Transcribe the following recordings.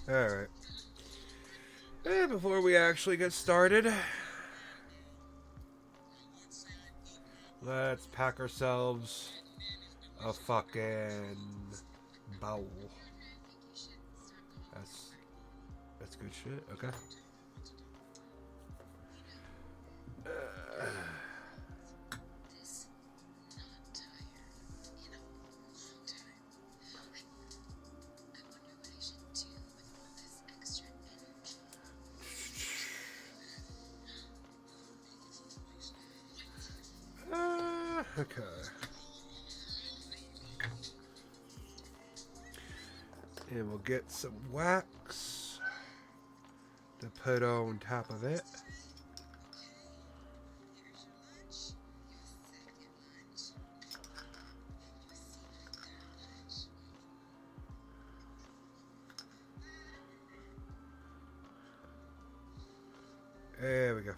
Alright. And before we actually get started, let's pack ourselves a fucking bowl. That's good shit. Okay. Okay. And we'll get some wax to put on top of it. There we go.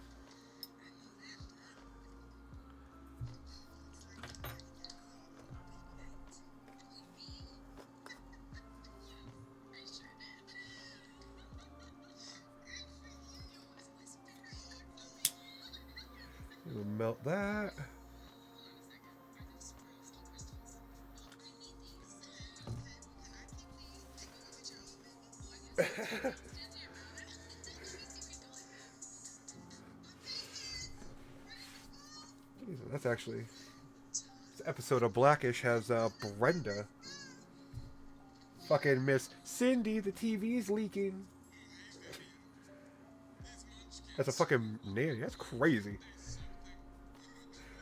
We'll melt that. That's actually... This episode of Blackish has Brenda. Fucking Miss Cindy, the TV's leaking. That's a fucking name. That's crazy.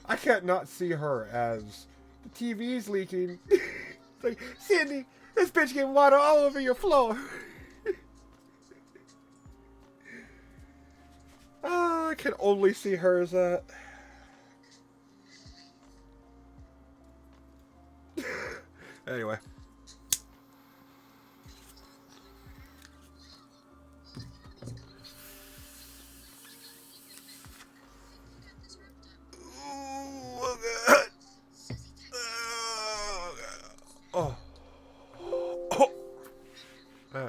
I can't not see her as the TV's leaking. It's like, Cindy, this bitch getting water all over your floor. I can only see her as that. Anyway. Oh. Oh. Oh. Yeah.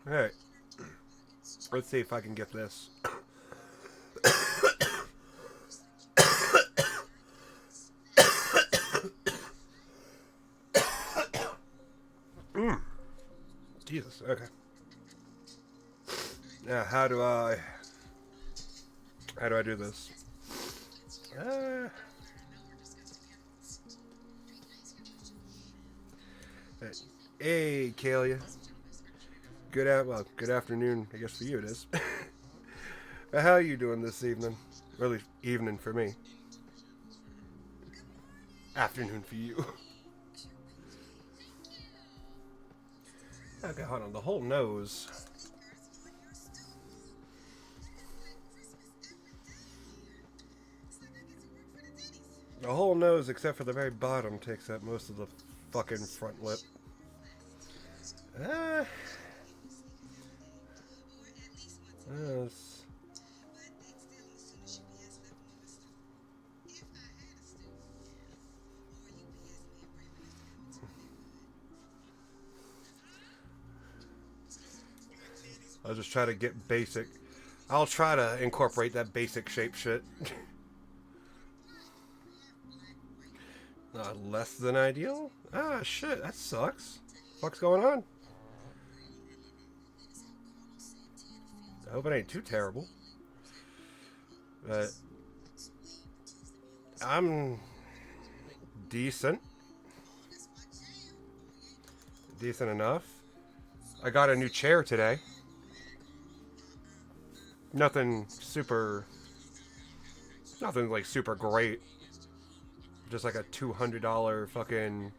Alright. Let's see if I can get this. Jesus, okay. Now, how do I do this? Hey, Kalia. Good afternoon. I guess for you it is. How are you doing this evening? Early evening for me. Afternoon for you. Okay, hold on. The whole nose. The whole nose, except for the very bottom, takes up most of the fucking front lip. Yes. I'll just try to get basic. I'll try to incorporate that basic shape shit. Less than ideal? Ah, shit, that sucks. What's going on? I hope it ain't too terrible. But I'm decent. Decent enough. I got a new chair today. Nothing like super great. Just like a $200 fucking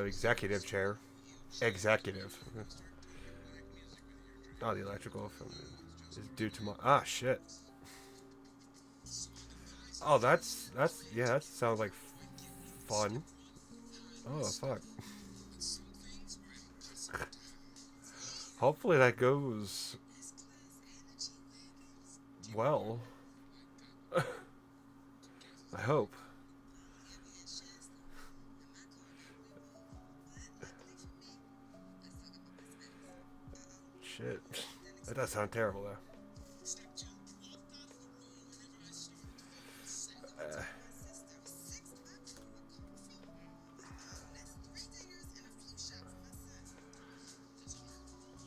executive chair. Executive. Oh, the electrical is due tomorrow. Ah, shit. Oh, that's yeah. That sounds like fun. Oh, fuck. Hopefully that goes well. I hope. Shit. That does sound terrible, though.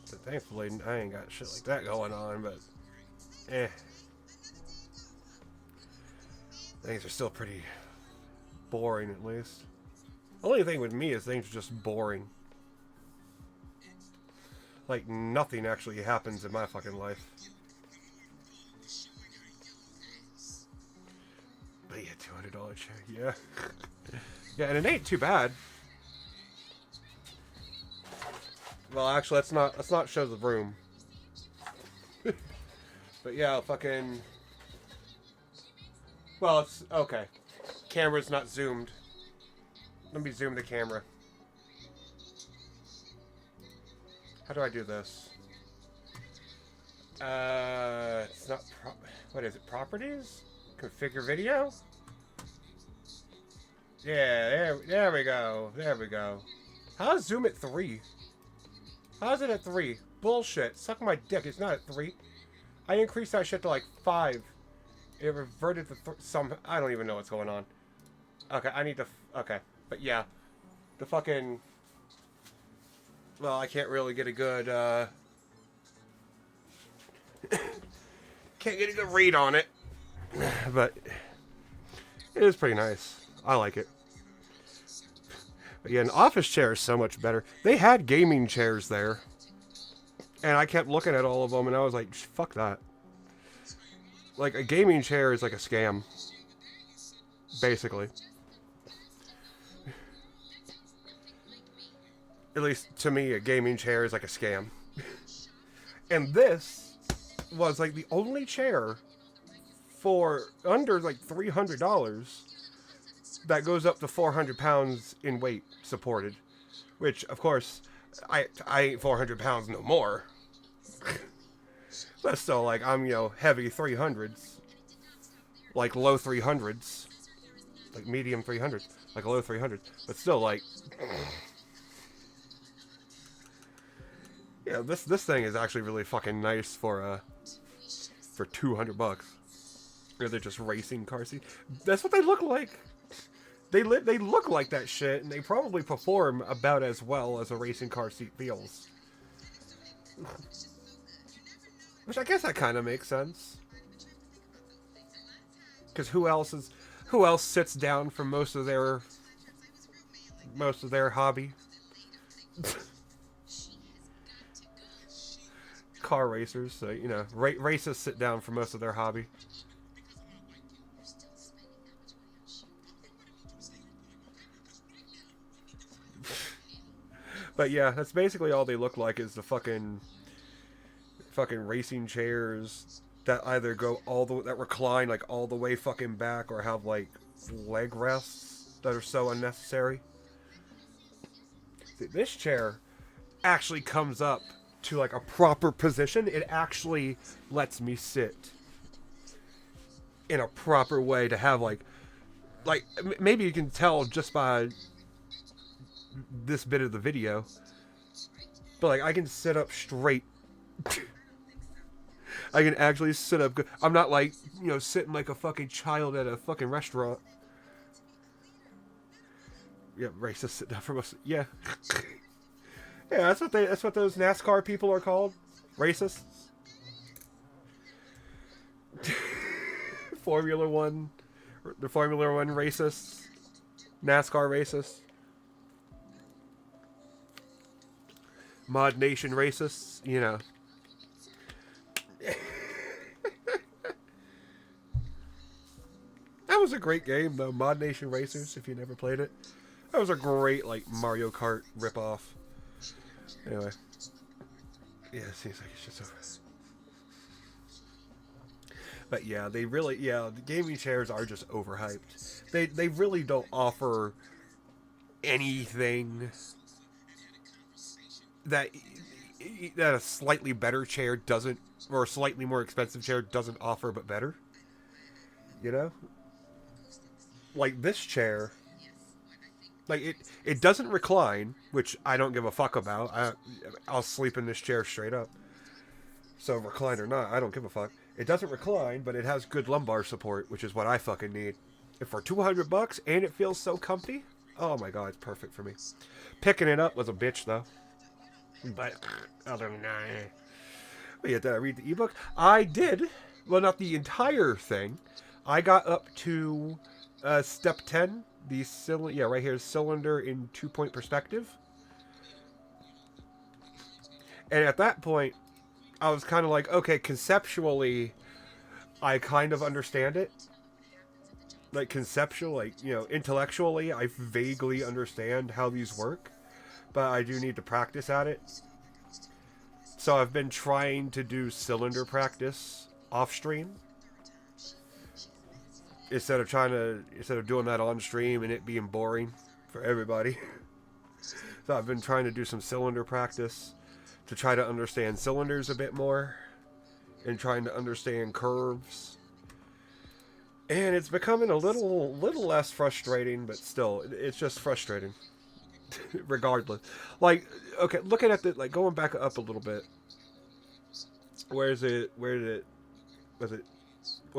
So thankfully, I ain't got shit like that going on, but things are still pretty boring, at least. Only thing with me is things are just boring. Like, nothing actually happens in my fucking life. But yeah, $200 chair, yeah. Yeah, and it ain't too bad. Well, actually, let's not show the room. But yeah, fucking... Well, it's... Okay. Camera's not zoomed. Let me zoom the camera. How do I do this? It's not what is it? Properties? Configure video? Yeah, there we go. There we go. How's zoom at 3? How's it at 3? Bullshit. Suck my dick. It's not at 3. I increased that shit to like 5. It reverted to some... I don't even know what's going on. Okay, I need to... Okay. But yeah. The fucking... Well, I can't really get a good, can't get a good read on it. But it is pretty nice. I like it. But yeah, an office chair is so much better. They had gaming chairs there. And I kept looking at all of them and I was like, fuck that. Like, a gaming chair is like a scam. Basically. At least to me, a gaming chair is like a scam. And this was like the only chair for under like $300 that goes up to 400 pounds in weight supported. Which, of course, I ain't 400 pounds no more. But still, like, I'm, you know, heavy 300s. Like low 300s. Like medium 300s. Like low 300s. But still, like... Yeah, this thing is actually really fucking nice for $200. Or they're just racing car seats. That's what they look like. They look like that shit, and they probably perform about as well as a racing car seat feels. Which I guess that kind of makes sense. Because who else sits down for most of their hobby? Car racers, so, you know, racists sit down for most of their hobby. But yeah, that's basically all they look like, is the fucking racing chairs that either go that recline like all the way fucking back, or have like leg rests that are so unnecessary. See, this chair actually comes up to like a proper position. It actually lets me sit in a proper way to have like maybe you can tell just by this bit of the video, but like I can sit up straight. I can actually sit up good. I'm not like, you know, sitting like a fucking child at a fucking restaurant. Yeah, racist sit down from us. Yeah. Yeah, that's what those NASCAR people are called. Racists. Formula One racists. NASCAR racists. Mod Nation racists, you know. That was a great game, though. Mod Nation Racers, if you never played it. That was a great, like, Mario Kart ripoff. Anyway. Yeah, it seems like it's just over. But yeah, the gaming chairs are just overhyped. They really don't offer anything that that a slightly better chair doesn't, or a slightly more expensive chair doesn't offer, but better. You know, like this chair, like it doesn't recline, which I don't give a fuck about. I'll sleep in this chair straight up. So recline or not, I don't give a fuck. It doesn't recline, but it has good lumbar support, which is what I fucking need. If for $200 and it feels so comfy, oh my god, it's perfect for me. Picking it up was a bitch though. But other than that, but yeah, did I read the ebook? I did. Well, not the entire thing. I got up to step 10. The cylinder, yeah, right here, cylinder in 2-point perspective. And at that point, I was kind of like, okay, conceptually, I kind of understand it. Like conceptual, like, you know, intellectually, I vaguely understand how these work, but I do need to practice at it. So I've been trying to do cylinder practice off stream instead of doing that on stream and it being boring for everybody. So I've been trying to do some cylinder practice to try to understand cylinders a bit more and trying to understand curves. And it's becoming a little less frustrating, but still, it's just frustrating. Regardless. Like, okay, looking at the, like, going back up a little bit. Where was it, or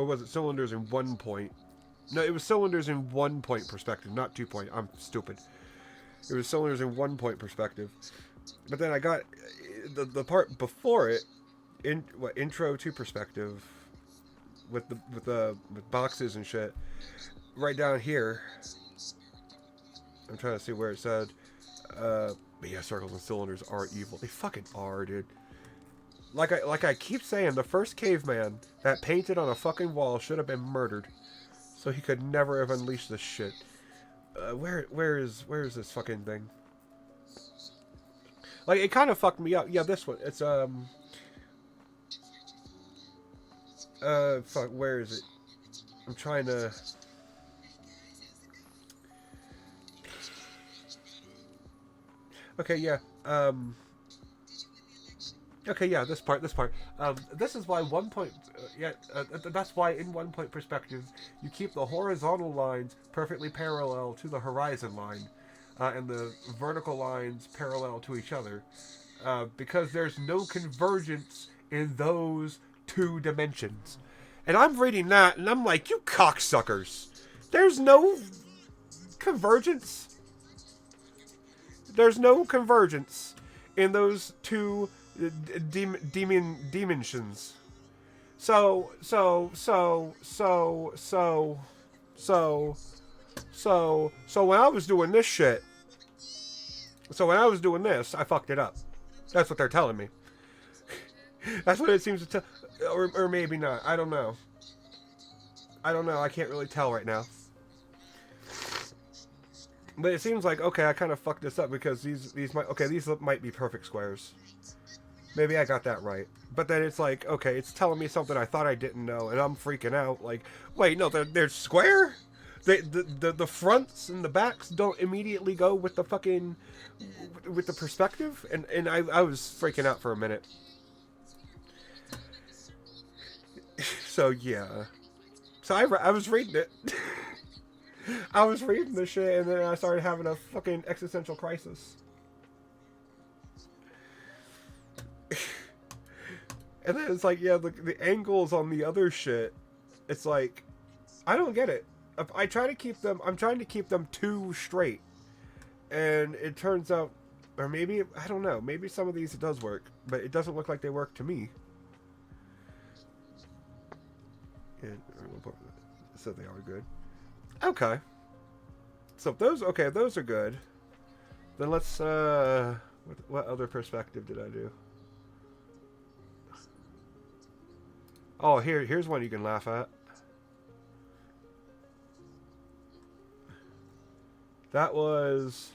was it cylinders in 1 point? No, it was cylinders in 1 point perspective, not 2 point. I'm stupid. It was cylinders in 1 point perspective. But then I got the part before it, intro to perspective, with boxes and shit. Right down here, I'm trying to see where it said. But yeah, circles and cylinders are evil. They fucking are, dude. Like I keep saying, the first caveman that painted on a fucking wall should have been murdered, so he could never have unleashed this shit. Where is this fucking thing? Like, it kind of fucked me up. Yeah, this one. It's fuck. Where is it? I'm trying to. Okay, yeah. Okay, yeah, this part. This is why 1 point. That's why in 1 point perspective, you keep the horizontal lines perfectly parallel to the horizon line, and the vertical lines parallel to each other, because there's no convergence in those 2 dimensions. And I'm reading that, and I'm like, you cocksuckers! There's no convergence. There's no convergence in those 2 dimensions. So when I was doing this shit, I fucked it up. That's what they're telling me. That's what it seems to tell, or maybe not. I don't know. I can't really tell right now. But it seems like, okay, I kind of fucked this up because these might be perfect squares. Maybe I got that right. But then it's like, okay, it's telling me something I thought I didn't know, and I'm freaking out. Like, wait, no, they're square? The fronts and the backs don't immediately go with the fucking, with the perspective? And I was freaking out for a minute. So, yeah. So I was reading it. I was reading the shit, and then I started having a fucking existential crisis. And then it's like, yeah, the angles on the other shit, it's like, I don't get it. I'm trying to keep them too straight. And it turns out, or maybe, I don't know, maybe some of these it does work, but it doesn't look like they work to me. And so they are good. Okay. So those are good. Then let's, what other perspective did I do? Oh, here's one you can laugh at. That was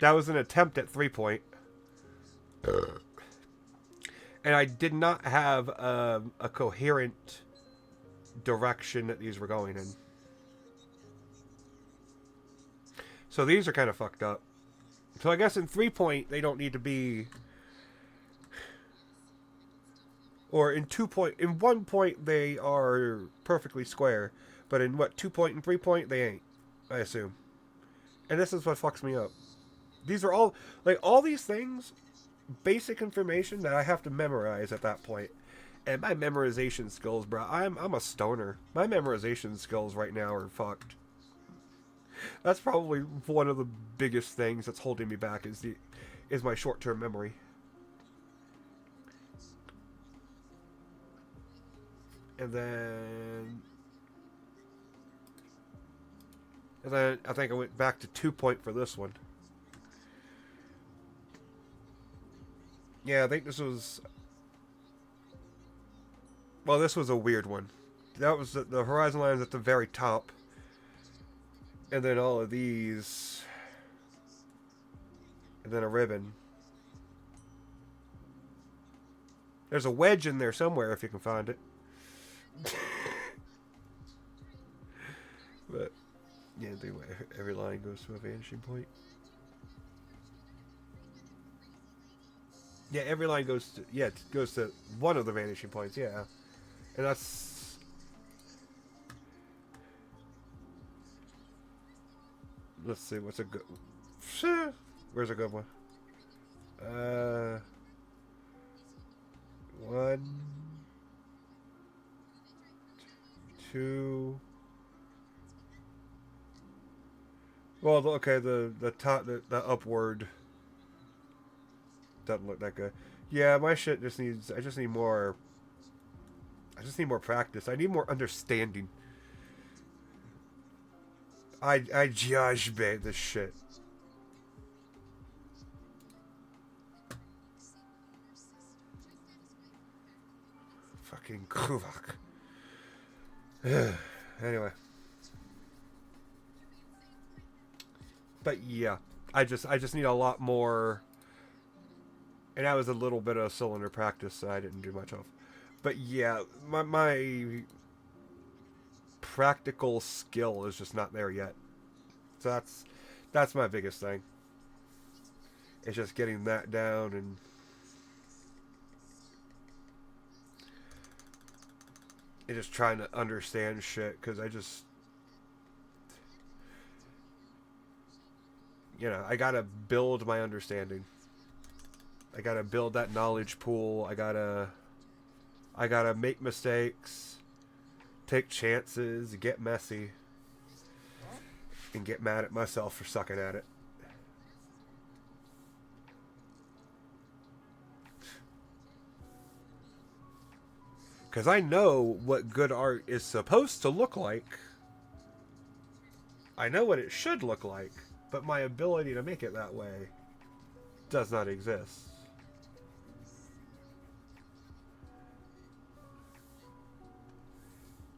an attempt at 3 point. And I did not have a coherent direction that these were going in. So these are kind of fucked up. So I guess in 3-point, they don't need to be... Or in 2-point... In 1-point, they are perfectly square. But in, 2-point and 3-point, they ain't. I assume. And this is what fucks me up. These are all... Like, all these things... Basic information that I have to memorize at that point. And my memorization skills, bro, I'm a stoner. My memorization skills right now are fucked. That's probably one of the biggest things that's holding me back is my short-term memory. And then I think I went back to 2-point for this one. Yeah, I think this was... Well, this was a weird one. That was the horizon lines at the very top. And then all of these. And then a ribbon. There's a wedge in there somewhere if you can find it. But, yeah, every line goes to a vanishing point. Yeah, every line goes to... Yeah, it goes to one of the vanishing points, yeah. And that's... Let's see, what's a good... Where's a good one? 1, 2... Well, okay, the top, the upward... Doesn't look that good. Yeah, my shit just needs... I just need more practice. I need more understanding. I judge bait this shit. Fucking Kuvak. Anyway. But yeah, I just need a lot more. And that was a little bit of cylinder practice that I didn't do much of. But yeah, my practical skill is just not there yet. So that's my biggest thing. It's just getting that down and just trying to understand shit, because I just, I gotta build my understanding. I gotta build that knowledge pool. I gotta make mistakes, take chances, get messy, and get mad at myself for sucking at it. Because I know what good art is supposed to look like. I know what it should look like, but my ability to make it that way does not exist.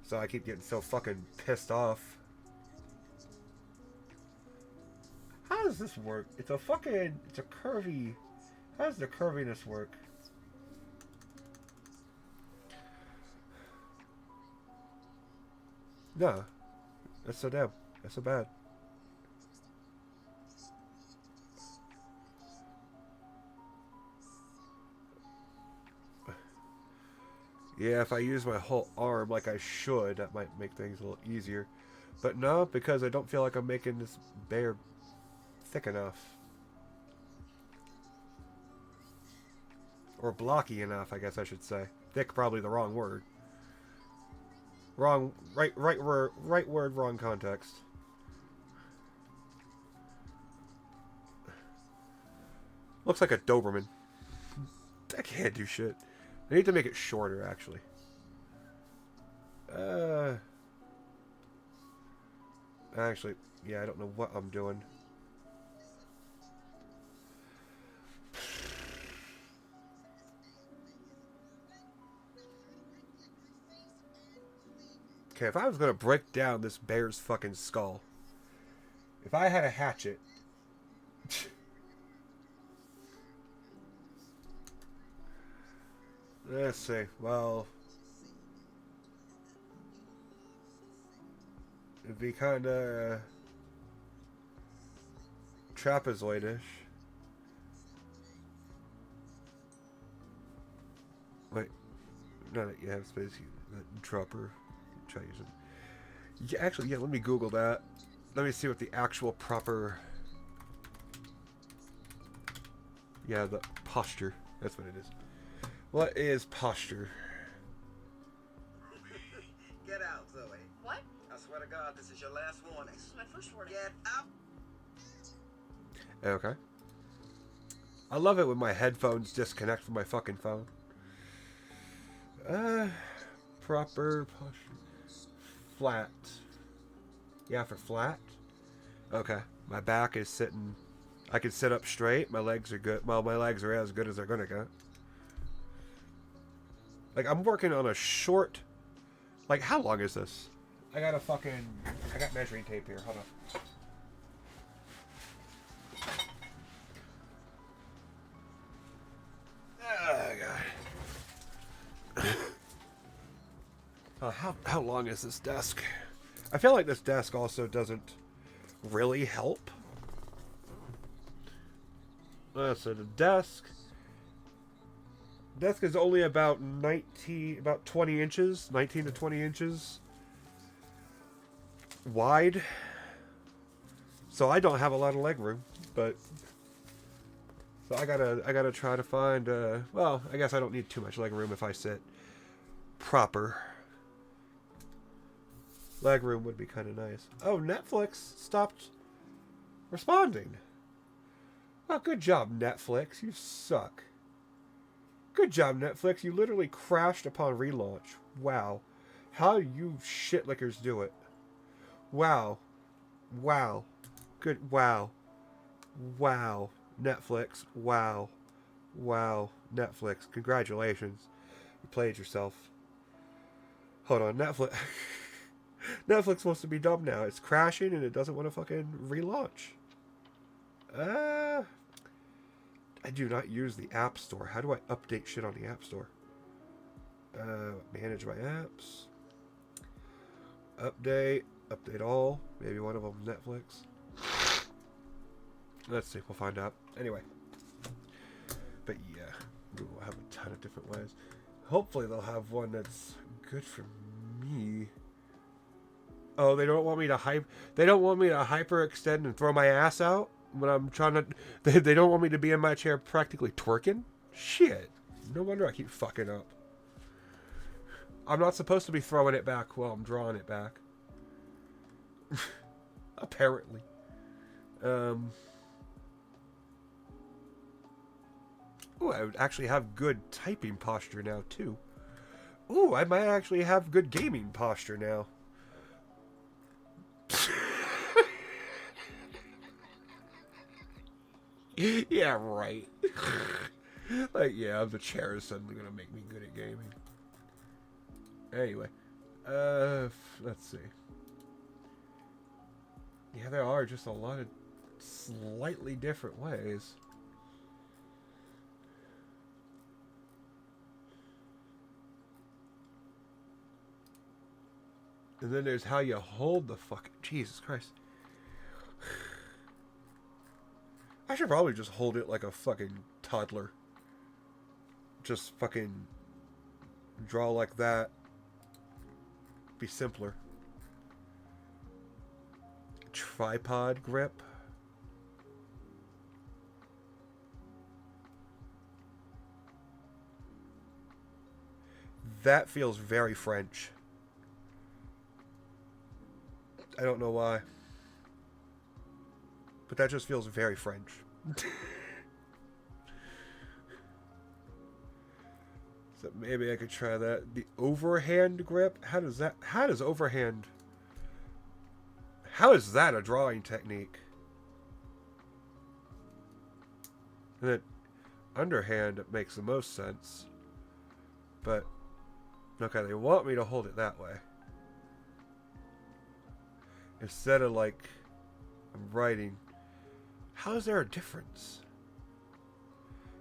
So I keep getting so fucking pissed off. How does this work? It's a curvy... How does the curviness work? No. That's so bad. Yeah, if I use my whole arm like I should, that might make things a little easier. But no, because I don't feel like I'm making this bear thick enough. Or blocky enough, I guess I should say. Thick, probably the wrong word. Right word, wrong context. Looks like a Doberman. I can't do shit. I need to make it shorter, actually. Actually, yeah, I don't know what I'm doing. Okay, if I was gonna break down this bear's fucking skull, if I had a hatchet, let's see. Well, it'd be kind of trapezoidish. Wait. No, you have space. Dropper. Try using. Yeah, actually, yeah. Let me Google that. Let me see what the actual proper. Yeah, the posture. That's what it is. What is posture? Get out, Zoe. What? I swear to God, this is your last warning. This is my first warning. Get out. Okay. I love it when my headphones disconnect from my fucking phone. Proper posture. Flat. Yeah, for flat. Okay. My back is sitting. I can sit up straight. My legs are good. Well, my legs are as good as they're gonna get. Like, I'm working on a short. Like, how long is this? I got measuring tape here. Hold on. Oh, God. How long is this desk? I feel like this desk also doesn't really help. So the desk is only about 20 inches, 19 to 20 inches wide. So I don't have a lot of leg room, but so I gotta try to find. Well, I guess I don't need too much leg room if I sit proper. Leg room would be kind of nice. Oh, Netflix stopped responding. Oh, good job, Netflix. You suck. Good job, Netflix. You literally crashed upon relaunch. Wow. How you shitlickers do it. Wow. Wow. Good. Wow. Wow. Netflix. Wow. Wow. Netflix. Congratulations. You played yourself. Hold on. Netflix. Netflix wants to be dumb now. It's crashing and it doesn't want to fucking relaunch. I do not use the App Store. How do I update shit on the App Store? Manage my apps. Update. Update all. Maybe one of them Netflix. Let's see. We'll find out. Anyway. But yeah. Google will have a ton of different ways. Hopefully they'll have one that's good for me. Oh, they don't want me to hyperextend and throw my ass out when I'm trying to. They don't want me to be in my chair practically twerking? Shit. No wonder I keep fucking up. I'm not supposed to be throwing it back while I'm drawing it back. Apparently. Ooh, I would actually have good typing posture now, too. Ooh, I might actually have good gaming posture now. Yeah, right. Like, yeah, the chair is suddenly gonna make me good at gaming. Anyway, let's see. Yeah, there are just a lot of slightly different ways. And then there's how you hold the fucking... Jesus Christ. I should probably just hold it like a fucking toddler. Just fucking draw like that. Be simpler. Tripod grip. That feels very French. I don't know why. But that just feels very French. So maybe I could try that. The overhand grip? How does overhand... How is that a drawing technique? And then underhand, it makes the most sense. But, okay, they want me to hold it that way. Instead of, like, I'm writing. How is there a difference?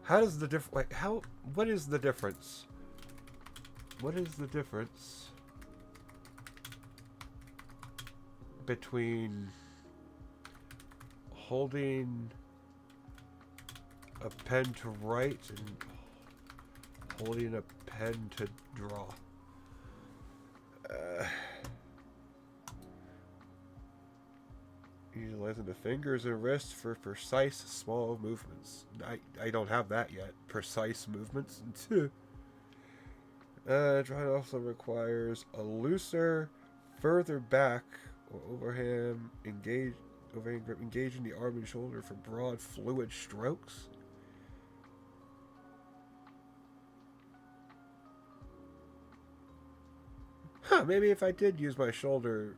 How does the what is the difference? What is the difference between holding a pen to write and holding a pen to draw. Utilizing the fingers and wrists for precise small movements. I don't have that yet. Precise movements. Drawing also requires a looser, further back or overhand engaging the arm and shoulder for broad fluid strokes. Huh, maybe if I did use my shoulder.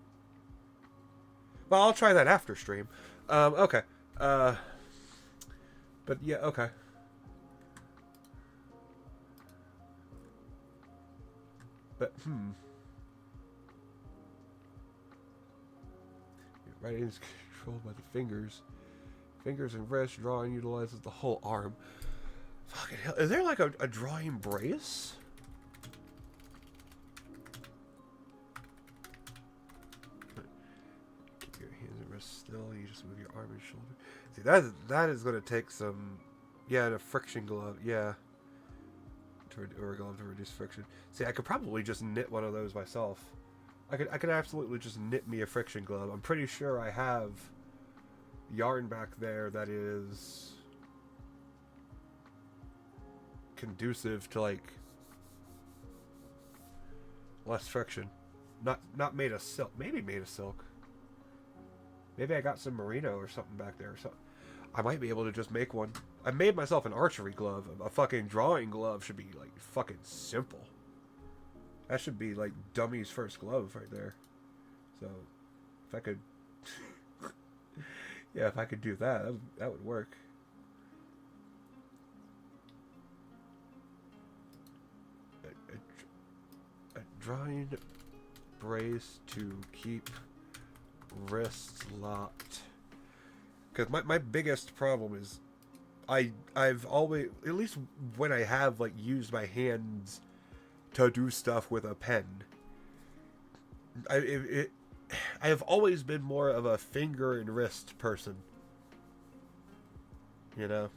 Well, I'll try that after stream. Okay. But yeah, okay. But, Writing is controlled by the fingers. Fingers and wrist. Drawing utilizes the whole arm. Fucking hell. Is there like a drawing brace? Keep your hands and wrists still. You just move your arm and shoulder. See, that is going to take some... Yeah, and a friction glove. Yeah. Or a glove to reduce friction. See, I could probably just knit one of those myself. I could absolutely just knit me a friction glove. I'm pretty sure I have yarn back there that is conducive to like less friction. Not made of silk. Maybe made of silk. Maybe I got some merino or something back there. So I might be able to just make one. I made myself an archery glove. A fucking drawing glove should be like fucking simple. That should be like dummy's first glove right there. So if I could yeah, if I could do that, that would work. A drawing brace to keep wrists locked. Because my biggest problem is I've always, at least when I have like used my hands to do stuff with a pen, I have always been more of a finger and wrist person. You know?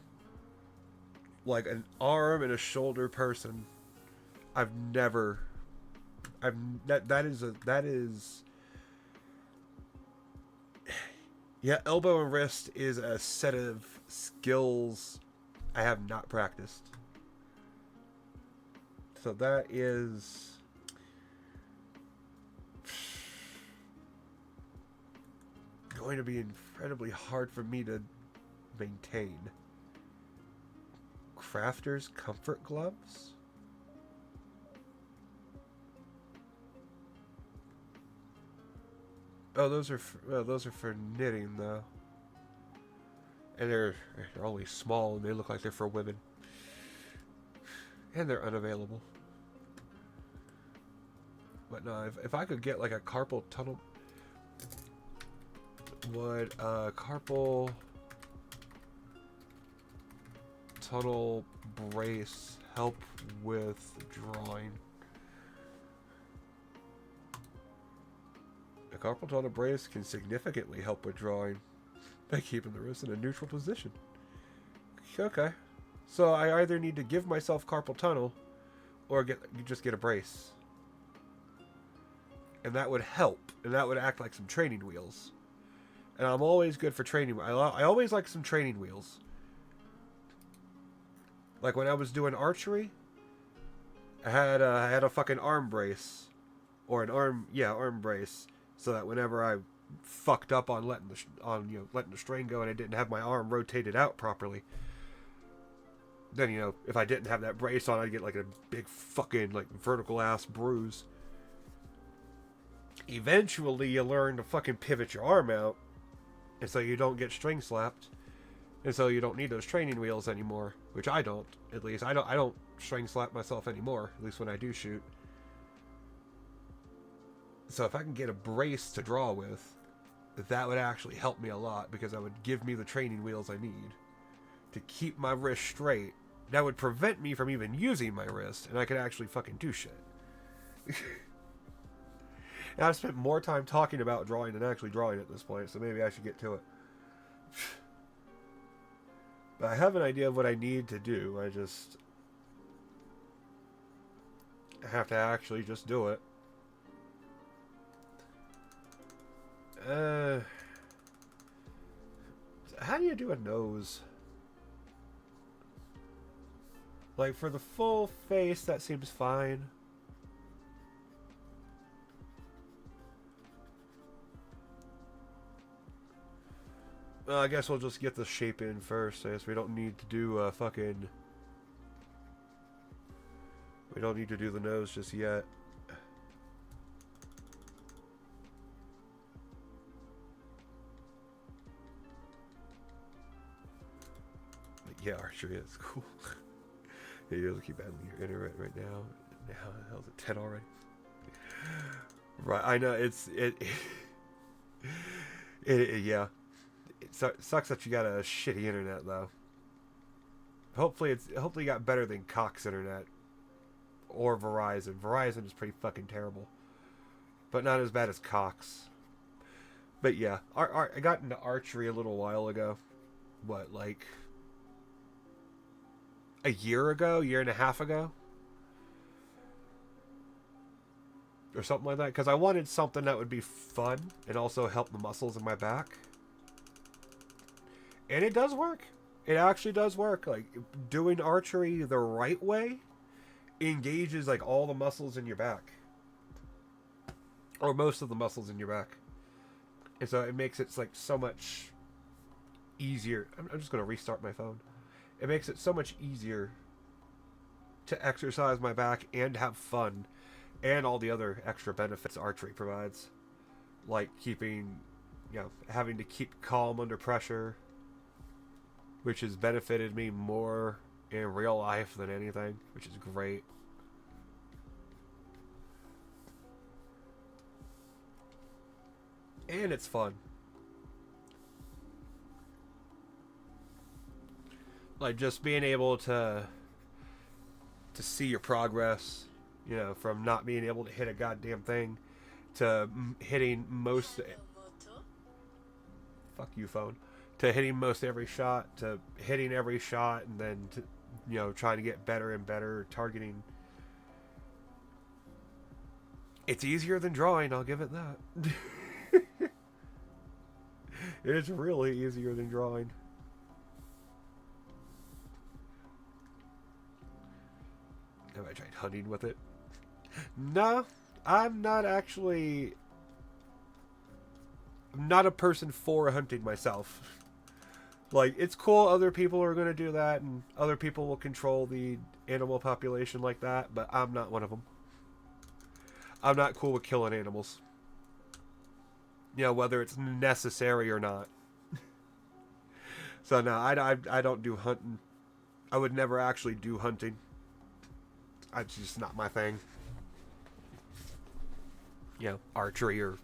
Like an arm and a shoulder person. That is yeah, elbow and wrist is a set of skills I have not practiced. So that is going to be incredibly hard for me to maintain. Crafters comfort gloves? Oh, those are for knitting though, and they're only small and they look like they're for women, and they're unavailable. But no, if I could get like a carpal tunnel, would carpal tunnel brace help with drawing? A carpal tunnel brace can significantly help with drawing by keeping the wrist in a neutral position. Okay. So I either need to give myself carpal tunnel or just get a brace. And that would help. And that would act like some training wheels. And I'm always good for training. I always like some training wheels. Like when I was doing archery, I had a fucking arm brace. Or an arm brace. So that whenever I fucked up on letting the string go and I didn't have my arm rotated out properly, then if I didn't have that brace on, I'd get like a big fucking like vertical ass bruise. Eventually, you learn to fucking pivot your arm out, and so you don't get string slapped, and so you don't need those training wheels anymore. Which I don't. At least I don't string slap myself anymore. At least when I do shoot. So if I can get a brace to draw with, that would actually help me a lot, because that would give me the training wheels I need to keep my wrist straight. That would prevent me from even using my wrist, and I could actually fucking do shit. And I've spent more time talking about drawing than actually drawing at this point, so maybe I should get to it. But I have an idea of what I need to do. I have to actually just do it. How do you do a nose? Like, for the full face, that seems fine. Well, I guess we'll just get the shape in first. I guess we don't need to do fucking... We don't need to do the nose just yet. But yeah, archery is cool. Yeah, you have to keep adding your internet right now. Now, the hell's it 10 already? Right, I know, yeah. It sucks that you got a shitty internet, though. Hopefully you got better than Cox internet. Or Verizon. Verizon is pretty fucking terrible. But not as bad as Cox. But yeah, I got into archery a little while ago. What, like... a year ago? Year and a half ago? Or something like that. Because I wanted something that would be fun. And also help the muscles in my back. And it does work. It actually does work. Like, doing archery the right way engages, like, all the muscles in your back. Or most of the muscles in your back. And so it makes it, like, so much easier. I'm just going to restart my phone. It makes it so much easier to exercise my back and have fun. And all the other extra benefits archery provides. Like keeping, having to keep calm under pressure. Which has benefited me more in real life than anything. Which is great. And it's fun. Like, just being able to see your progress, from not being able to hit a goddamn thing to hitting most... Fuck you, phone. To hitting most every shot, to hitting every shot, and then to, trying to get better and better, targeting. It's easier than drawing, I'll give it that. It's really easier than drawing. Have I tried hunting with it? No, I'm not actually... I'm not a person for hunting myself. Like, it's cool other people are going to do that, and other people will control the animal population like that, but I'm not one of them. I'm not cool with killing animals. Whether it's necessary or not. So, no, I don't do hunting. I would never actually do hunting. It's just not my thing. Archery or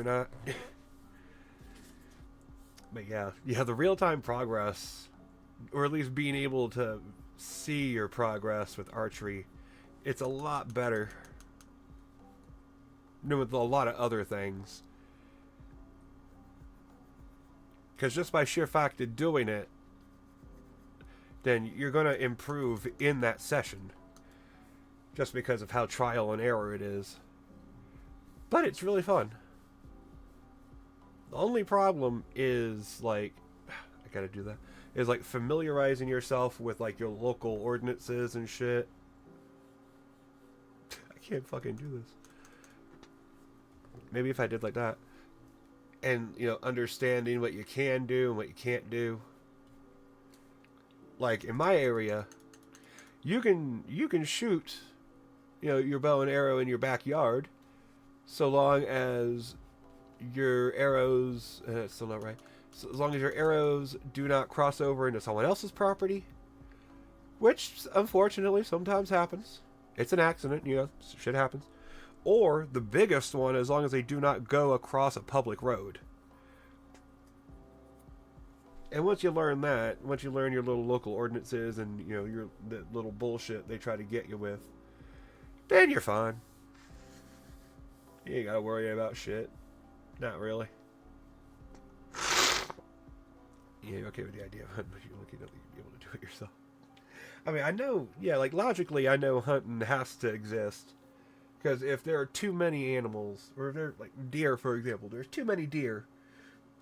not. But yeah, the real-time progress, or at least being able to see your progress with archery, it's a lot better than with a lot of other things. Because just by sheer fact of doing it, then you're going to improve in that session. Just because of how trial and error it is. But it's really fun. The only problem is, like... I gotta do that. Is, like, familiarizing yourself with, like, your local ordinances and shit. I can't fucking do this. Maybe if I did like that. And, understanding what you can do and what you can't do. Like, in my area, you can shoot, your bow and arrow in your backyard, so long as your arrows, it's still not right, so as long as your arrows do not cross over into someone else's property, which, unfortunately, sometimes happens. It's an accident, shit happens. Or, the biggest one, as long as they do not go across a public road. And once you learn that, once you learn your little local ordinances and, the little bullshit they try to get you with, then you're fine. You ain't gotta worry about shit. Not really. Yeah, you're okay with the idea of hunting, but you're lucky that you'd be able to do it yourself. I mean, I know, yeah, like logically, I know hunting has to exist. Because if there are too many animals, or if there, like deer, for example, there's too many deer,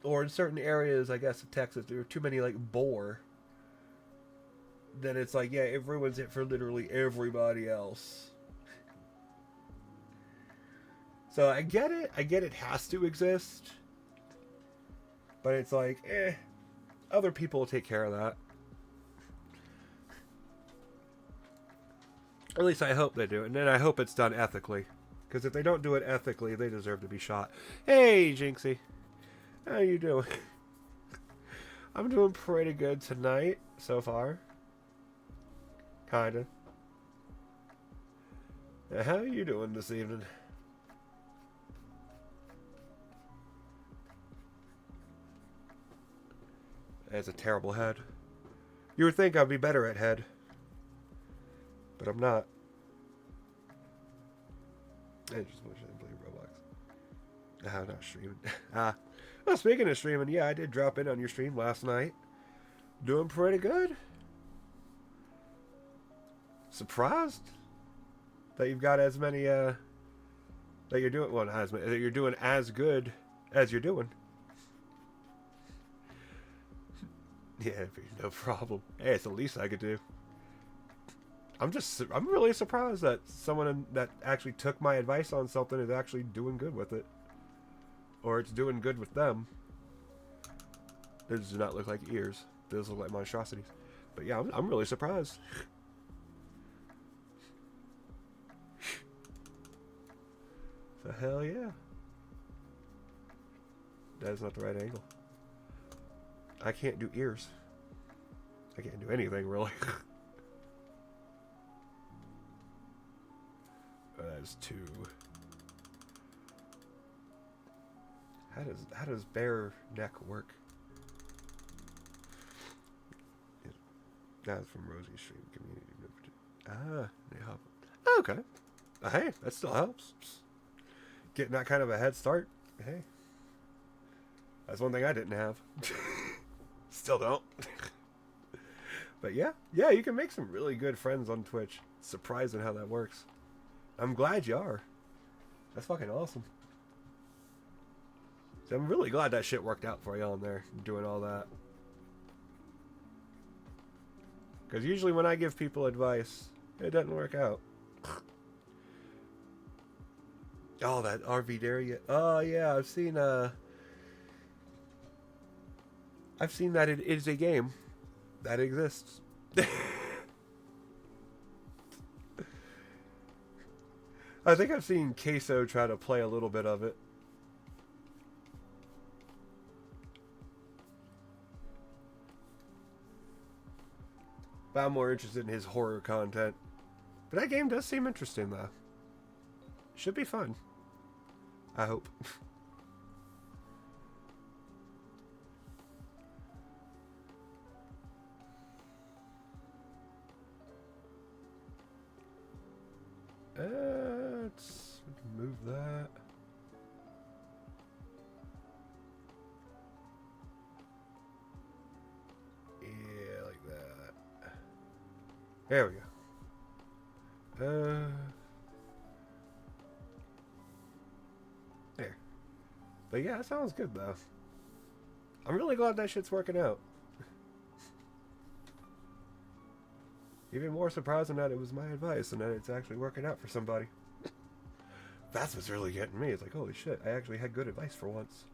or in certain areas, I guess, of Texas, there are too many, like, boar, then it's like, yeah, it ruins it for literally everybody else. So I get it. I get it has to exist. But it's like, other people will take care of that. Or at least I hope they do. And then I hope it's done ethically. Because if they don't do it ethically, they deserve to be shot. Hey, Jinxie. How you doing? I'm doing pretty good tonight, so far. Kinda. How are you doing this evening? That's a terrible head. You would think I'd be better at head. But I'm not. I just wish I didn't play Roblox. I'm not streaming. Well, speaking of streaming, yeah, I did drop in on your stream last night. Doing pretty good. Surprised that you've got as many, that you're doing, well, not as many, that you're doing as good as you're doing. Yeah, no problem. Hey, it's the least I could do. I'm really surprised that someone that actually took my advice on something is actually doing good with it. Or it's doing good with them. Those do not look like ears. Those look like monstrosities. But yeah, I'm really surprised. So hell yeah. That is not the right angle. I can't do ears. I can't do anything really. That is two. How does bare neck work? That's from Rosie's stream community. Yeah. Okay. Hey, that still helps. Getting that kind of a head start. Hey. That's one thing I didn't have. Still don't. But yeah, you can make some really good friends on Twitch. It's surprising how that works. I'm glad you are. That's fucking awesome. So I'm really glad that shit worked out for you on there, doing all that. Because usually when I give people advice, it doesn't work out. Oh, that RV Dairy. Oh yeah, I've seen that it is a game that exists. I think I've seen Queso try to play a little bit of it. But I'm more interested in his horror content. But that game does seem interesting, though. Should be fun. I hope. Let's move that. Yeah, like that. There we go. There. But yeah, that sounds good though. I'm really glad that shit's working out. Even more surprising that it was my advice and that it's actually working out for somebody. That's what's really getting me. It's like, holy shit, I actually had good advice for once.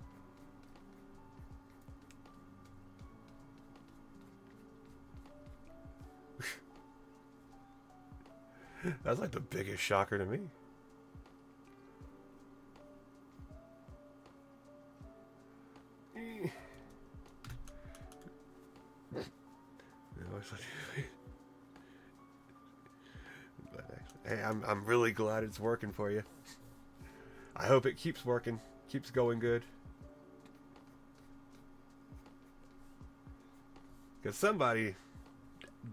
That's like the biggest shocker to me. Hey, I'm really glad it's working for you. I hope it keeps working, keeps going good. Because somebody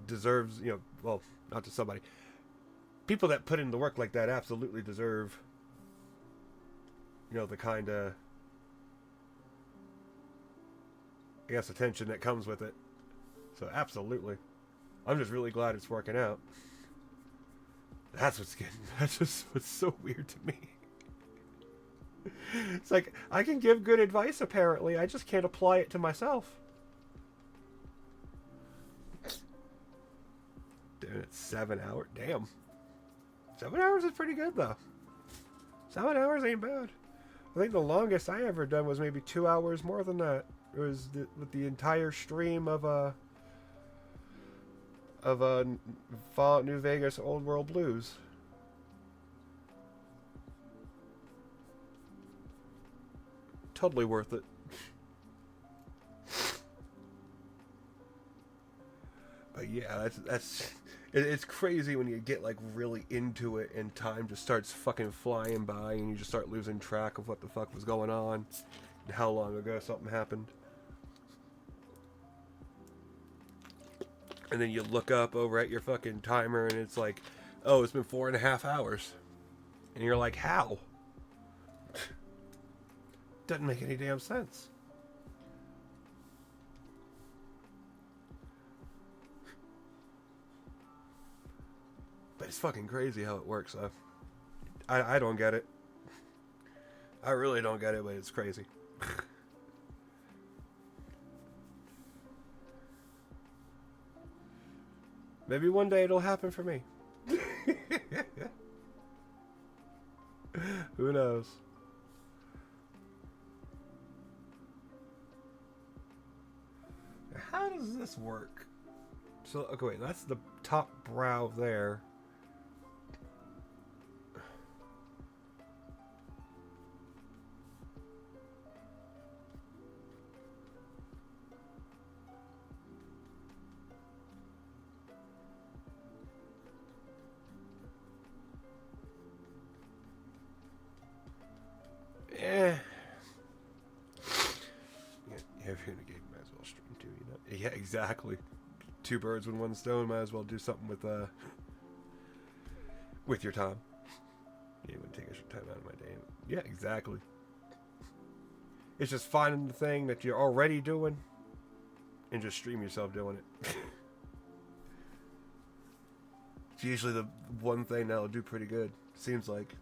deserves, well, not to somebody. People that put in the work like that absolutely deserve, the kind of, I guess, attention that comes with it. So absolutely. I'm just really glad it's working out. That's just what's so weird to me. It's like, I can give good advice apparently, I just can't apply it to myself. Dude, it's 7 hours. Damn. 7 hours is pretty good though. 7 hours ain't bad. I think the longest I ever done was maybe 2 hours more than that. It was with the entire stream of Fallout New Vegas Old World Blues. Totally worth it. But yeah, it's crazy when you get like really into it and time just starts fucking flying by and you just start losing track of what the fuck was going on and how long ago something happened. And then you look up over at your fucking timer and it's like, oh, it's been 4.5 hours. And you're like, how? Doesn't make any damn sense. But it's fucking crazy how it works, though. I don't get it. I really don't get it, but it's crazy. Maybe one day it'll happen for me. Who knows? How does this work? So, okay, wait, that's the top brow there. Yeah, if you're in a game, might as well stream too, you know? Yeah, exactly. Two birds with one stone, might as well do something with your time. You would take extra time out of my day. Yeah, exactly. It's just finding the thing that you're already doing and just stream yourself doing it. It's usually the one thing that'll do pretty good, seems like.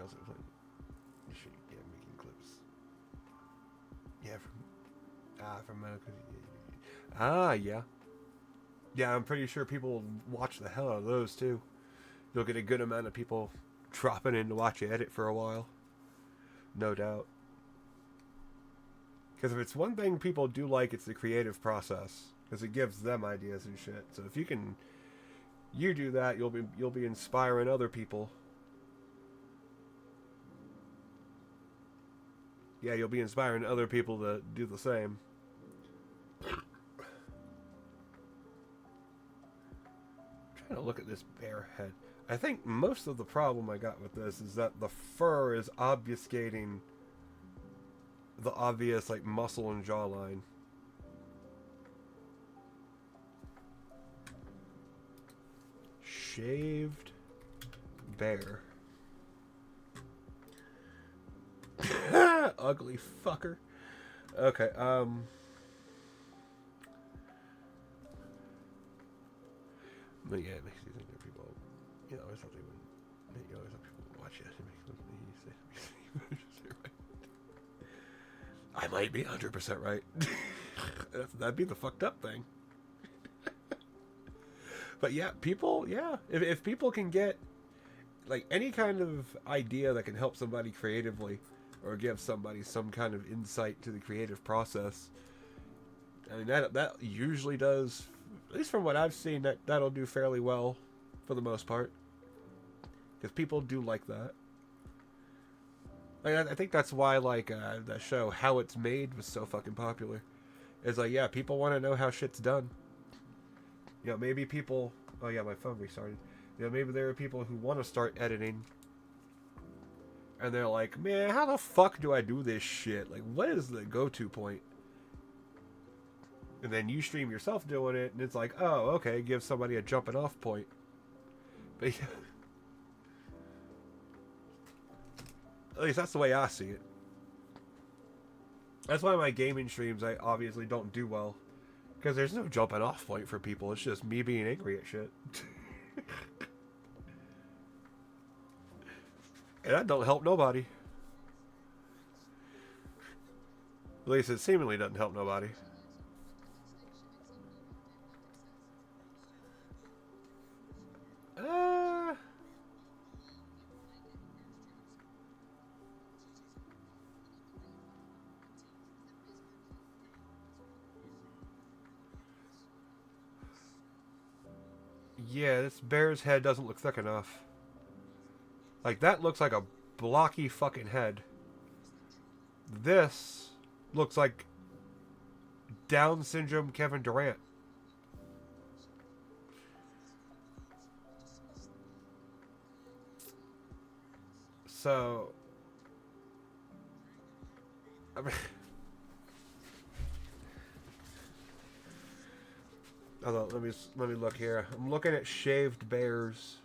Also making clips. Yeah, from yeah. Yeah, I'm pretty sure people will watch the hell out of those too. You'll get a good amount of people dropping in to watch you edit for a while. No doubt. Because if it's one thing people do like, it's the creative process. Because it gives them ideas and shit. So if you do that, you'll be inspiring other people. Yeah, you'll be inspiring other people to do the same. I'm trying to look at this bear head. I think most of the problem I got with this is that the fur is obfuscating the obvious like muscle and jawline. Shaved bear. Ugly fucker. Okay, but yeah, it makes you think that people, you know, always have people watch it. It makes them I might be 100% right. That'd be the fucked up thing. But yeah, people, yeah. If people can get like any kind of idea that can help somebody creatively or give somebody some kind of insight to the creative process, I mean that usually does, at least from what I've seen, that'll do fairly well for the most part, because people do like that. Like I think that's why like that show How It's Made was so fucking popular. It's like, yeah, people want to know how shit's done. You know, maybe people, oh yeah, my phone restarted. You know, maybe there are people who want to start editing and they're like, man, how the fuck do I do this shit? Like, what is the go-to point? And then you stream yourself doing it, and it's like, oh, okay, give somebody a jumping off point. But yeah, at least that's the way I see it. That's why my gaming streams I obviously don't do well. Because there's no jumping off point for people. It's just me being angry at shit. And that don't help nobody. At least it seemingly doesn't help nobody. Uh... Yeah, this bear's head doesn't look thick enough. Like, that looks like a blocky fucking head. This looks like Down syndrome Kevin Durant. So, I mean, hold on, let me look here. I'm looking at shaved bears.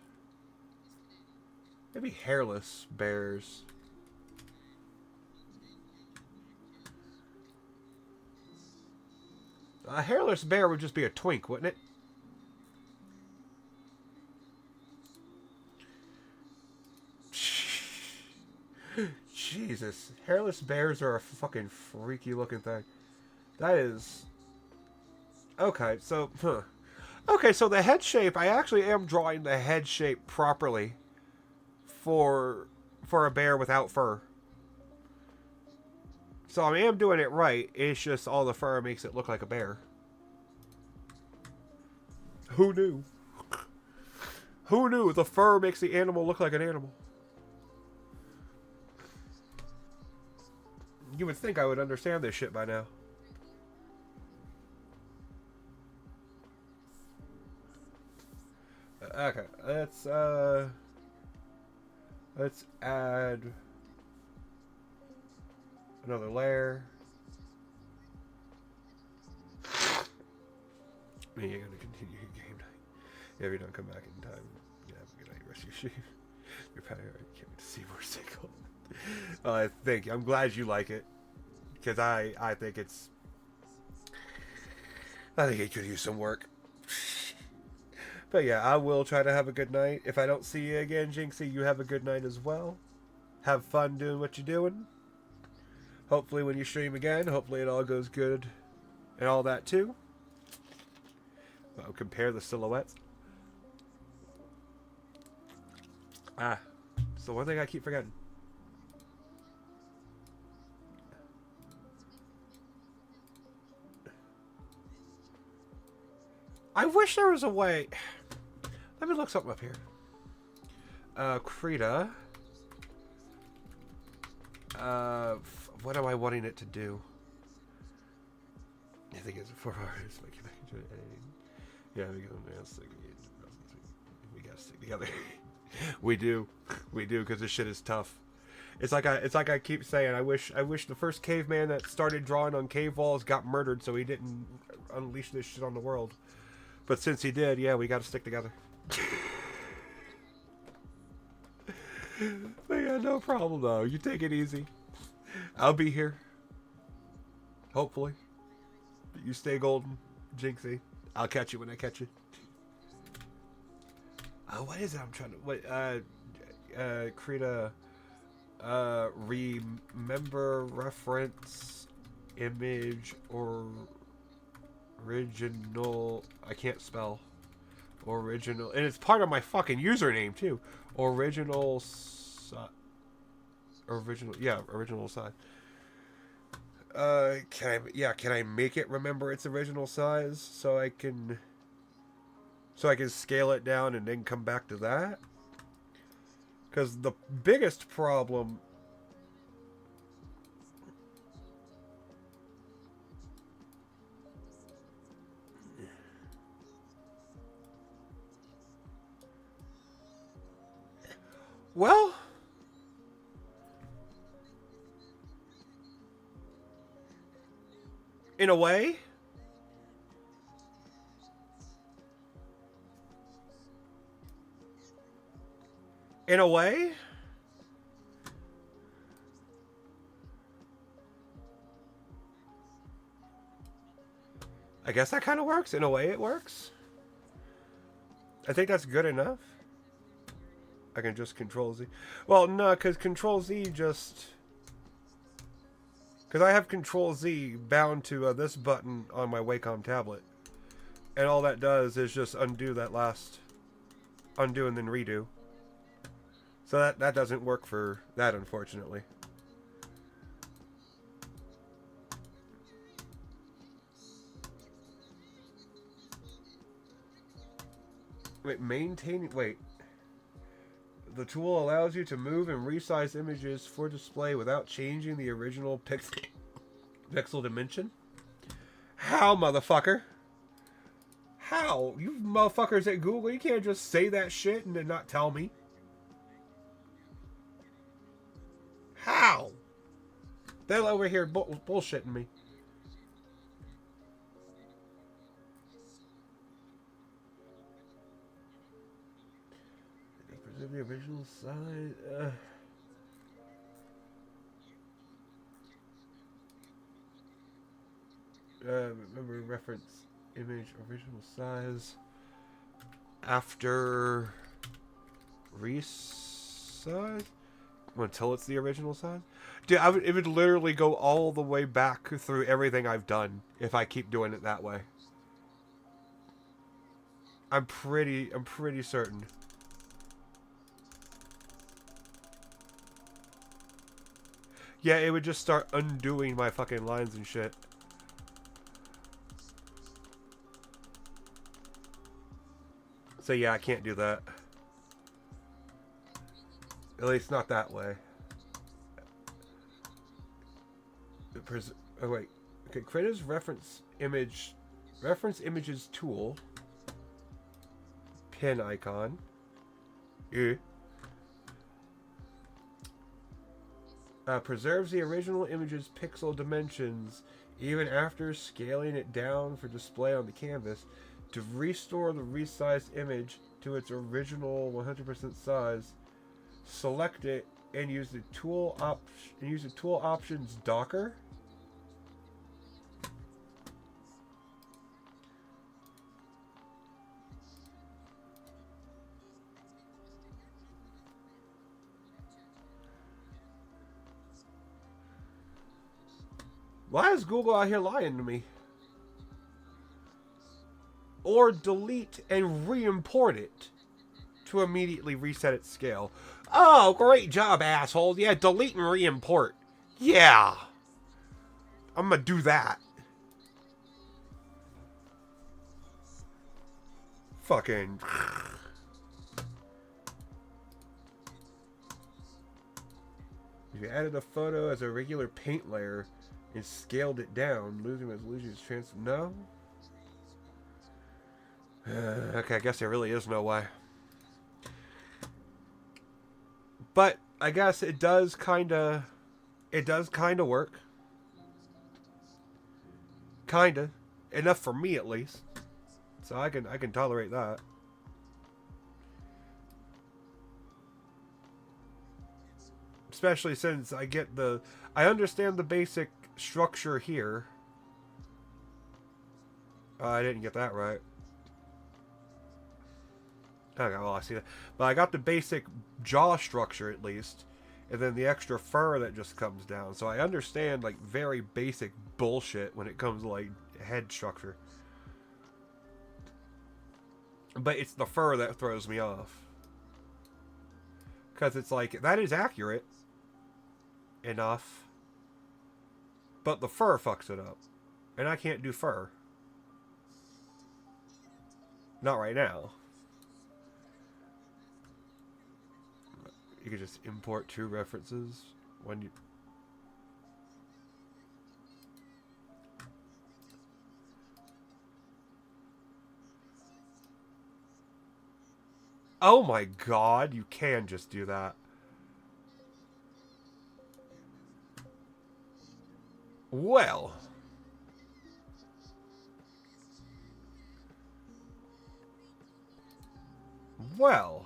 Maybe hairless bears. A hairless bear would just be a twink, wouldn't it? Jesus. Hairless bears are a fucking freaky looking thing. That is... Okay, so... Okay, so the head shape, I actually am drawing the head shape properly for a bear without fur. So I am doing it right. It's just all the fur makes it look like a bear. Who knew? Who knew the fur makes the animal look like an animal? You would think I would understand this shit by now. Okay, let's add another layer. You're gonna continue your game night. Yeah, if you don't come back in time, you have a good night. Rest of your shift. Your power can't wait to see more sickle. I'm glad you like it, because I think it's. I think it could use some work. But yeah, I will try to have a good night. If I don't see you again, Jinxie, you have a good night as well. Have fun doing what you're doing. Hopefully when you stream again, hopefully it all goes good and all that too. I'll compare the silhouettes. It's the one thing I keep forgetting. I wish there was a way... Let me look something up here. Krita. What am I wanting it to do? I think it's 4 hours. Yeah, we gotta stick together. We do, because this shit is tough. It's like I keep saying. I wish the first caveman that started drawing on cave walls got murdered, so he didn't unleash this shit on the world. But since he did, yeah, we gotta stick together. But yeah, no problem though. You take it easy. I'll be here. Hopefully. You stay golden, Jinxie. I'll catch you when I catch you. What is it? I'm trying to create a remember reference image or original. I can't spell original, and it's part of my fucking username too. Original side. Can I make it remember its original size so I can scale it down and then come back to that? Because the biggest problem... Well... In a way... In a way... I guess that kind of works. In a way, it works. I think that's good enough. I can just Control Z. Well, no, because Control Z just... Because I have Control Z bound to this button on my Wacom tablet. And all that does is just undo that last... Undo and then redo. So that doesn't work for that, unfortunately. Wait, maintaining... Wait. The tool allows you to move and resize images for display without changing the original pixel dimension? How, motherfucker? How? You motherfuckers at Google, you can't just say that shit and then not tell me. How? They're over here bullshitting me. Preserve the original size. Remember reference image original size after resize until it's the original size. Dude, it would literally go all the way back through everything I've done if I keep doing it that way. I'm pretty certain. Yeah, it would just start undoing my fucking lines and shit. So yeah, I can't do that. At least not that way. Oh wait. Okay, create reference images tool. Pin icon. Preserves the original image's pixel dimensions even after scaling it down for display on the canvas. To restore the resized image to its original 100% size, select it and use the tool options Docker. Why is Google out here lying to me? Or delete and re-import it to immediately reset its scale. Oh, great job, asshole. Yeah, delete and re-import. Yeah. I'm gonna do that. Fucking... If you added a photo as a regular paint layer and scaled it down, losing resolution is transferred. No? Okay, I guess there really is no way. But I guess it does kind of work. Kinda. Enough for me at least. So I can tolerate that. Especially since I understand the basic structure here. I didn't get that right. Okay, well, I see that. But I got the basic jaw structure at least. And then the extra fur that just comes down. So I understand, like, very basic bullshit when it comes to, like, head structure. But it's the fur that throws me off. Because it's like, that is accurate enough. But the fur fucks it up. And I can't do fur. Not right now. You could just import two references when you... Oh my god, you can just do that. Well... Well...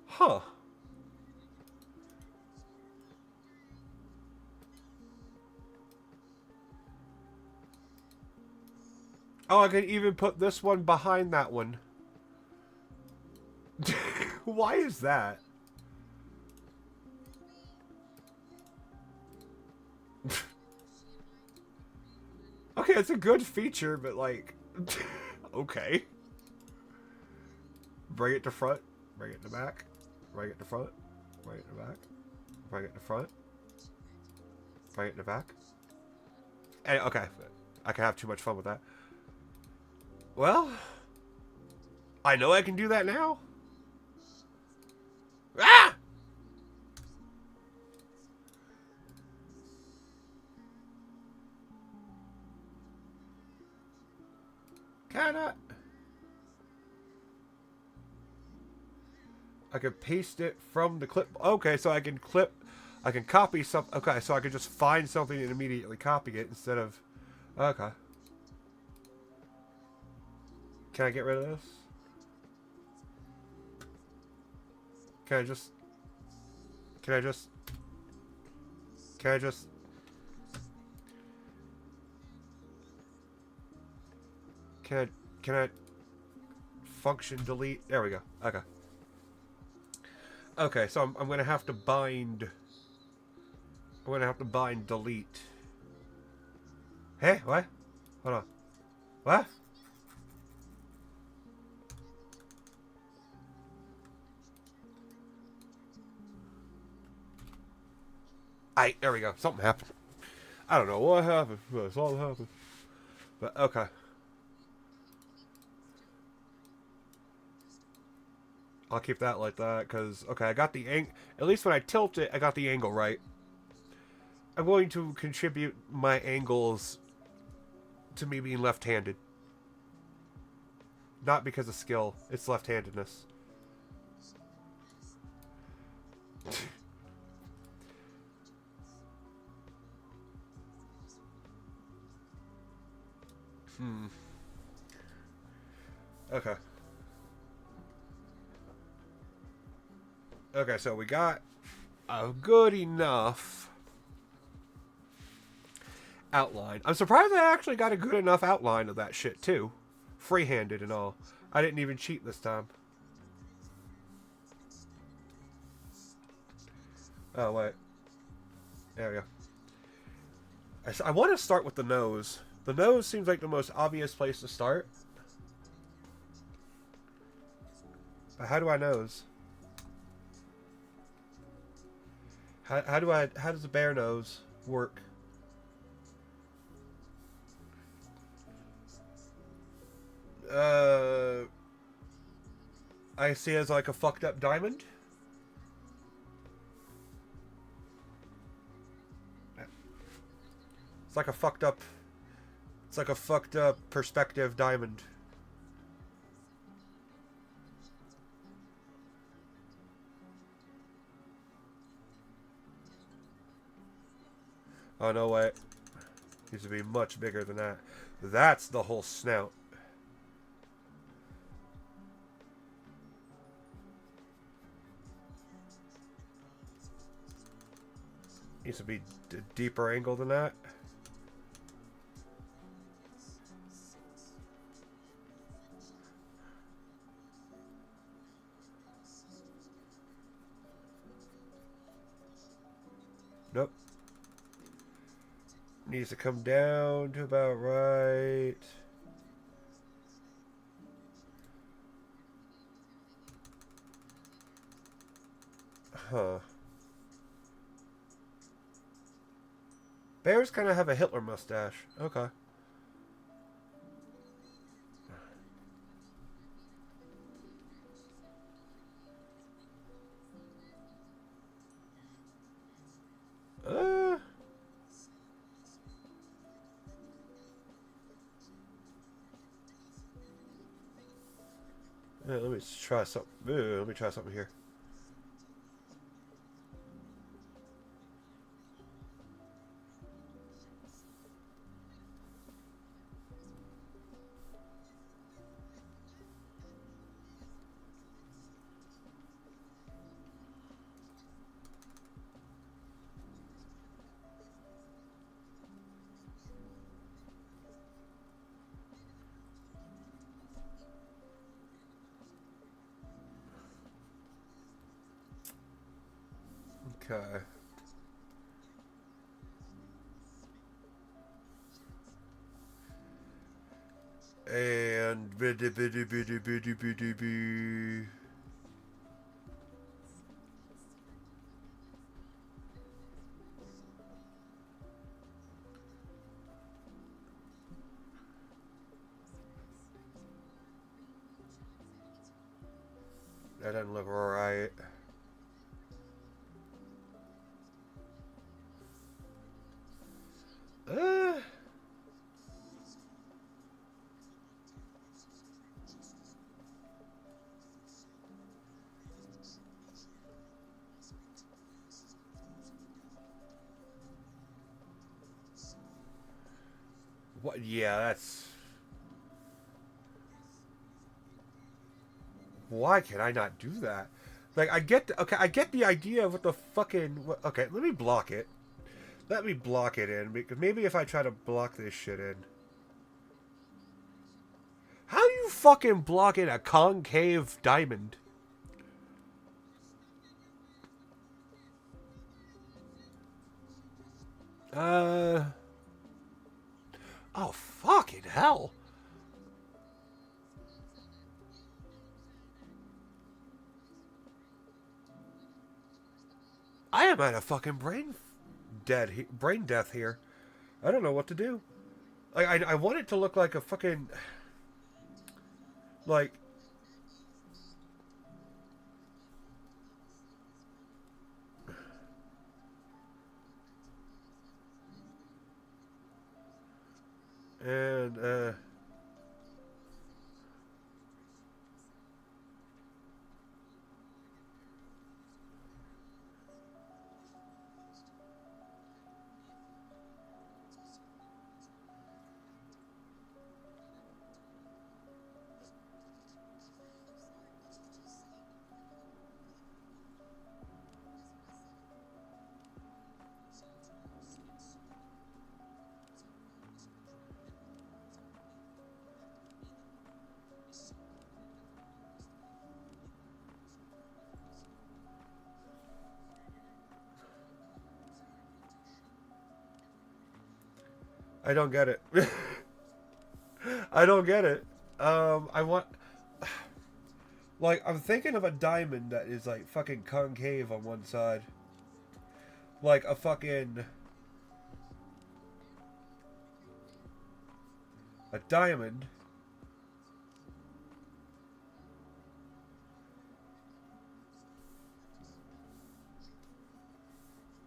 Huh. Oh, I can even put this one behind that one. Why is that? Okay, it's a good feature, but like... okay. Bring it to front. Bring it to back. Bring it to front. Bring it to back. Bring it to front. Bring it to back. And, okay. I can have too much fun with that. Well... I know I can do that now. Ah! Can I? I can paste it from the clip. Okay, so I can clip. I can copy some. Okay, so I can just find something and immediately copy it instead of. Okay. Can I get rid of this? Can I just? Can I just? Can I just? Can I function delete? There we go. Okay. Okay, so I'm gonna have to bind. I'm gonna have to bind delete. Hey, what? Hold on. What? There we go. Something happened. I don't know what happened, but it's all happened. But okay. I'll keep that like that, because, okay, I got the angle. At least when I tilt it, I got the angle right. I'm going to contribute my angles to me being left-handed. Not because of skill, it's left-handedness. Okay. Okay, so we got a good enough outline. I'm surprised I actually got a good enough outline of that shit, too. Free-handed and all. I didn't even cheat this time. Oh, wait. There we go. I want to start with the nose. The nose seems like the most obvious place to start. But how do I nose? How does a bear nose work? I see it as like a fucked up diamond. It's like a fucked up. It's like a fucked up perspective diamond. Oh no, wait. Needs to be much bigger than that. That's the whole snout. Needs to be a deeper angle than that. Nope. Needs to come down to about right. Huh. Bears kind of have a Hitler mustache. Okay. Let me try something. Let me try something here. Okay. And biddy biddy biddy biddy biddy biddy. That doesn't look right. Uh. What? Yeah, that's. Why can I not do that? Like, I get. Okay, I get the idea of what the fucking. Okay, let me block it. Let me block it in, because maybe if I try to block this shit in. How do you fucking block in a concave diamond? Oh, fucking hell. I am at a fucking brain death here. I don't know what to do. Like, I want it to look like a fucking. Like. And, I don't get it. I don't get it. I want. Like, I'm thinking of a diamond that is, like, fucking concave on one side. Like a fucking. A diamond.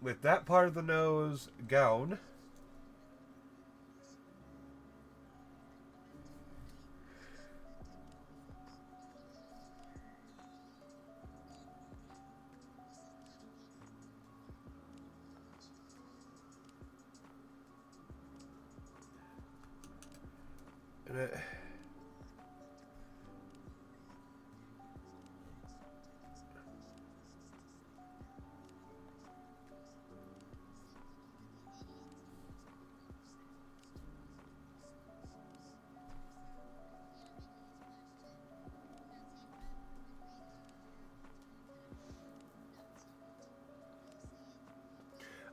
With that part of the nose gown. And it,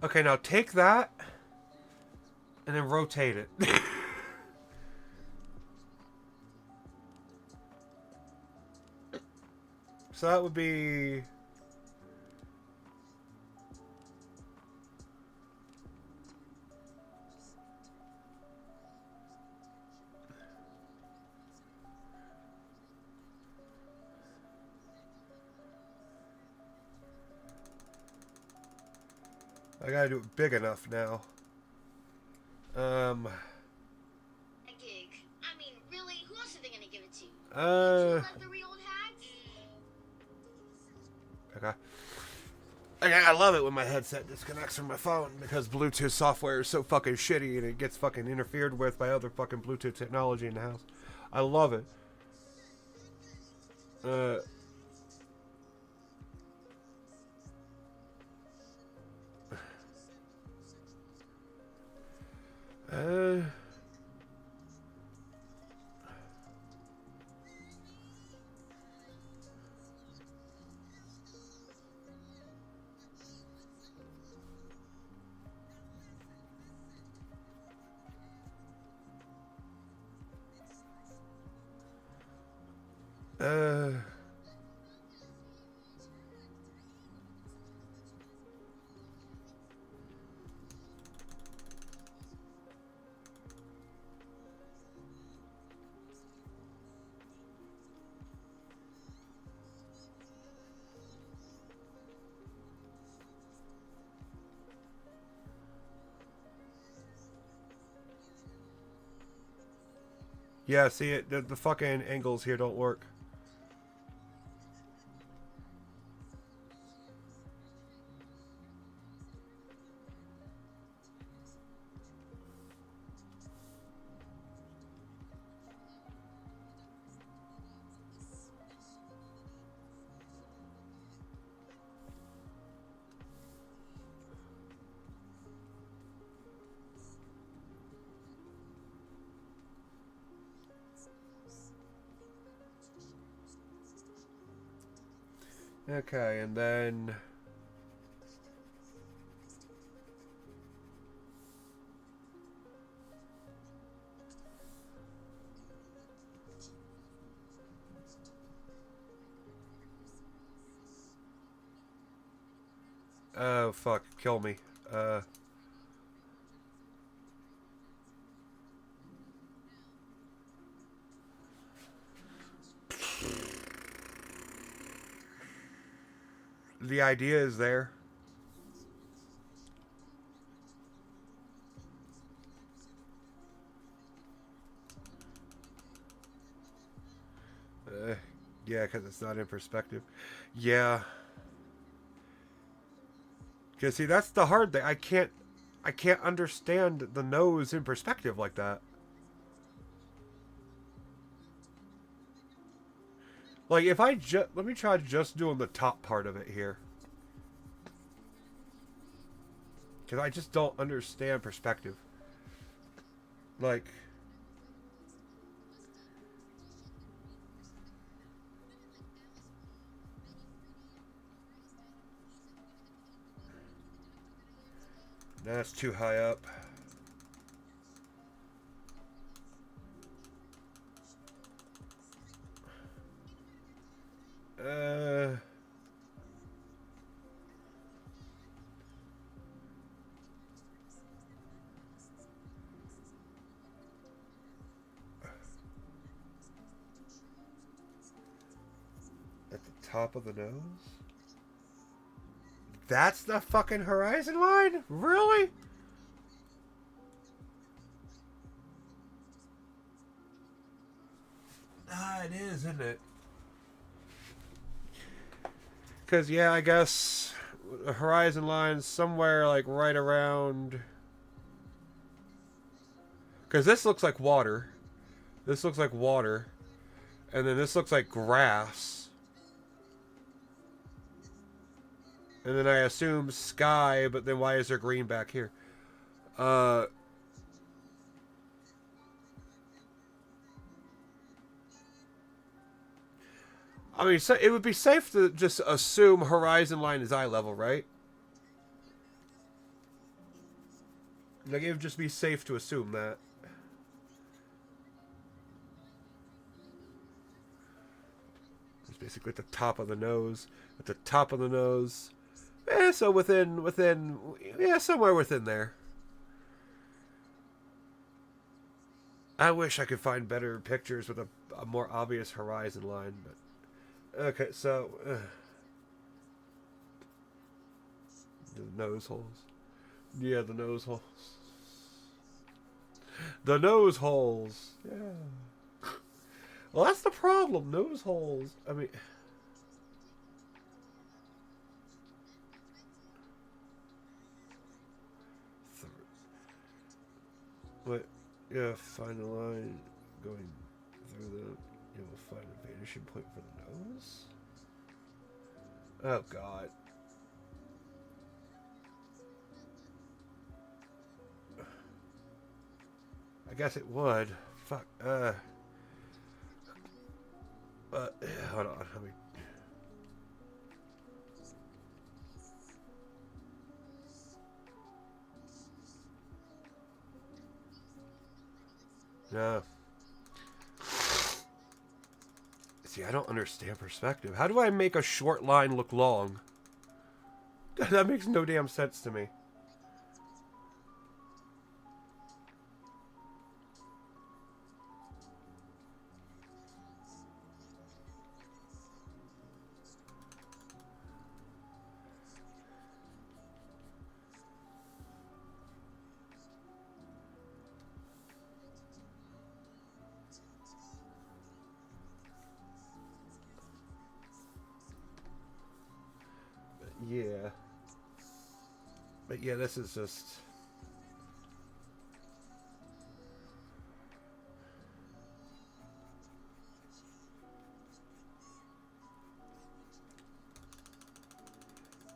okay, now take that and then rotate it. So that would be. I gotta do it big enough now. A gig. I mean, really, who else are they gonna give it to? Like the real old hags? Okay. Okay, I love it when my headset disconnects from my phone because Bluetooth software is so fucking shitty and it gets fucking interfered with by other fucking Bluetooth technology in the house. I love it. Uh, Yeah, see it. The fucking angles here don't work. Okay, and then... Oh, fuck. Kill me. The idea is there. Yeah, because it's not in perspective. Yeah. Because see, that's the hard thing. I can't understand the nose in perspective like that. Like, if I just... Let me try just doing the top part of it here. Because I just don't understand perspective. Like... That's too high up. At the top of the nose? That's the fucking horizon line? Really? Ah, it is, isn't it? Because, yeah, I guess the horizon line's somewhere, like, right around... Because this looks like water. This looks like water. And then this looks like grass. And then I assume sky, but then why is there green back here? I mean, so it would be safe to just assume horizon line is eye level, right? Like, it would just be safe to assume that. It's basically at the top of the nose. At the top of the nose. Eh, so within, yeah, somewhere within there. I wish I could find better pictures with a more obvious horizon line, but... Okay, so... the nose holes. Yeah, the nose holes. The nose holes. Yeah. Well, that's the problem. Nose holes. I mean... What? Yeah, find a line going through the... You will find a vanishing point for the nose? Oh, God. I guess it would. Fuck. Hold on. Let me... No. See, I don't understand perspective. How do I make a short line look long? That makes no damn sense to me. But yeah, this is just...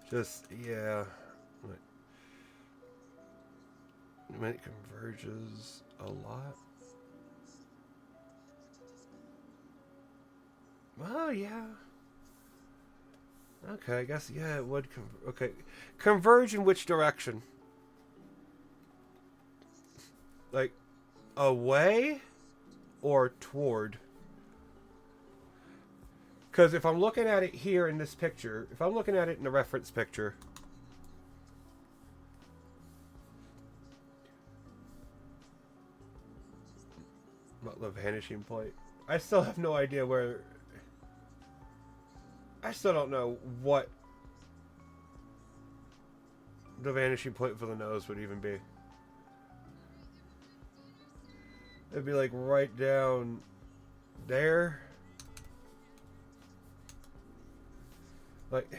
Just, yeah. When it converges a lot. Well, yeah. Okay, I guess, yeah, it would okay. Converge in which direction? Like, away or toward? Because if I'm looking at it here in this picture, if I'm looking at it in the reference picture, not the vanishing point. I still have no idea where. I still don't know what the vanishing point for the nose would even be. It'd be like right down there. Like, yeah,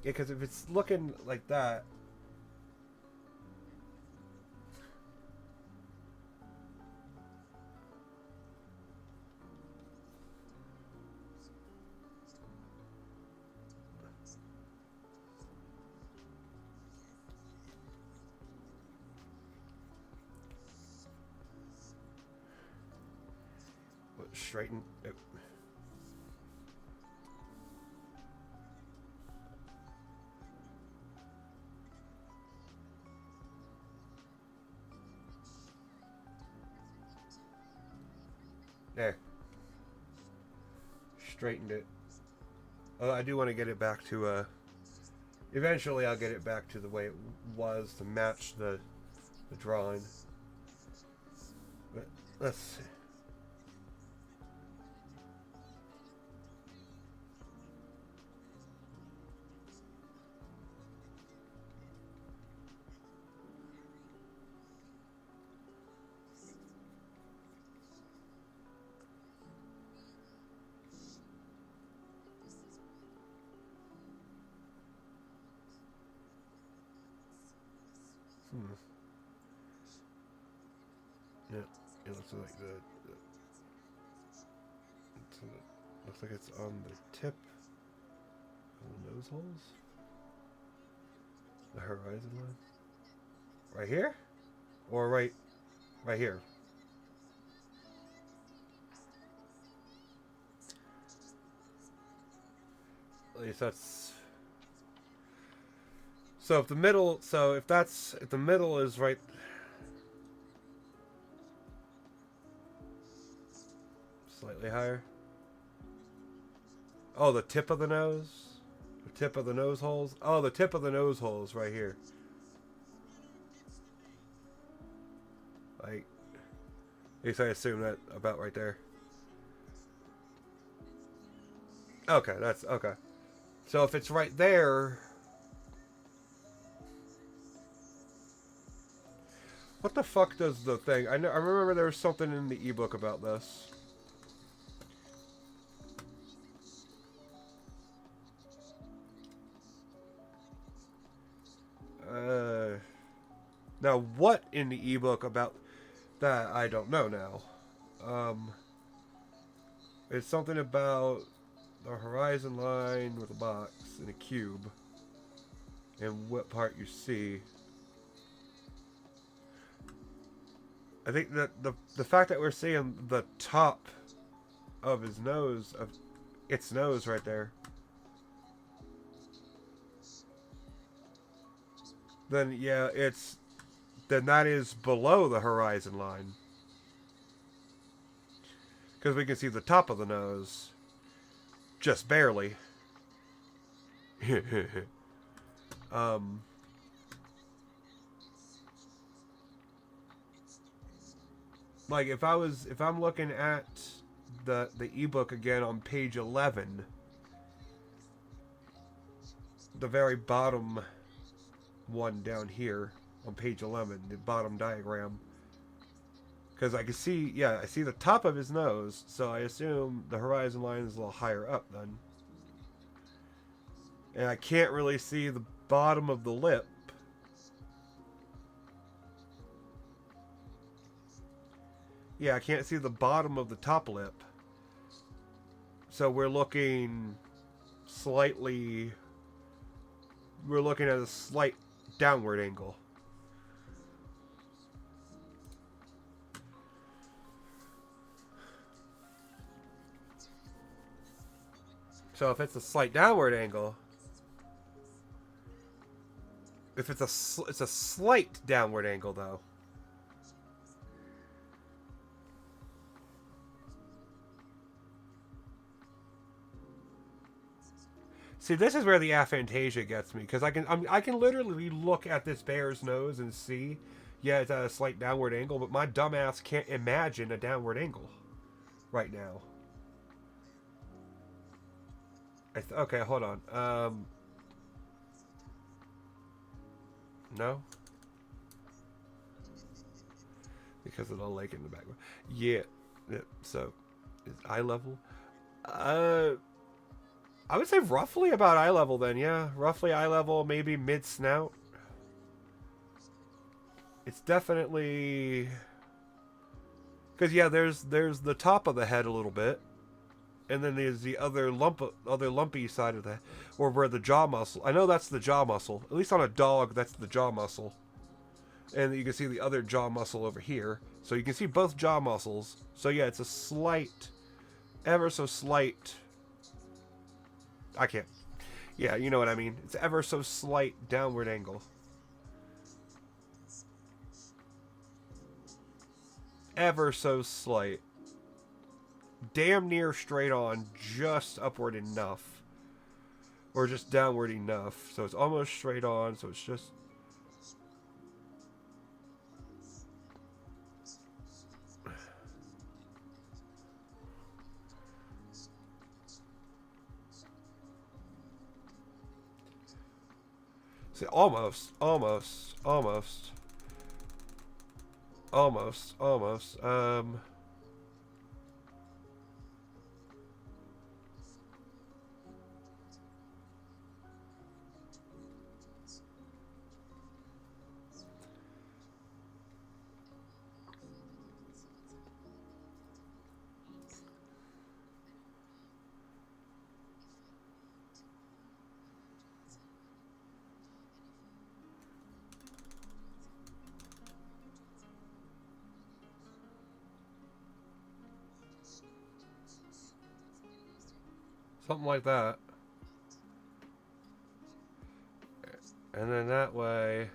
because if it's looking like that. Straighten. Oh. There. Straightened it. I do want to get it back to eventually I'll get it back to the way it was to match the drawing. But let's see. Yeah, it looks like looks like it's on the tip of the nose holes. The horizon line. Right here? Or right here? At least that's... So if the middle, if the middle is right... Slightly higher. Oh, the tip of the nose? The tip of the nose holes? Oh, the tip of the nose holes right here. Like, at least I assume that about right there. Okay, that's okay. So if it's right there... What the fuck does the thing... I remember there was something in the ebook about this. Now, what in the ebook about that, I don't know now. It's something about the horizon line with a box and a cube. And what part you see. I think that the fact that we're seeing the top of his nose, of its nose right there, then yeah, then that is below the horizon line. Because we can see the top of the nose. Just barely. Like if I'm looking at the ebook again on page 11, the very bottom one down here on page 11, the bottom diagram, because I can see, yeah, I see the top of his nose, so I assume the horizon line is a little higher up then, and I can't really see the bottom of the lip, Yeah, I can't see the bottom of the top lip. So we're looking slightly... We're looking at a slight downward angle. So if it's a slight downward angle... If it's a slight downward angle, though. See, this is where the aphantasia gets me, because I can literally look at this bear's nose and see, yeah, it's at a slight downward angle, but my dumbass can't imagine a downward angle right now. Okay, hold on. No? Because of the lake in the background. Yeah. So, is eye level? I would say roughly about eye level then, yeah. Roughly eye level, maybe mid-snout. It's definitely... Because, yeah, there's the top of the head a little bit. And then there's the other lumpy side of the, or where the jaw muscle. I know that's the jaw muscle. At least on a dog, that's the jaw muscle. And you can see the other jaw muscle over here. So you can see both jaw muscles. So yeah, it's a slight, ever so slight. I can't. Yeah, you know what I mean. It's ever so slight downward angle. Ever so slight. Damn near straight on, just upward enough. Or just downward enough. So it's almost straight on, so it's just... See, almost. Something like that. And then that way...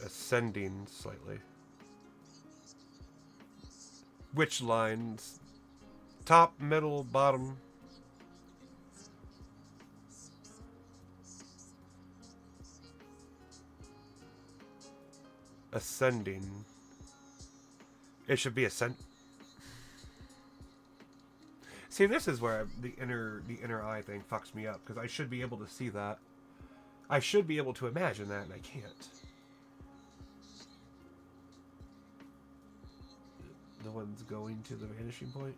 ascending slightly. Which lines? Top, middle, bottom. Ascending. It should be ascend. See, this is where the inner eye thing fucks me up, because I should be able to see that. I should be able to imagine that, and I can't. The one's going to the vanishing point.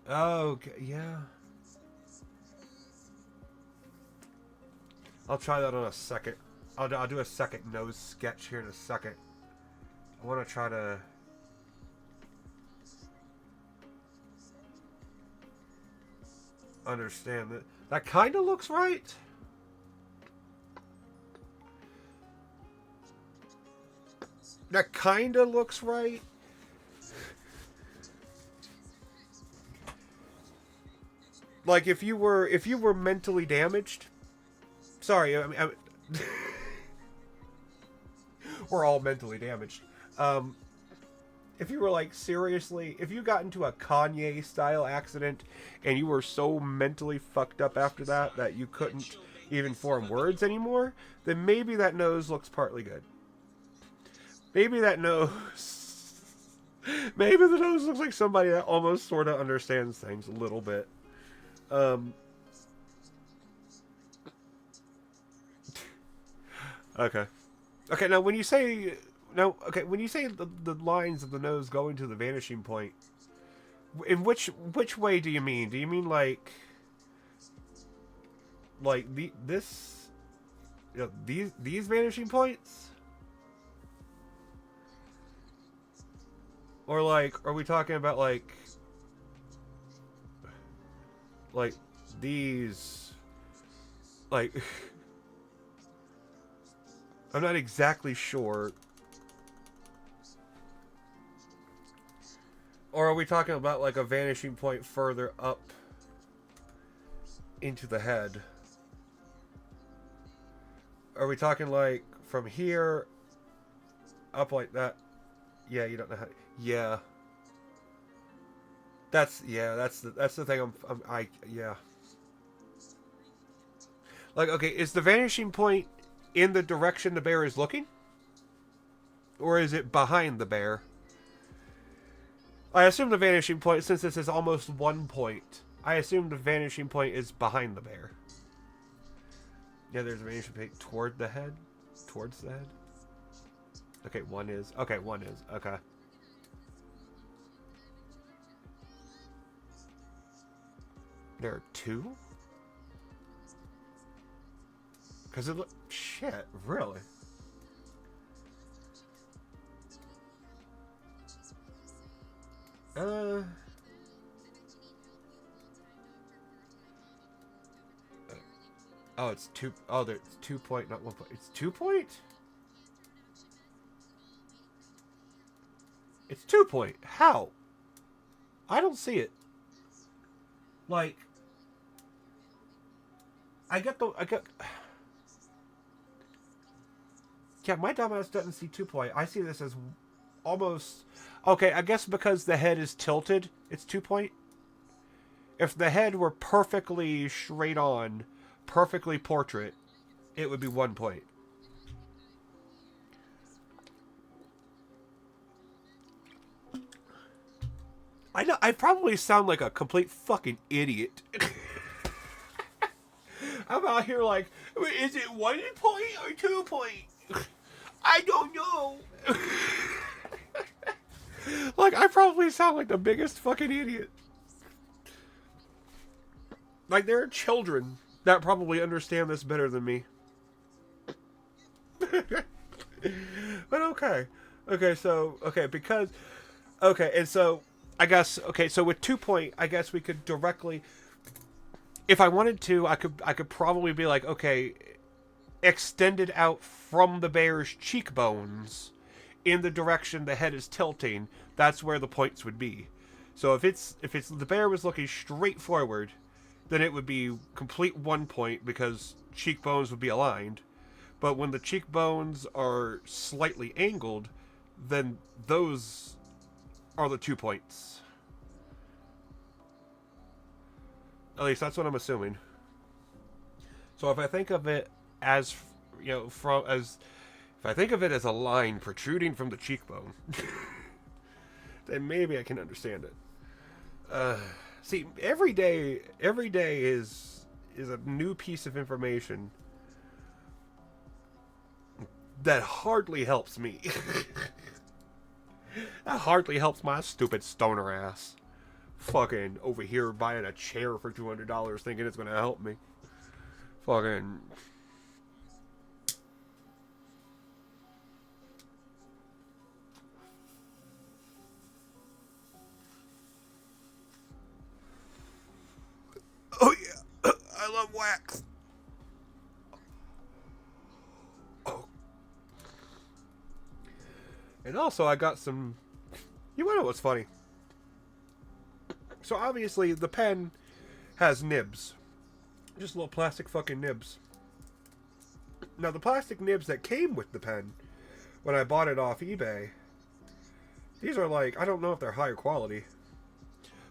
Okay, yeah. I'll try that on a second. I'll do a second nose sketch here in a second. I want to try to... understand that. That kind of looks right. That kind of looks right. Like if you were mentally damaged. Sorry, I mean, we're all mentally damaged. If you were like seriously, if you got into a Kanye style accident and you were so mentally fucked up after that that you couldn't even form words anymore, then maybe that nose looks partly good. Maybe that nose, maybe the nose looks like somebody that almost sort of understands things a little bit. Okay. Okay, now when you say... Now, okay, when you say the lines of the nose going to the vanishing point, in which way do you mean? Do you mean like like this, you know, these vanishing points, or like, are we talking about like these, like, I'm not exactly sure. Or are we talking about like a vanishing point further up into the head? Are we talking like from here up like that? Yeah, you don't know how. Yeah. That's the thing. Yeah. Like, okay, is the vanishing point in the direction the bear is looking, or is it behind the bear? I assume the vanishing point, since this is almost 1 point, I assume the vanishing point is behind the bear. Yeah, there's a vanishing point toward the head, towards the head. Okay, one is. Okay, one is. Okay. There are two? Because it look... Shit, really? Oh, it's two... Oh, there's 2 point, not 1 point. It's 2 point? It's 2 point. How? I don't see it. Like... I get... Yeah, my dumbass doesn't see 2 point. I see this as almost... Okay, I guess because the head is tilted, it's 2 point. If the head were perfectly straight on, perfectly portrait, it would be 1 point. I know, I probably sound like a complete fucking idiot. I'm out here like, is it 1 point or 2 point? I don't know. Like, I probably sound like the biggest fucking idiot. Like, there are children that probably understand this better than me. But okay. Okay, so, okay, because, okay, and so, I guess, okay, so with 2 point, I guess we could directly, if I wanted to, I could probably be like, okay, extended out from the bear's cheekbones in the direction the head is tilting, that's where the points would be. So if it's the bear was looking straight forward, then it would be complete 1 point because cheekbones would be aligned. But when the cheekbones are slightly angled, then those are the 2 points. At least that's what I'm assuming. So if I think of it as, you know, if I think of it as a line protruding from the cheekbone, then maybe I can understand it. See, every day is a new piece of information that hardly helps me. That hardly helps my stupid stoner ass. Fucking over here buying a chair for $200 thinking it's gonna help me. Fucking... Oh yeah, I love wax. Oh. And also I got some... You wanna know what's funny? So obviously the pen has nibs. Just little plastic fucking nibs. Now the plastic nibs that came with the pen, when I bought it off eBay, these are like, I don't know if they're higher quality,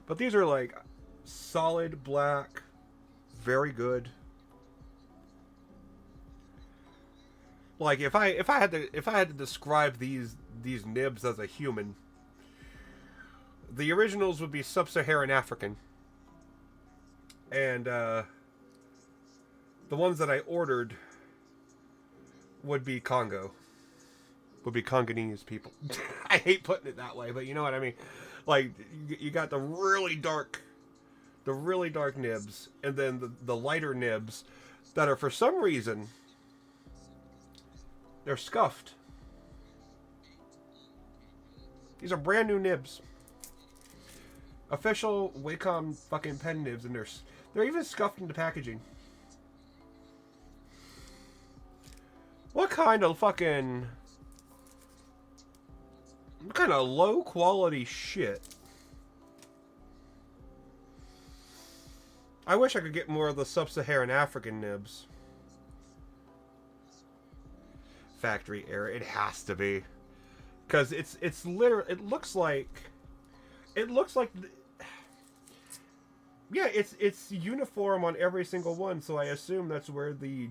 but these are like solid black, very good. Like if I had to describe these nibs as a human, the originals would be sub-Saharan African, and the ones that I ordered would be Congo, would be Congolese people. I hate putting it that way, but you know what I mean. Like you got the really dark nibs, and then the lighter nibs that are, for some reason, they're scuffed. These are brand new nibs. Official Wacom fucking pen nibs, and they're even scuffed into packaging. What kind of low quality shit? I wish I could get more of the sub-Saharan African nibs. Factory error. It has to be. Because it's literally, it looks like yeah, it's uniform on every single one, so I assume that's where the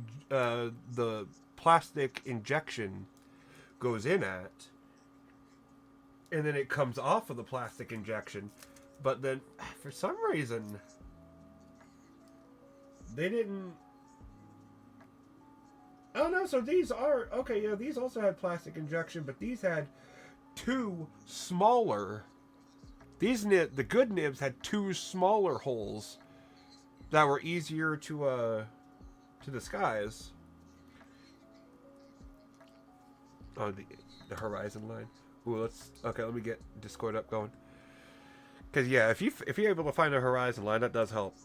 plastic injection goes in at. And then it comes off of the plastic injection. But then, for some reason, they didn't... Oh no, so these are... Okay, yeah, these also had plastic injection, but these had two smaller... The good nibs had two smaller holes that were easier to disguise. Oh, the horizon line. Ooh, let me get Discord up going. Cause yeah, if you're able to find a horizon line, that does help.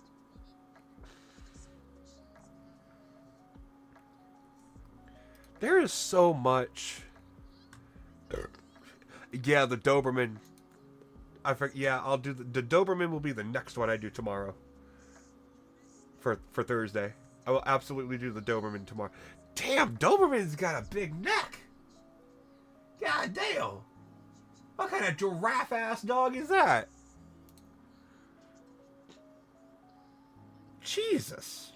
There is so much. Yeah, the Doberman. Yeah, I'll do the Doberman will be the next one I do tomorrow. For Thursday, I will absolutely do the Doberman tomorrow. Damn, Doberman's got a big neck. God damn. What kind of giraffe-ass dog is that? Jesus.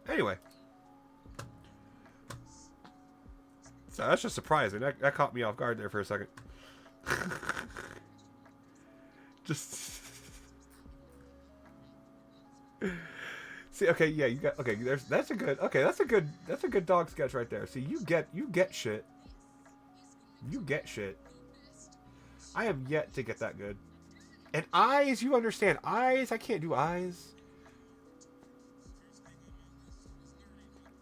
Anyway. So that's just surprising. That caught me off guard there for a second. Just... See, okay, yeah, you got... Okay, that's a good dog sketch right there. See, you get shit. You get shit. I am yet to get that good. And eyes, you understand. Eyes, I can't do eyes.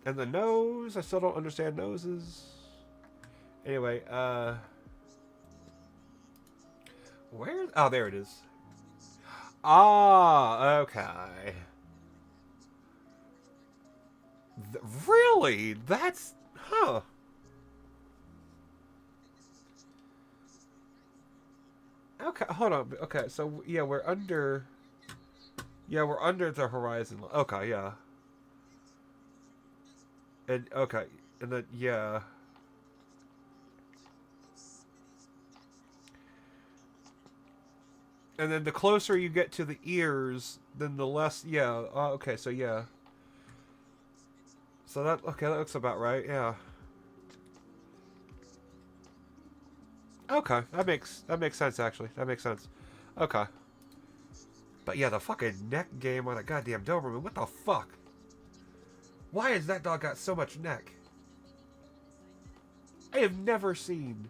And the nose, I still don't understand noses. Anyway, where? Oh, there it is. Ah, okay. Really? That's... Huh. Okay, hold on. Okay, so, yeah, we're under... Yeah, we're under the horizon. Okay, yeah. And, okay. And then, yeah. And then the closer you get to the ears, then the less... Yeah, okay, so, yeah. So that... Okay, that looks about right, yeah. Okay, that makes sense, actually. That makes sense. Okay. But yeah, the fucking neck game on a goddamn Doberman. What the fuck? Why has that dog got so much neck? I have never seen...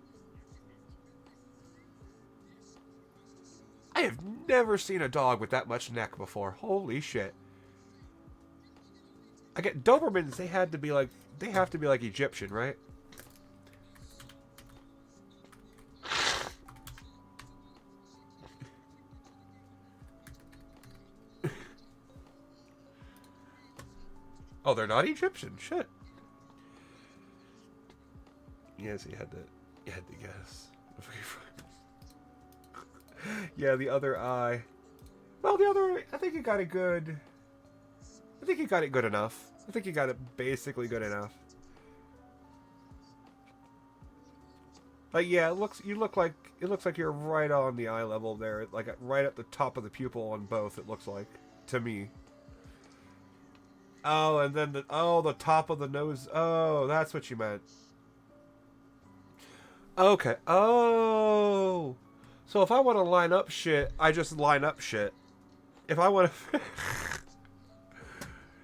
I have never seen a dog with that much neck before. Holy shit. I get Dobermans, they have to be like Egyptian, right? Oh, they're not Egyptian. Shit. Yes, you had to guess. Yeah, the other eye. Well, the other, I think you got it good. I think you got it good enough. I think you got it basically good enough. Like, yeah, it looks like you're right on the eye level there, like right at the top of the pupil on both. It looks like to me. Oh, and then the top of the nose. Oh, that's what you meant. Okay. Oh. So if I want to line up shit, I just line up shit. If I want to...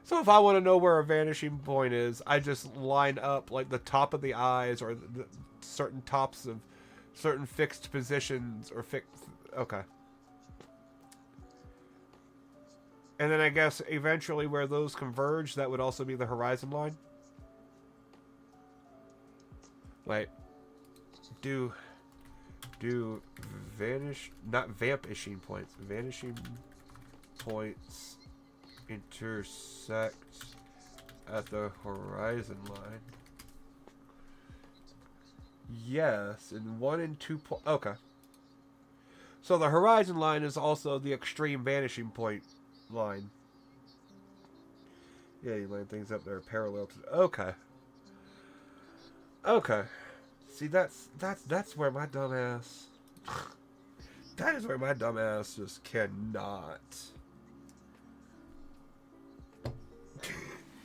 So if I want to know where a vanishing point is, I just line up like the top of the eyes or the certain tops of certain fixed positions or fixed... Okay. And then I guess eventually where those converge, that would also be the horizon line. Wait. Do vanish, not vanishing points. Vanishing points intersect at the horizon line. Yes, and 1 and 2 point. Okay. So the horizon line is also the extreme vanishing point line. Yeah, you line things up there parallel to. Okay. Okay. See, that's where my dumbass. That is where my dumbass just cannot.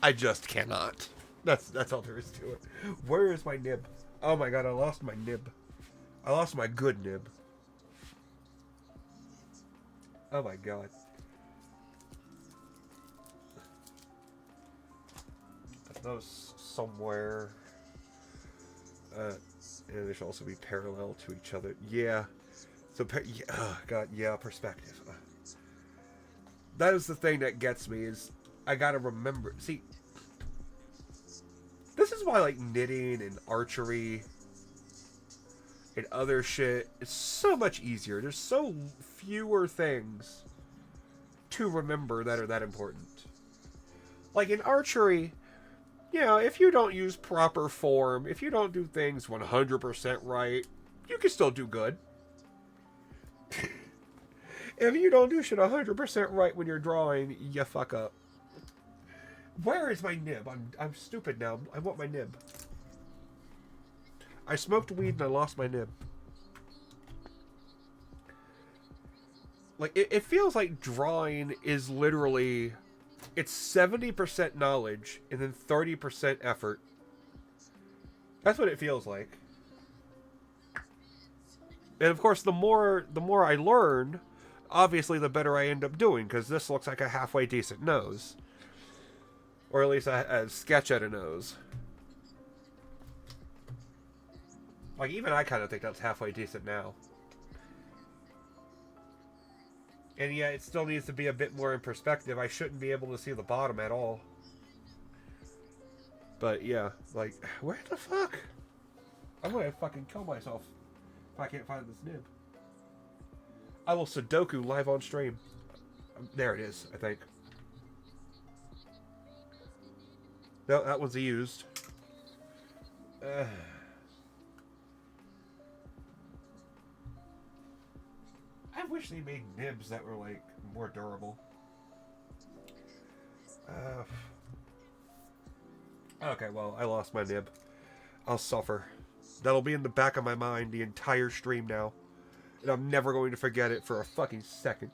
I just cannot. That's all there is to it. Where is my nib? Oh my god, I lost my nib. I lost my good nib. Oh my god. Those somewhere. And they should also be parallel to each other. Yeah. So, yeah, oh god, yeah, perspective. That is the thing that gets me, is I gotta remember. See, this is why, like, knitting and archery and other shit is so much easier. There's so fewer things to remember that are that important. Like, in archery, you know, if you don't use proper form, if you don't do things 100% right, you can still do good. If you don't do shit 100% right when you're drawing, you fuck up. Where is my nib? I'm stupid now. I want my nib. I smoked weed and I lost my nib. Like, it feels like drawing is literally... It's 70% knowledge and then 30% effort. That's what it feels like. And of course, the more I learn, obviously the better I end up doing, because this looks like a halfway decent nose. Or at least a sketch at a nose. Like, even I kind of think that's halfway decent now. And yeah, it still needs to be a bit more in perspective. I shouldn't be able to see the bottom at all. But yeah, like, where the fuck? I'm gonna fucking kill myself if I can't find this nib. I will Sudoku live on stream. There it is, I think. No, that one's used. I wish they made nibs that were, like, more durable. Okay, well, I lost my nib. I'll suffer. That'll be in the back of my mind the entire stream now. And I'm never going to forget it for a fucking second.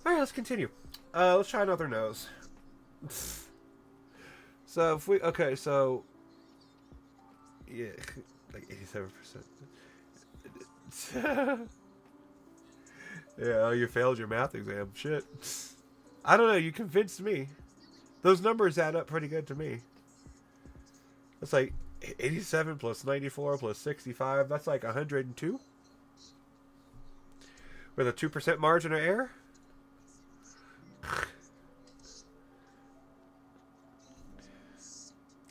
Alright, let's continue. Let's try another nose. So, if we... Okay, so... Yeah, like 87%. Yeah, you failed your math exam. Shit. I don't know, you convinced me. Those numbers add up pretty good to me. That's like 87 plus 94 plus 65. That's like 102? With a 2% margin of error?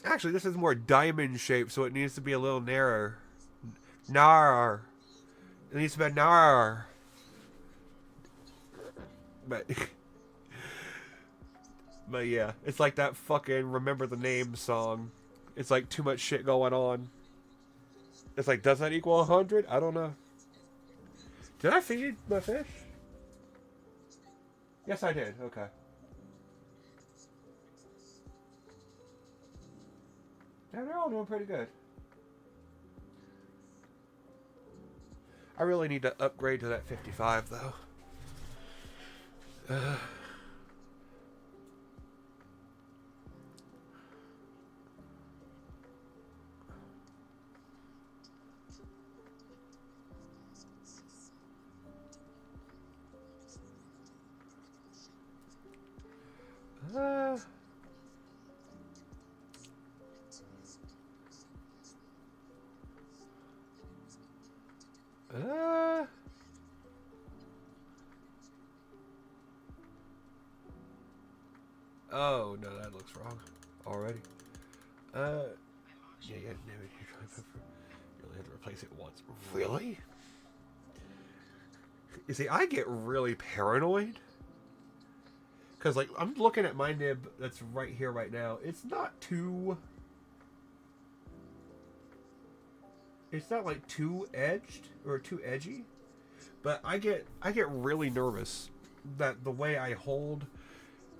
Actually, this is more diamond shaped, so it needs to be a little narrower. Narrower. It needs to be narrower. But yeah, it's like that fucking Remember the Name song. It's like too much shit going on. It's like, does that equal 100? I don't know. Did I feed my fish? Yes, I did. Okay. Yeah, they're all doing pretty good. I really need to upgrade to that 55, though. Oh, no, that looks wrong already. Yeah, no, you only have to replace it once. Really? You see, I get really paranoid. Because, like, I'm looking at my nib that's right here right now. It's not too... It's not, like, too edged or too edgy. But I get really nervous that the way I hold...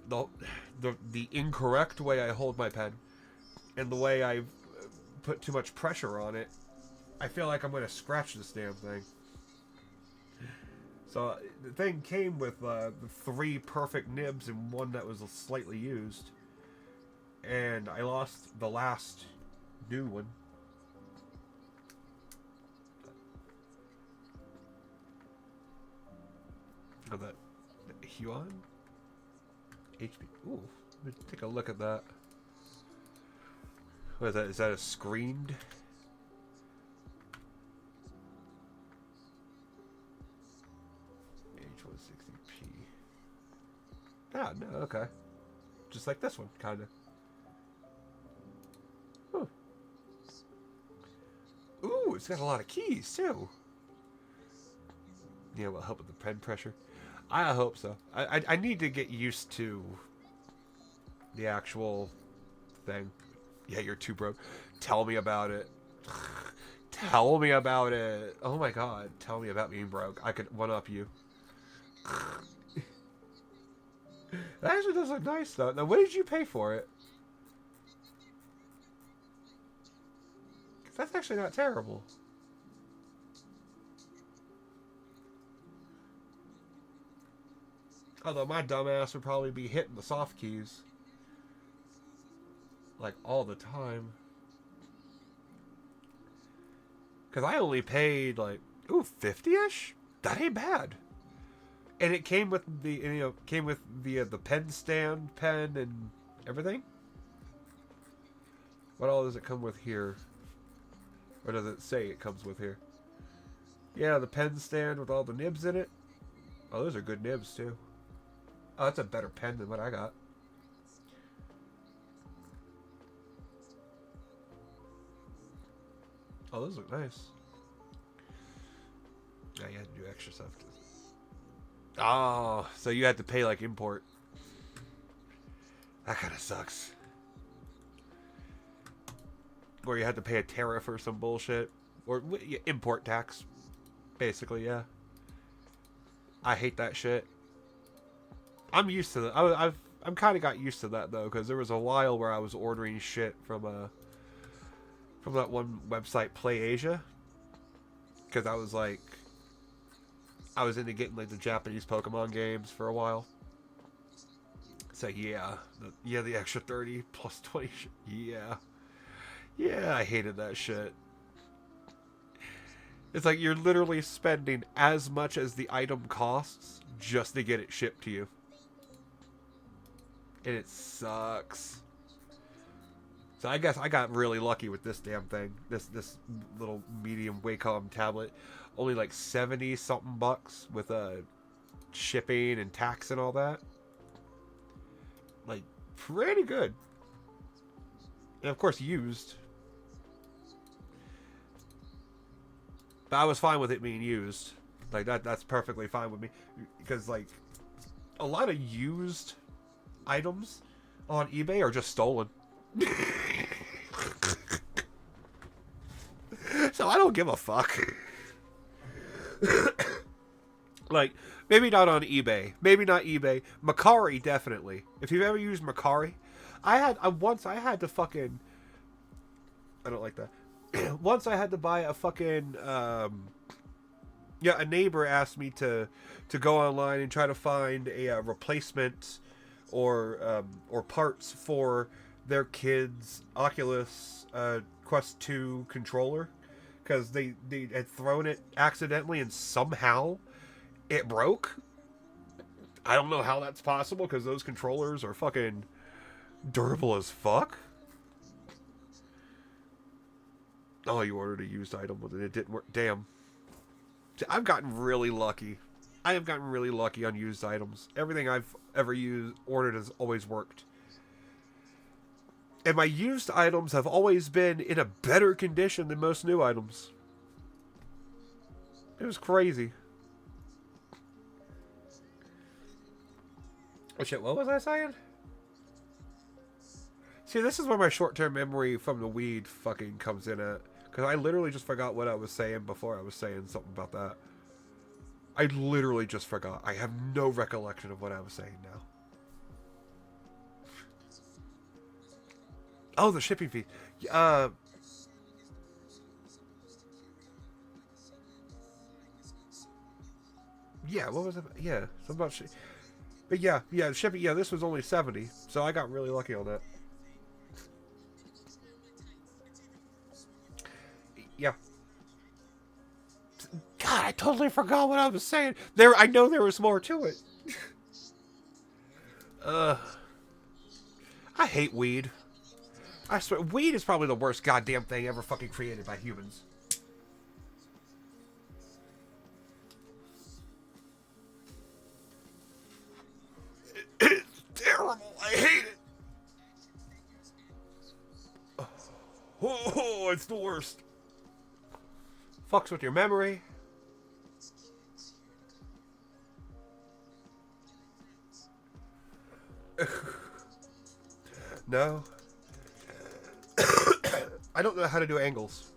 The incorrect way I hold my pen and the way I put too much pressure on it, I feel like I'm going to scratch this damn thing. So the thing came with the 3 perfect nibs and one that was slightly used, and I lost the last new one. Oh, that Huon? HP. Ooh, let me take a look at that. What is that? Is that a screened? H160p. Ah, no, okay. Just like this one, kinda. Huh. Ooh, it's got a lot of keys, too. Yeah, will help with the pen pressure. I hope so. I need to get used to the actual thing. Yeah, you're too broke. Tell me about it. Tell me about it. Oh my god. Tell me about being broke. I could one-up you. That actually does look nice, though. Now, what did you pay for it? That's actually not terrible. Although my dumbass would probably be hitting the soft keys. Like, all the time. Because I only paid, like, ooh, 50-ish? That ain't bad. And it came with the, the pen stand, pen, and everything. What all does it come with here? Or does it say it comes with here? Yeah, the pen stand with all the nibs in it. Oh, those are good nibs, too. Oh, that's a better pen than what I got. Oh, those look nice. Yeah, you had to do extra stuff. Oh, so you had to pay, like, import. That kind of sucks. Or you had to pay a tariff or some bullshit. Or import tax. Basically, yeah. I hate that shit. I'm used to that. I'm kind of got used to that, though, because there was a while where I was ordering shit from that one website, PlayAsia. Because I was like... I was into getting, like, the Japanese Pokemon games for a while. So, yeah. The extra 30 plus 20. Yeah. Yeah, I hated that shit. It's like you're literally spending as much as the item costs just to get it shipped to you. And it sucks. So I guess I got really lucky with this damn thing. This little medium Wacom tablet. Only like 70 something bucks with shipping and tax and all that. Like, pretty good. And of course used. But I was fine with it being used. Like, that's perfectly fine with me. Because, like, a lot of used items on eBay are just stolen. So I don't give a fuck. Like, maybe not on eBay. Maybe not eBay. Mercari, definitely. If you've ever used Mercari, I had to fucking... I don't like that. Once I had to buy a fucking... a neighbor asked me to go online and try to find a replacement or parts for their kid's Oculus Quest 2 controller. Because they had thrown it accidentally and somehow it broke. I don't know how that's possible because those controllers are fucking durable as fuck. Oh, you ordered a used item and it didn't work. Damn. I've gotten really lucky. I have gotten really lucky on used items. Everything I've ever ordered has always worked. And my used items have always been in a better condition than most new items. It was crazy. Oh shit, what was I saying? See, this is where my short-term memory from the weed fucking comes in at. Because I literally just forgot what I was saying before I was saying something about that. I literally just forgot. I have no recollection of what I was saying now. Oh, the shipping fee. Yeah, what was it? Yeah, something about shit. But yeah, shipping. Yeah, this was only 70, so I got really lucky on that. Yeah. God, I totally forgot what I was saying. I know there was more to it. I hate weed. I swear, weed is probably the worst goddamn thing ever fucking created by humans. It's terrible. I hate it. Oh, it's the worst. Fucks with your memory. No. I don't know how to do angles.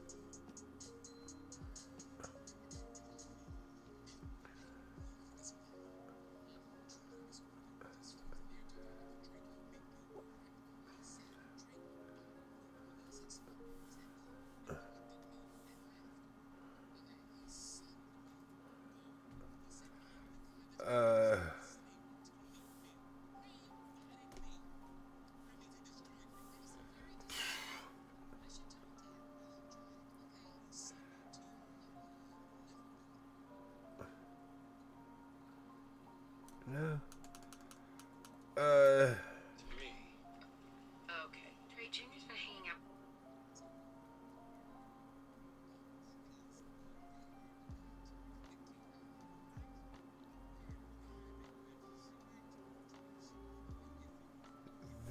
No. Okay. Trey Jr.'s been hanging out.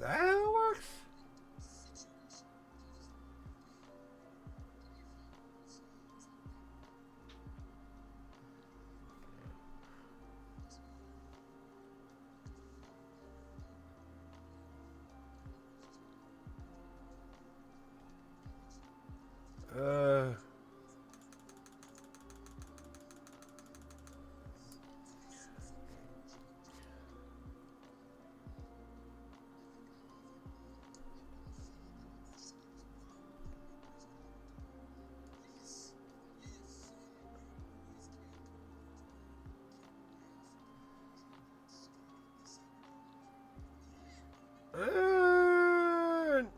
That works?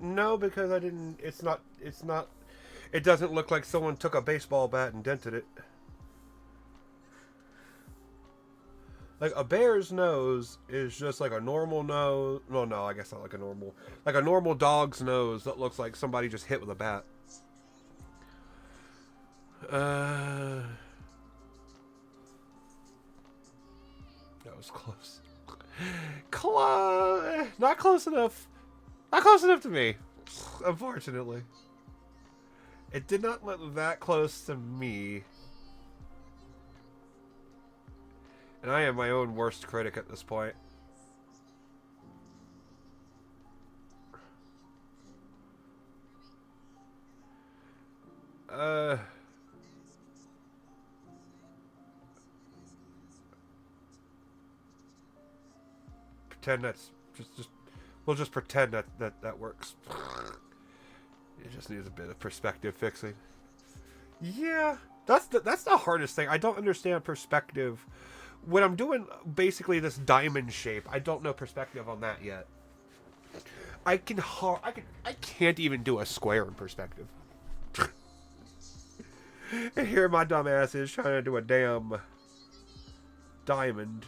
No, because I didn't. It's not. It's not. It doesn't look like someone took a baseball bat and dented it. Like a bear's nose is just like a normal nose. Well, no, I guess not like a normal dog's nose that looks like somebody just hit with a bat. That was close. Not close enough. Not close enough to me. Unfortunately. It did not look that close to me. And I am my own worst critic at this point. Pretend that's just we'll just pretend that works. It just needs a bit of perspective fixing. Yeah, that's the hardest thing. I don't understand perspective. When I'm doing basically this diamond shape, I don't know perspective on that yet. I can't even do a square in perspective. And here my dumb ass is trying to do a damn diamond.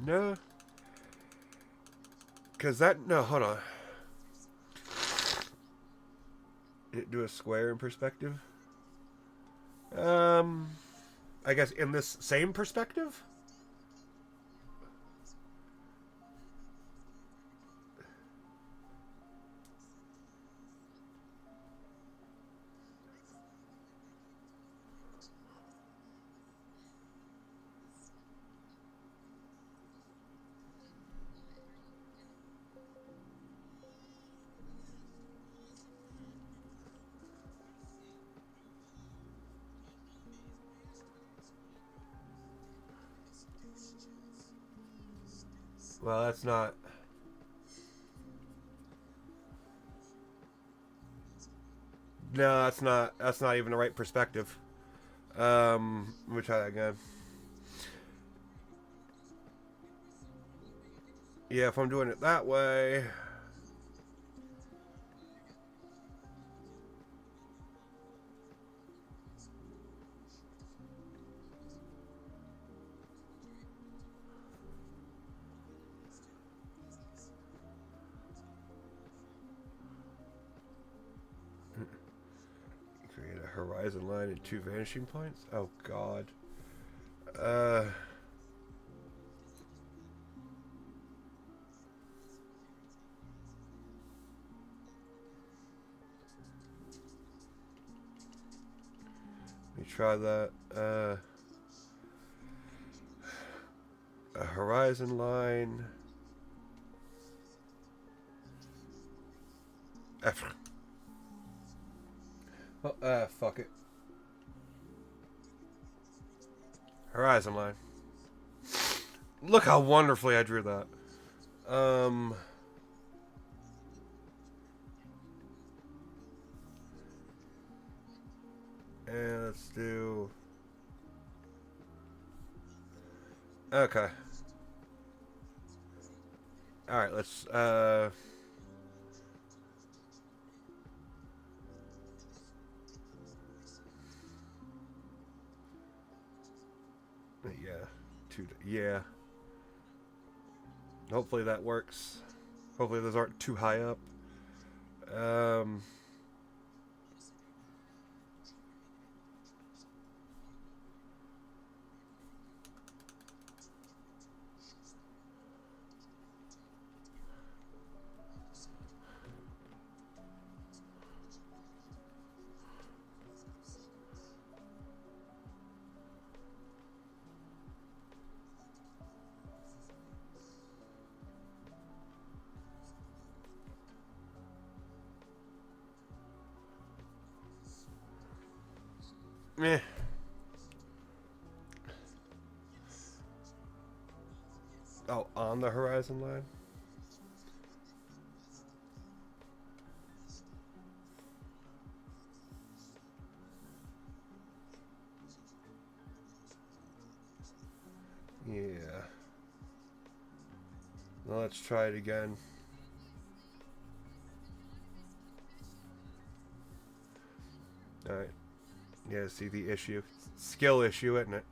No. Cause hold on. Do a square in perspective. I guess in this same perspective. Well, that's not... No, that's not even the right perspective. Let me try that again. Yeah, if I'm doing it that way... Create a horizon line and 2 vanishing points? Oh, God. Let me try that. A horizon line. Oh, fuck it. Horizon line. Look how wonderfully I drew that. And let's do... Okay. Alright, let's, yeah. Hopefully that works. Hopefully those aren't too high up. Meh. Oh, on the horizon line? Yeah. Now let's try it again. Alright. Yeah, see the issue. Skill issue, isn't it?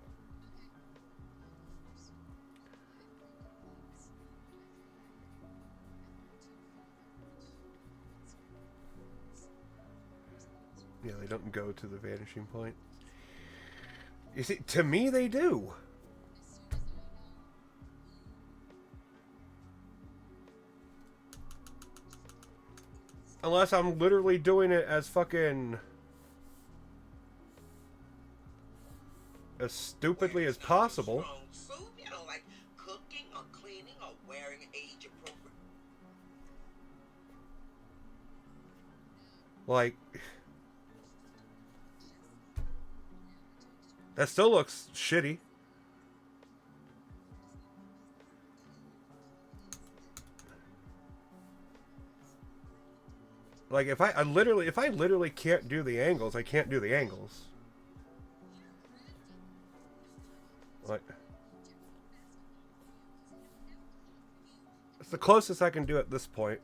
Yeah, they don't go to the vanishing point. You see, to me they do. Unless I'm literally doing it as fucking... as stupidly as possible. You know, like cooking or cleaning or wearing age appropriate. Like... that still looks shitty. Like if I literally can't do the angles, I can't do the angles. Like it's the closest I can do at this point.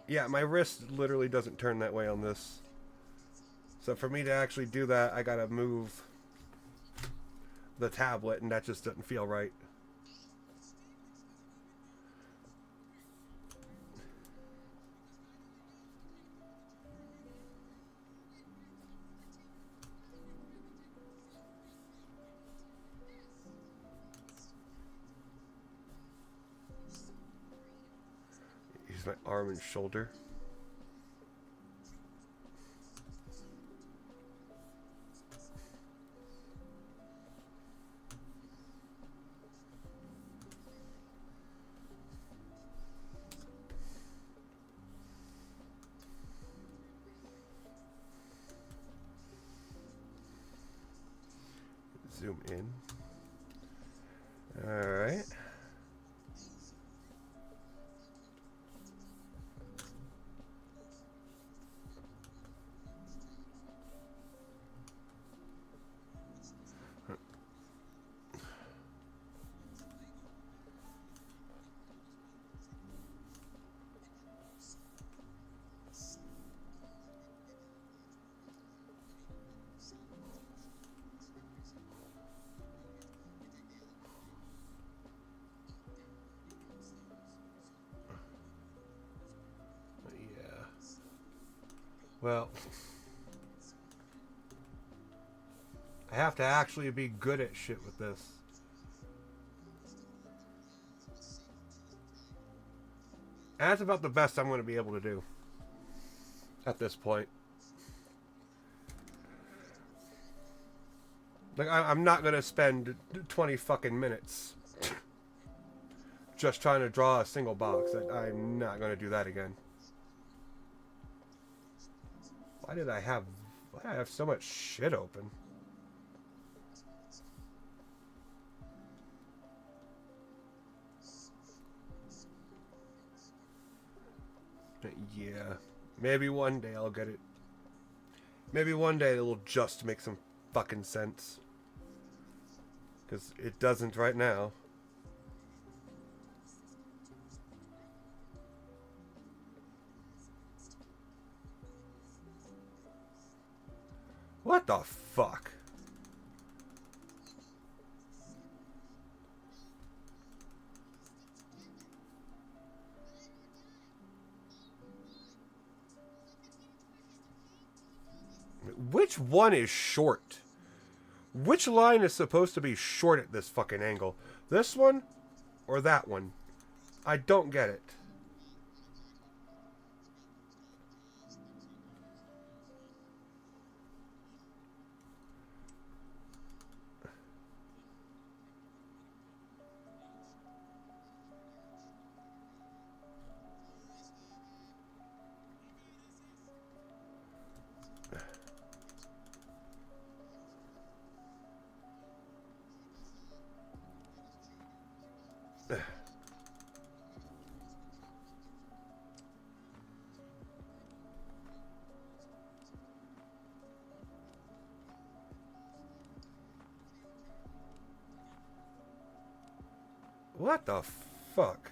Yeah, my wrist literally doesn't turn that way on this. So for me to actually do that, I gotta move the tablet, and that just doesn't feel right. Use my arm and shoulder. Zoom in. Alright. Well, I have to actually be good at shit with this. And that's about the best I'm going to be able to do at this point. Like, I'm not going to spend 20 fucking minutes just trying to draw a single box. I'm not going to do that again. Why did I have so much shit open? Yeah. Maybe one day I'll get it. Maybe one day it'll just make some fucking sense. Because it doesn't right now. What the fuck? Which one is short? Which line is supposed to be short at this fucking angle? This one or that one? I don't get it. What the fuck?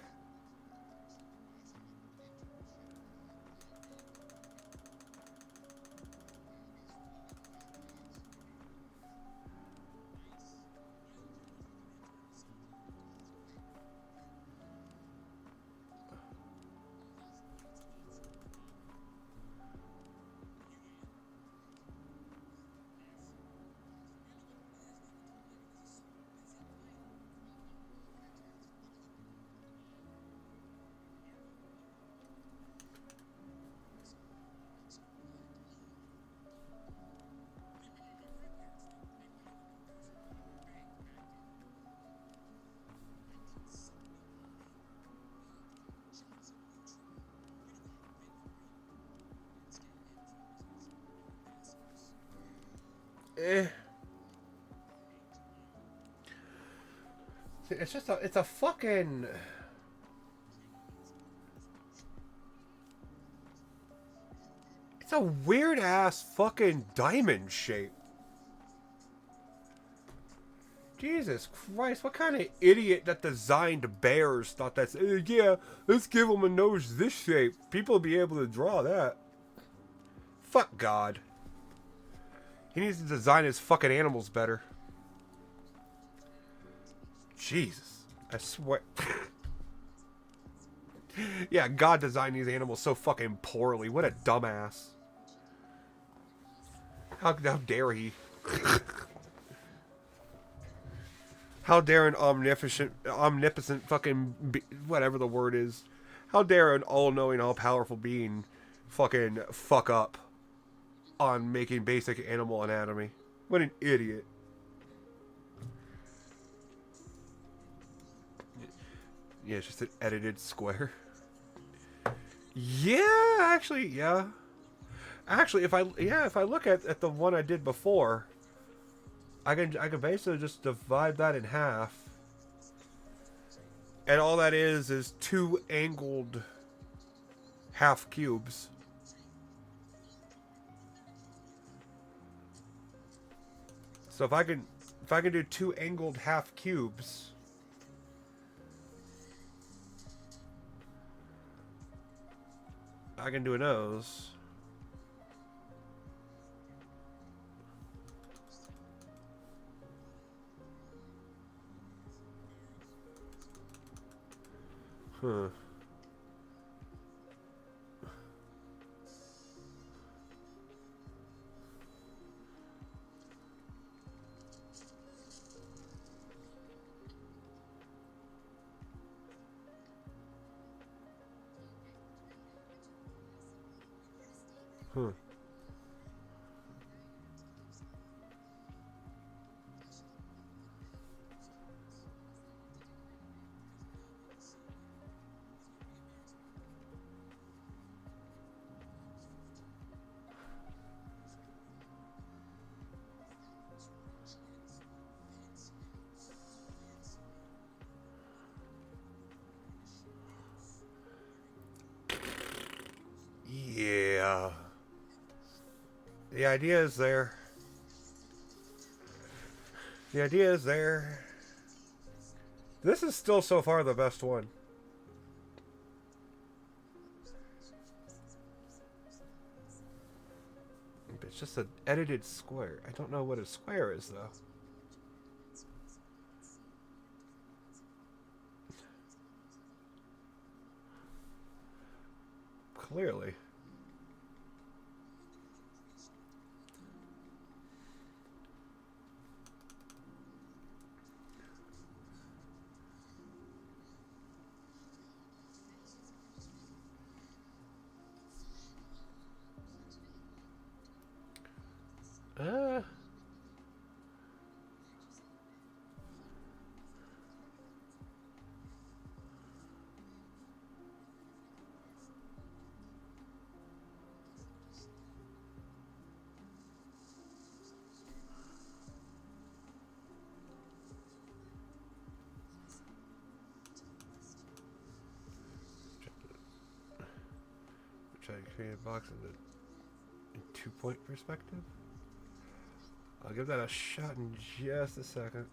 It's just it's a fucking... It's a weird ass fucking diamond shape. Jesus Christ, what kind of idiot that designed bears thought that's, yeah, let's give them a nose this shape. People will be able to draw that. Fuck God. He needs to design his fucking animals better. Jesus. I swear. Yeah, God designed these animals so fucking poorly. What a dumbass. How dare he? How dare an omnipotent fucking, whatever the word is. How dare an all-knowing, all-powerful being fucking fuck up on making basic animal anatomy. What an idiot. Yeah, it's just an edited square. Yeah, actually, yeah. Actually, if I look at the one I did before, I can basically just divide that in half. And all that is two angled half cubes. So if I can do two angled half cubes, I can do a nose. Huh. Huh. Yeah. The idea is there. The idea is there. This is still so far the best one. It's just an edited square. I don't know what a square is, though. Clearly. Uh... Try to create a box in 2-point perspective. I'll give that a shot in just a second.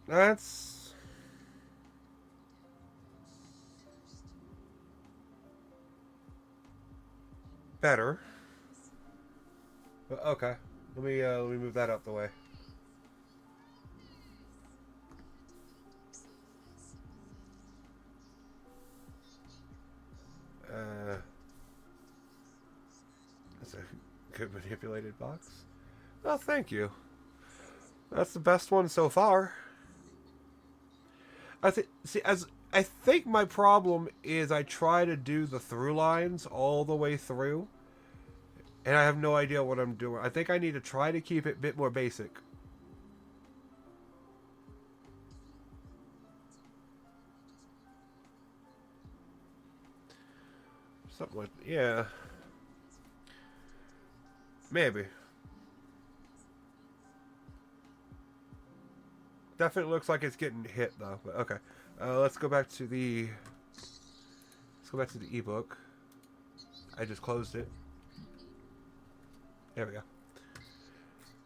That's better. Okay, let me move that out the way. That's a good manipulated box. Well, thank you. That's the best one so far. I think my problem is I try to do the through lines all the way through, and I have no idea what I'm doing. I think I need to try to keep it a bit more basic. Something like, yeah. Maybe. Definitely looks like it's getting hit though, but okay. Let's go back to the ebook. I just closed it. There we go.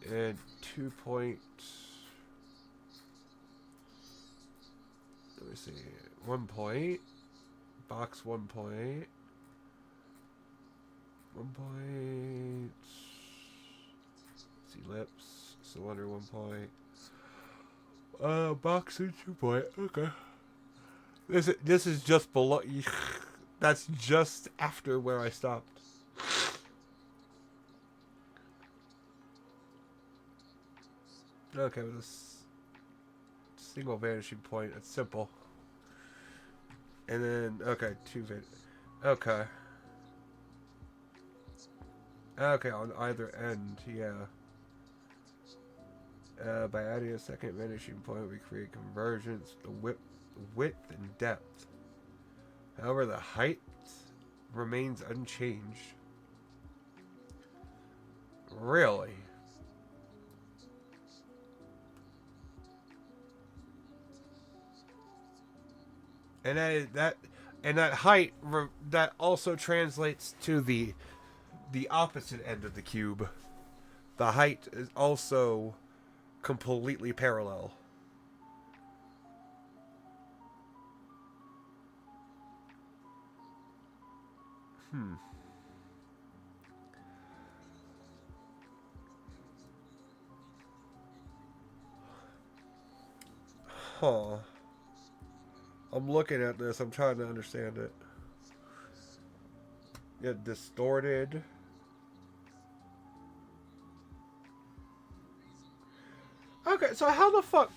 And 2 point. Let me see. 1 point. Box 1 point. 1 point. See lips. Cylinder 1 point. Box and 2 point. Okay. This is just below. That's just after where I stopped. Okay, with this single vanishing point, it's simple. And then, okay, okay. Okay, on either end, yeah. By adding a second vanishing point, we create convergence, the width and depth. However, the height remains unchanged. Really? And that height that also translates to the opposite end of the cube. The height is also completely parallel. Huh. I'm looking at this. I'm trying to understand it. Yeah, distorted. Okay, so how the fuck...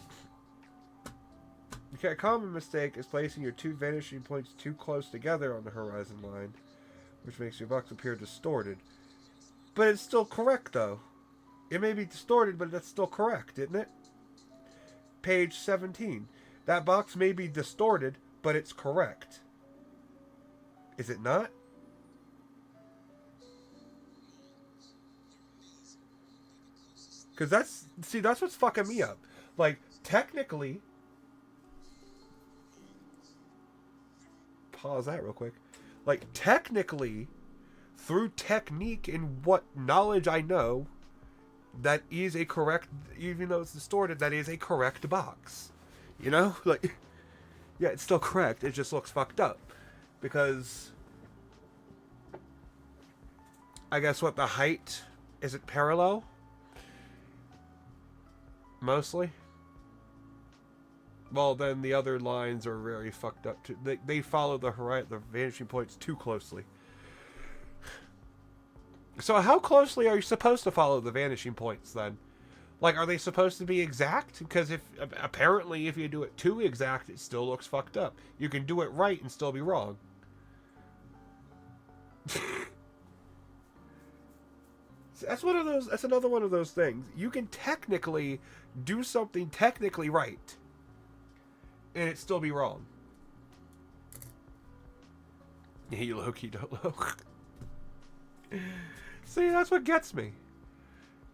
Okay, a common mistake is placing your two vanishing points too close together on the horizon line, which makes your box appear distorted. But it's still correct, though. It may be distorted, but that's still correct, isn't it? Page 17. That box may be distorted, but it's correct. Is it not? Because that's what's fucking me up. Like, technically... Pause that real quick. Like, technically, through technique and what knowledge I know, that is a correct, even though it's distorted, that is a correct box. You know? Like, yeah, it's still correct. It just looks fucked up. Because, I guess what, the height, is it parallel? Mostly? Well, then the other lines are very fucked up too. They follow the vanishing points too closely. So how closely are you supposed to follow the vanishing points then? Like, are they supposed to be exact? Because apparently if you do it too exact, it still looks fucked up. You can do it right and still be wrong. That's another one of those things. You can technically do something technically right, and it still be wrong. You low-key don't know. See, that's what gets me.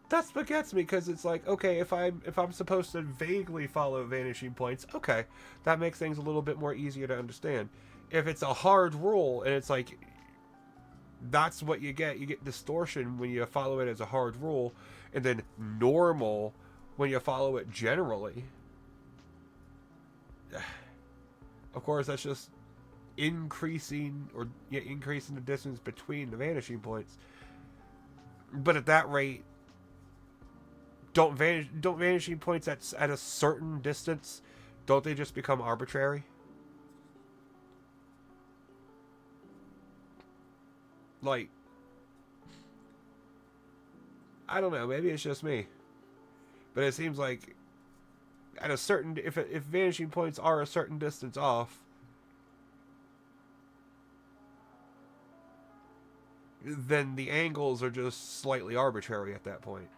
That's what gets me, because it's like, okay, if I'm supposed to vaguely follow vanishing points, okay, that makes things a little bit more easier to understand. If it's a hard rule, and it's like, that's what you get distortion when you follow it as a hard rule, and then normal when you follow it generally. Of course, that's just increasing the distance between the vanishing points. But at that rate, don't vanishing points at a certain distance, don't they just become arbitrary? Like, I don't know, maybe it's just me, but it seems like at a certain, if vanishing points are a certain distance off, then the angles are just slightly arbitrary at that point.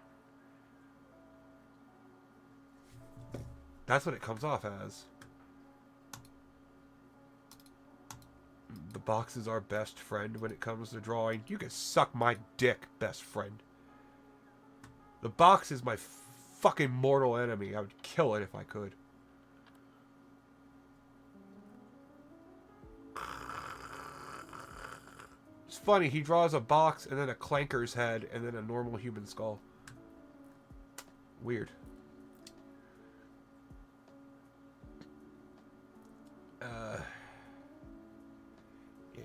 That's what it comes off as. The box is our best friend when it comes to drawing. You can suck my dick, best friend. The box is my fucking mortal enemy. I would kill it if I could. It's funny, he draws a box and then a clanker's head and then a normal human skull. Weird. Yeah,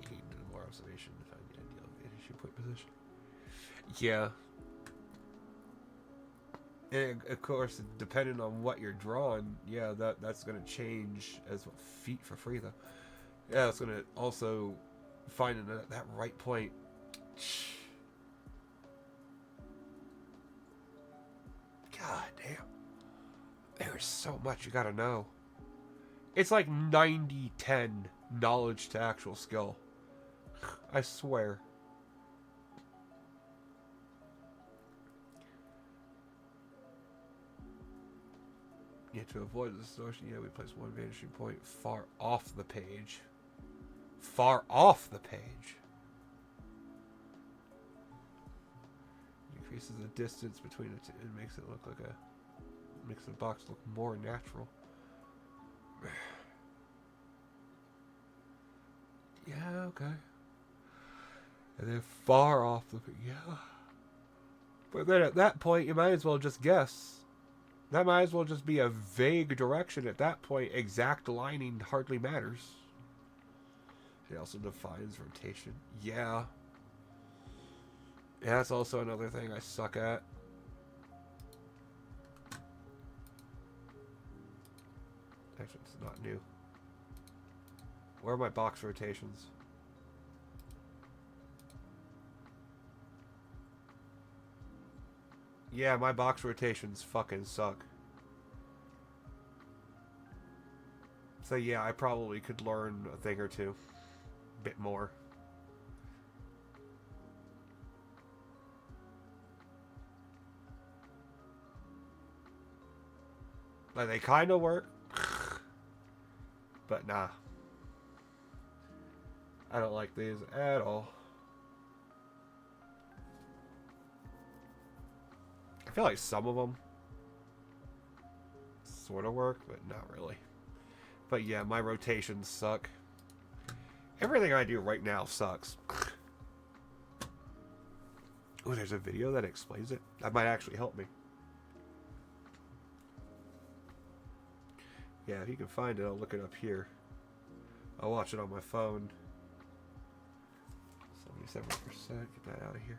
you can do more observation to find the ideal vanishing point position. Yeah. And of course, depending on what you're drawing, yeah, that's going to change as feet for free, though. Yeah, it's going to also find that right point. God damn. There's so much you got to know. It's like 90-10 knowledge to actual skill. I swear. Yeah, to avoid the distortion, we place one vanishing point far off the page. Far off the page. Increases the distance between the two. It makes it look like makes the box look more natural. Yeah, okay. And then far off the but then at that point, you might as well just guess. That might as well just be a vague direction at that point. Exact lining hardly matters. It also defines rotation. Yeah. Yeah, that's also another thing I suck at. Actually, it's not new. Where are my box rotations? Yeah, my box rotations fucking suck. So yeah, I probably could learn a thing or two. Bit more. Like, they kind of work. But nah. I don't like these at all. I feel like some of them sort of work, but not really. But yeah, my rotations suck. Everything I do right now sucks. Oh, there's a video that explains it. That might actually help me. Yeah, if you can find it, I'll look it up here. I'll watch it on my phone. 77%. Get that out of here.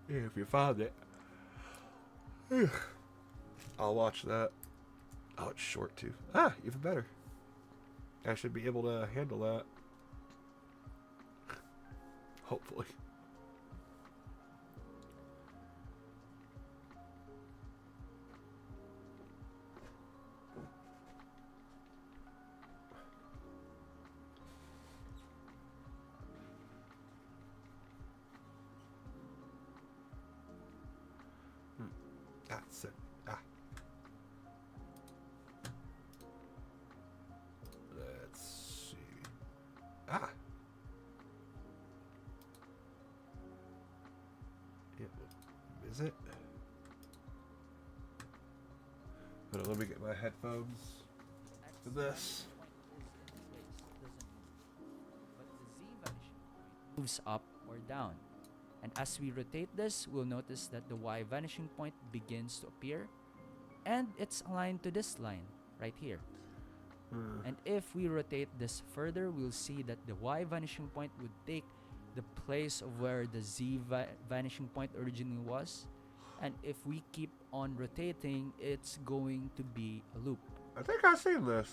Yeah, if you found it. I'll watch that. Oh, it's short too. Ah, even better. I should be able to handle that. Hopefully. That's it. Ah. Let's see. Ah. Yeah, is it? Hold on, let me get my headphones for this. Moves up or down. And as we rotate this, we'll notice that the Y vanishing point begins to appear, and it's aligned to this line right here. And if we rotate this further, we'll see that the Y vanishing point would take the place of where the Z vanishing point originally was. And if we keep on rotating, it's going to be a loop. I think I've seen this.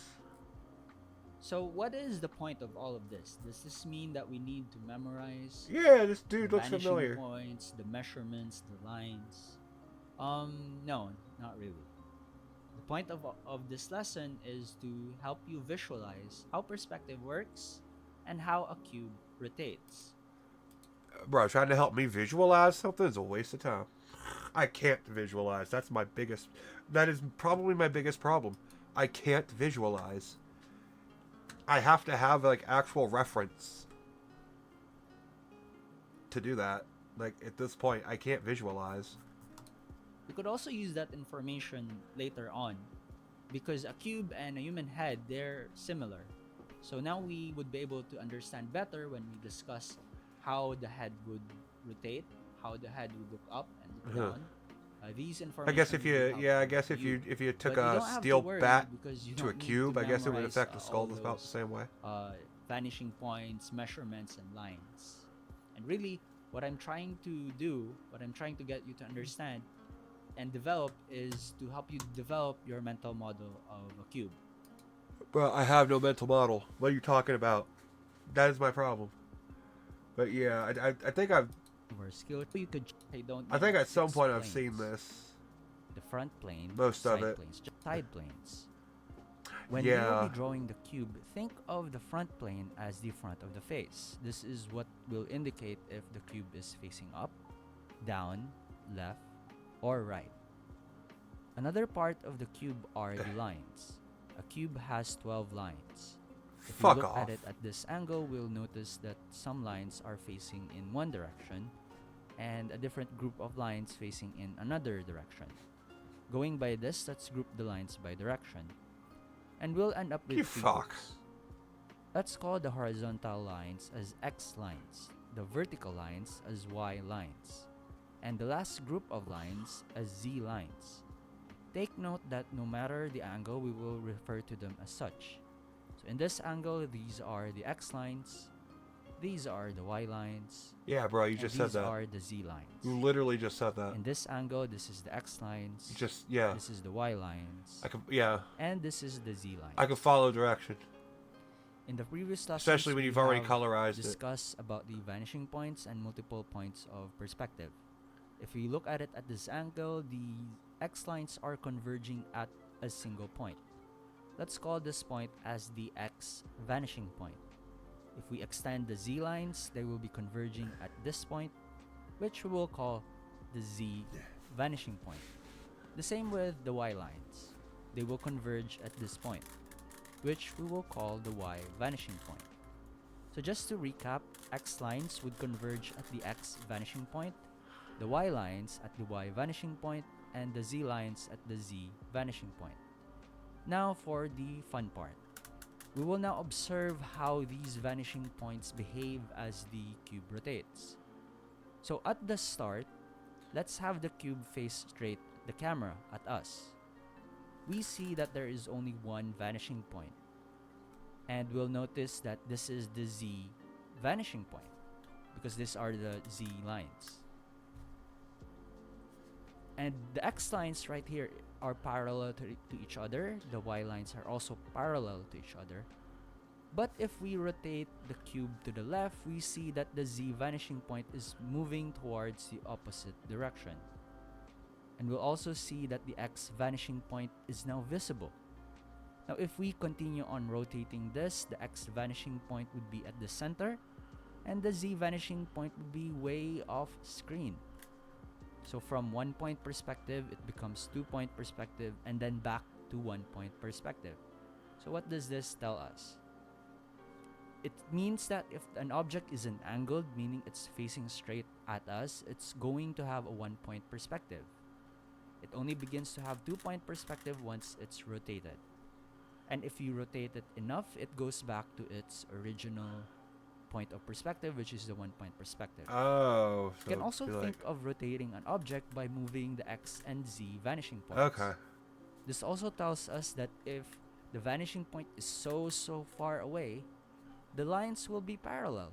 So what is the point of all of this? Does this mean that we need to memorize? Yeah, this dude looks vanishing familiar. Points, the measurements, the lines. No, not really. The point of this lesson is to help you visualize how perspective works and how a cube rotates. Bro, trying to help me visualize something is a waste of time. I can't visualize. That is probably my biggest problem. I can't visualize. I have to have like actual reference to do that. Like at this point, I can't visualize. We could also use that information later on, because a cube and a human head, they're similar. So now we would be able to understand better when we discuss how the head would rotate, how the head would look up and look down. These information. I guess if you took a steel bat to a cube, I guess it would affect the skull about the same way. Vanishing points, measurements, and lines. And really, what I'm trying to do, what I'm trying to get you to understand and develop, is to help you develop your mental model of a cube. Bro, I have no mental model. What are you talking about? That is my problem. But yeah, I think I've. Skill, you could. I think at some point I've seen this. The front plane, most of it, planes, side planes. When you'll be drawing the cube, think of the front plane as the front of the face. This is what will indicate if the cube is facing up, down, left, or right. Another part of the cube are the lines. A cube has 12 lines. If we Fuck look off. at it at this angle, we'll notice that some lines are facing in one direction and a different group of lines facing in another direction. Going by this, let's group the lines by direction. And we'll end up with You three fuck. groups. Let's call the horizontal lines as X lines, the vertical lines as Y lines, and the last group of lines as Z lines. Take note that no matter the angle, we will refer to them as such. So in this angle, these are the X lines, these are the Y lines, Yeah, bro, you and just these said that. are the Z lines. You literally just said that. In this angle, this is the X lines, You just, yeah. this is the Y lines, Yeah. and this is the Z lines. I can follow direction. In the previous lessons, Especially when we you've already have colorized it. discuss about the vanishing points and multiple points of perspective. If we look at it at this angle, the X lines are converging at a single point. Let's call this point as the X vanishing point. If we extend the Z lines, they will be converging at this point, which we will call the Z vanishing point. The same with the Y lines. They will converge at this point, which we will call the Y vanishing point. So just to recap, X lines would converge at the X vanishing point, the Y lines at the Y vanishing point, and the Z lines at the Z vanishing point. Now for the fun part. We will now observe how these vanishing points behave as the cube rotates. So at the start, let's have the cube face straight the camera at us. We see that there is only one vanishing point. And we'll notice that this is the Z vanishing point because these are the Z lines. And the X lines right here are parallel to each other. The Y lines are also parallel to each other. But if we rotate the cube to the left, we see that the Z vanishing point is moving towards the opposite direction. And we'll also see that the X vanishing point is now visible. Now if we continue on rotating this, the X vanishing point would be at the center, and the Z vanishing point would be way off screen. So from 1 point perspective, it becomes 2 point perspective, and then back to 1 point perspective. So what does this tell us? It means that if an object isn't angled, meaning it's facing straight at us, it's going to have a 1 point perspective. It only begins to have 2 point perspective once it's rotated. And if you rotate it enough, it goes back to its original point of perspective, which is the 1 point perspective. Oh. You can also think of rotating an object by moving the X and Z vanishing points. Okay. This also tells us that if the vanishing point is so far away, the lines will be parallel.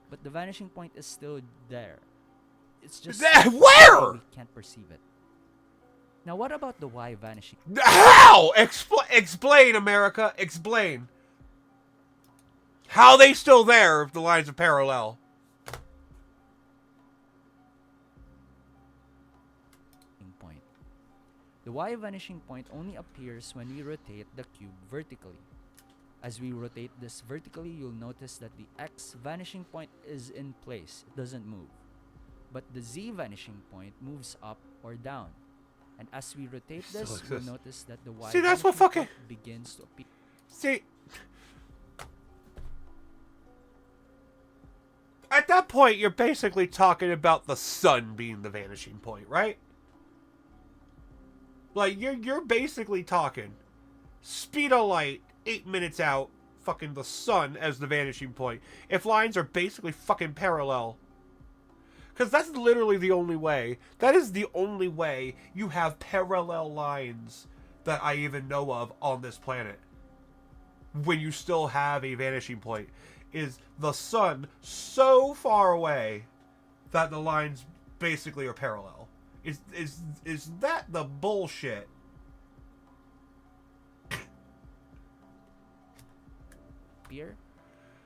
But the vanishing point is still there. It's just Where? we can't perceive it. Now what about the Y vanishing? How? Explain, America. Explain. How are they still there if the lines are parallel? Point. The Y vanishing point only appears when we rotate the cube vertically. As we rotate this vertically, you'll notice that the X vanishing point is in place. It doesn't move. But the Z vanishing point moves up or down. And as we rotate this, we'll notice that the Y See, that's what vanishing fucking point begins to appear. See, at that point, you're basically talking about the sun being the vanishing point, right? Like, you're basically talking speed of light, 8 minutes out, fucking the sun as the vanishing point. If lines are basically fucking parallel. Because that's literally the only way. That is the only way you have parallel lines that I even know of on this planet. When you still have a vanishing point. Is the sun so far away that the lines basically are parallel. Is that the bullshit? Here,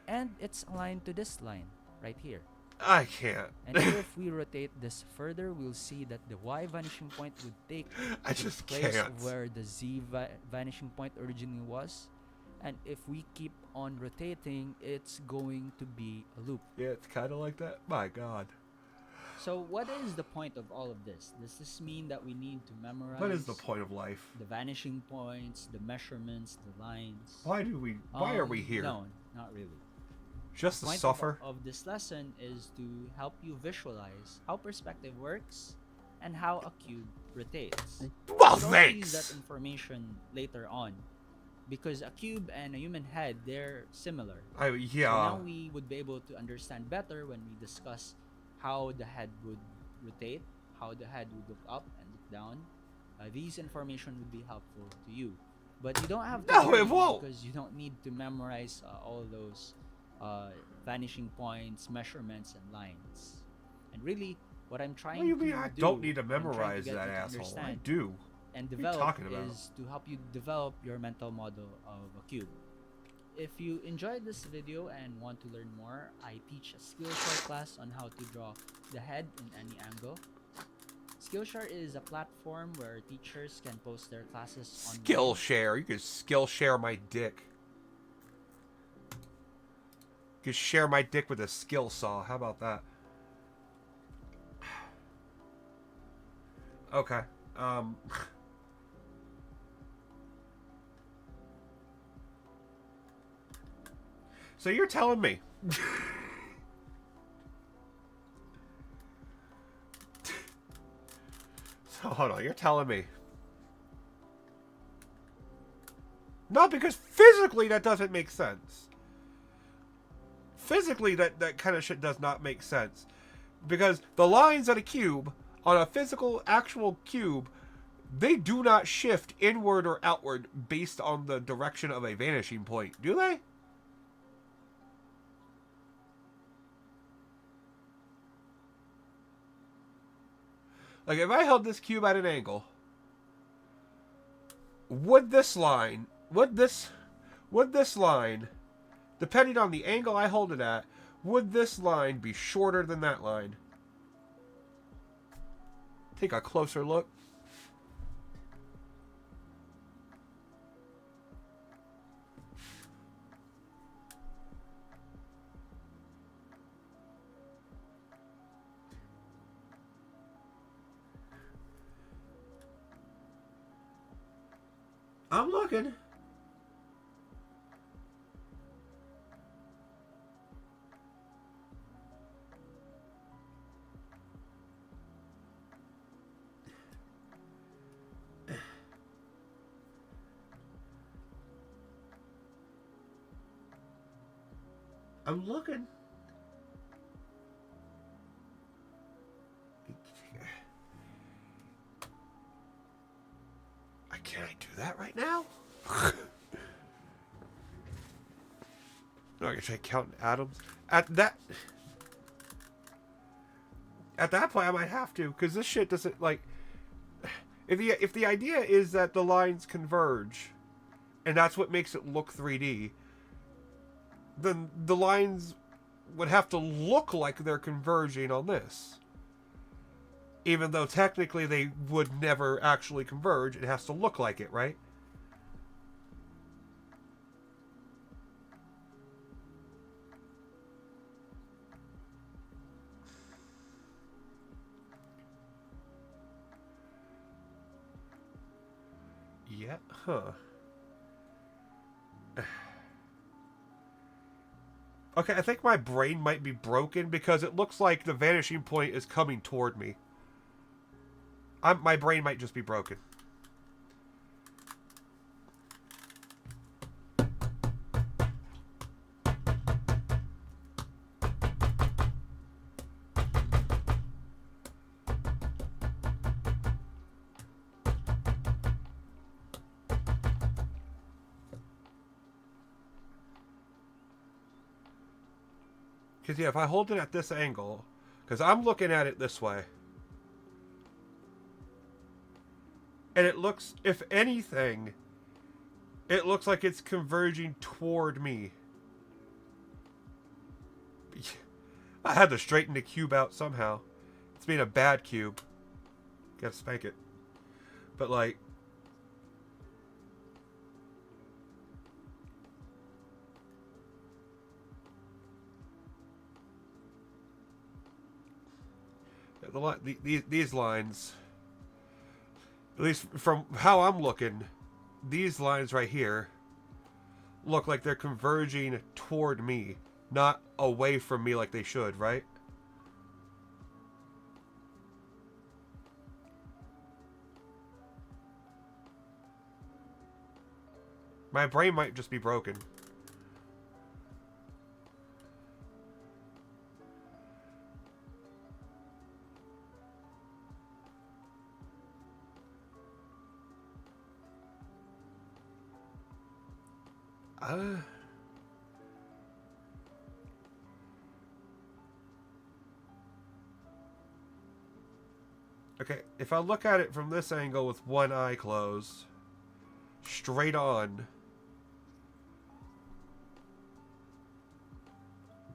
and it's aligned to this line right here. I can't. And if we rotate this further, we'll see that the Y vanishing point would take I the just place can't. of where the Z vanishing point originally was. And if we keep on rotating, it's going to be a loop. Yeah, it's kind of like that. My God. So what is the point of all of this? Does this mean that we need to memorize? What is the point of life? The vanishing points, the measurements, the lines. Why are we here? No, not really. Just to The point suffer? of this lesson is to help you visualize how perspective works and how a cube rotates. Well, We'll also use that thanks. information later on, because a cube and a human head, they're similar. Yeah. So now we would be able to understand better when we discuss how the head would rotate, how the head would look up and look down. These information would be helpful to you, but you don't have to. No, worry it won't. Because you don't need to memorize all those vanishing points, measurements, and lines. And really, what I'm trying What do you to mean I do, don't need to I'm trying memorize get that you to asshole? I understand do. and What are you develop talking about? is to help you develop your mental model of a cube. If you enjoyed this video and want to learn more, I teach a Skillshare class on how to draw the head in any angle. Skillshare is a platform where teachers can post their classes on Skillshare. You can Skillshare my dick. You can share my dick with a skill saw. How about that? Okay. So you're telling me so hold on, you're telling me. No, because physically that doesn't make sense. Physically that kind of shit does not make sense. Because the lines on a cube, on a physical actual cube, they do not shift inward or outward based on the direction of a vanishing point, do they? Like, if I held this cube at an angle, would this line, depending on the angle I hold it at, would this line be shorter than that line? Take a closer look. I'm looking. I'm looking. Can I do that right now? No, I can try counting atoms. At that point, I might have to, because this shit doesn't, like, if the idea is that the lines converge, and that's what makes it look 3D, then the lines would have to look like they're converging on this. Even though technically they would never actually converge, it has to look like it, right? Yeah, huh. Okay, I think my brain might be broken because it looks like the vanishing point is coming toward me. My brain might just be broken. Because, yeah, if I hold it at this angle, because I'm looking at it this way, and it looks, if anything, it looks like it's converging toward me. I had to straighten the cube out somehow. It's being a bad cube. Gotta spank it. But, like, these lines, at least from how I'm looking, these lines right here look like they're converging toward me, not away from me like they should, right? My brain might just be broken. Okay, if I look at it from this angle with one eye closed, straight on,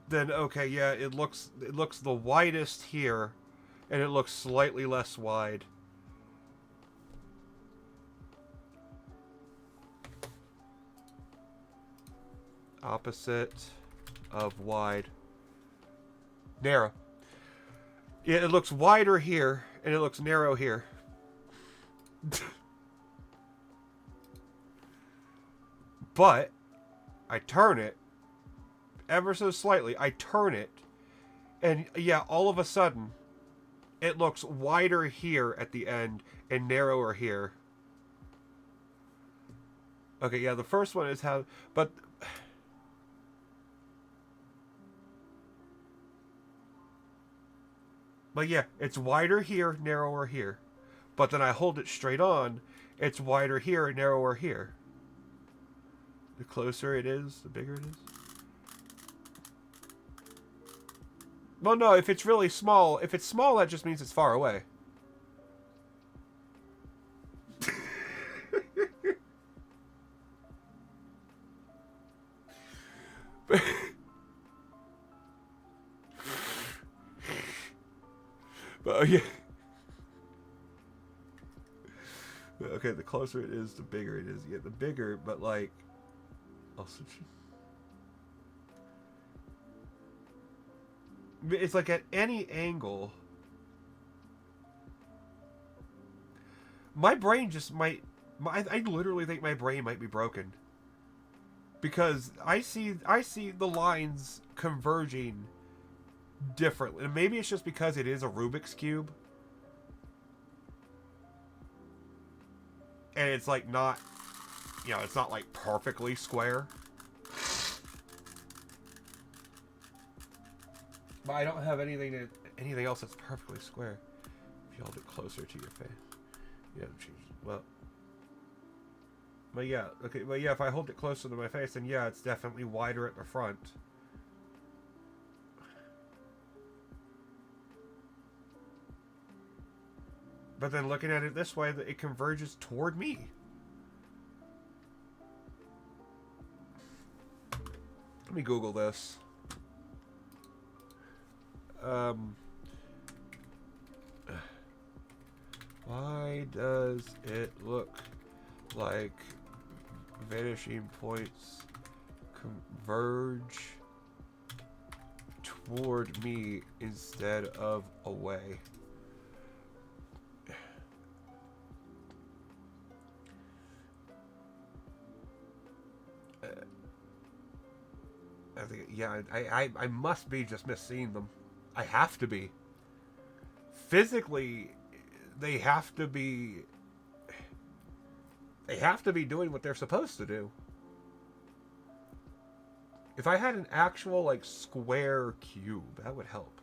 then okay, yeah, it looks the widest here, and it looks slightly less wide. Opposite of wide. Narrow. Yeah, it looks wider here, and it looks narrow here. But I turn it ever so slightly. I turn it, and yeah, all of a sudden, it looks wider here at the end and narrower here. Okay, yeah, the first one is how, but yeah, it's wider here, narrower here. But then I hold it straight on, it's wider here and narrower here. The closer it is, the bigger it is. Well, no, if it's really small, if it's small, that just means it's far away. But yeah. Okay, the closer it is, the bigger it is. Yeah, the bigger, but like, also, it's like at any angle. My brain just might. I literally think my brain might be broken. Because I see the lines converging differently. And maybe it's just because it is a Rubik's Cube. And it's like not, you know, it's not like perfectly square. But I don't have anything else that's perfectly square. If you hold it closer to your face. Yeah, well. But yeah, okay, well yeah, if I hold it closer to my face, then yeah, it's definitely wider at the front. But then looking at it this way, it converges toward me. Let me Google this. Why does it look like vanishing points converge toward me instead of away? I think, yeah, I must be just misseeing them. I have to be. Physically, they have to be doing what they're supposed to do. If I had an actual, like, square cube, that would help.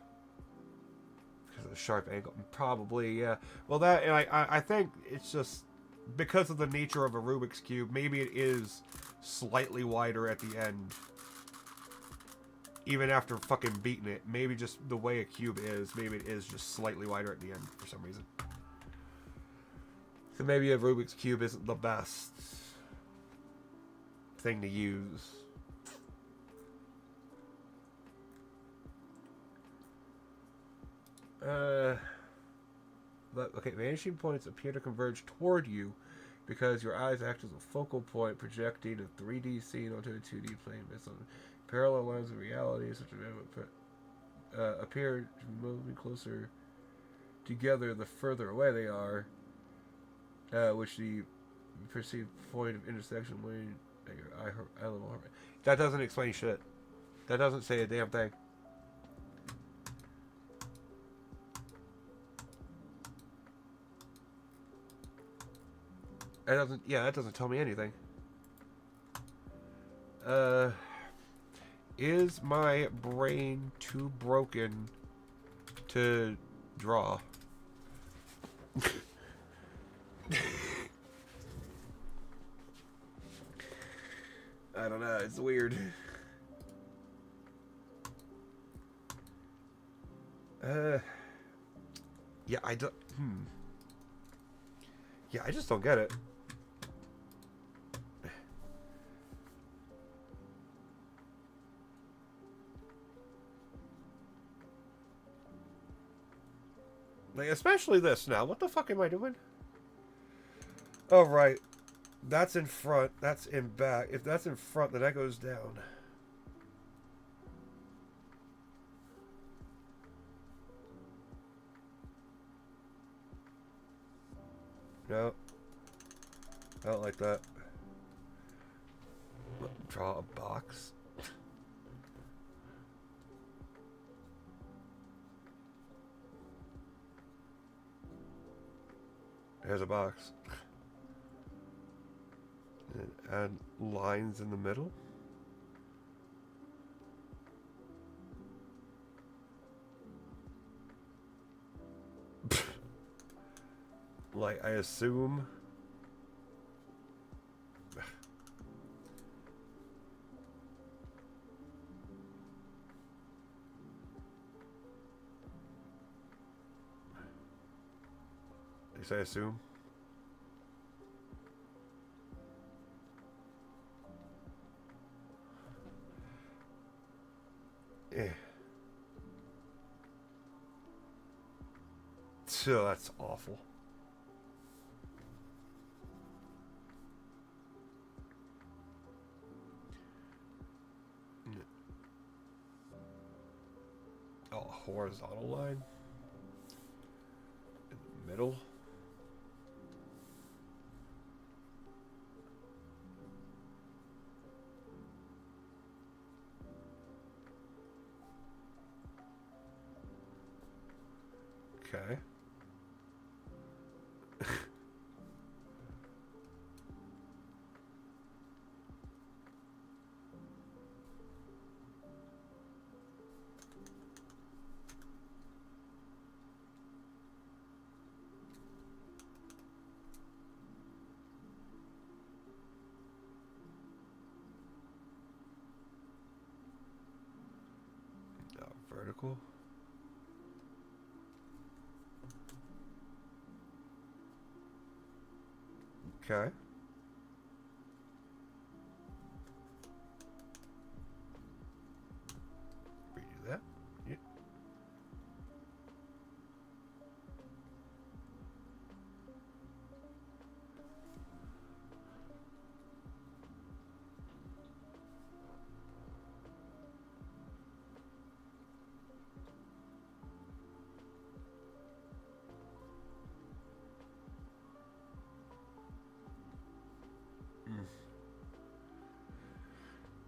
Because of the sharp angle. Probably, yeah. Well, that, and I think it's just because of the nature of a Rubik's Cube, maybe it is slightly wider at the end. Even after fucking beating it. Maybe just the way a cube is, maybe it is just slightly wider at the end for some reason. So maybe a Rubik's Cube isn't the best thing to use. But, okay, vanishing points appear to converge toward you because your eyes act as a focal point, projecting a 3D scene onto a 2D plane based on parallel lines of reality. Such a appear to move me closer together the further away they are, which the perceived point of intersection when eye level. That doesn't explain shit. That doesn't say a damn thing. That doesn't. Yeah, that doesn't tell me anything. Is my brain too broken to draw? I don't know. It's weird. Yeah, I don't. Yeah, I just don't get it. Like, especially this now. What the fuck am I doing? Oh, right. That's in front. That's in back. If that's in front, then that goes down. No. I don't like that. Draw a box. There's a box. And add lines in the middle. Like, I assume. At least I assume. Eh. So that's awful. Oh, horizontal line in the middle. Okay. Vertical. Okay. Redo that. Yep.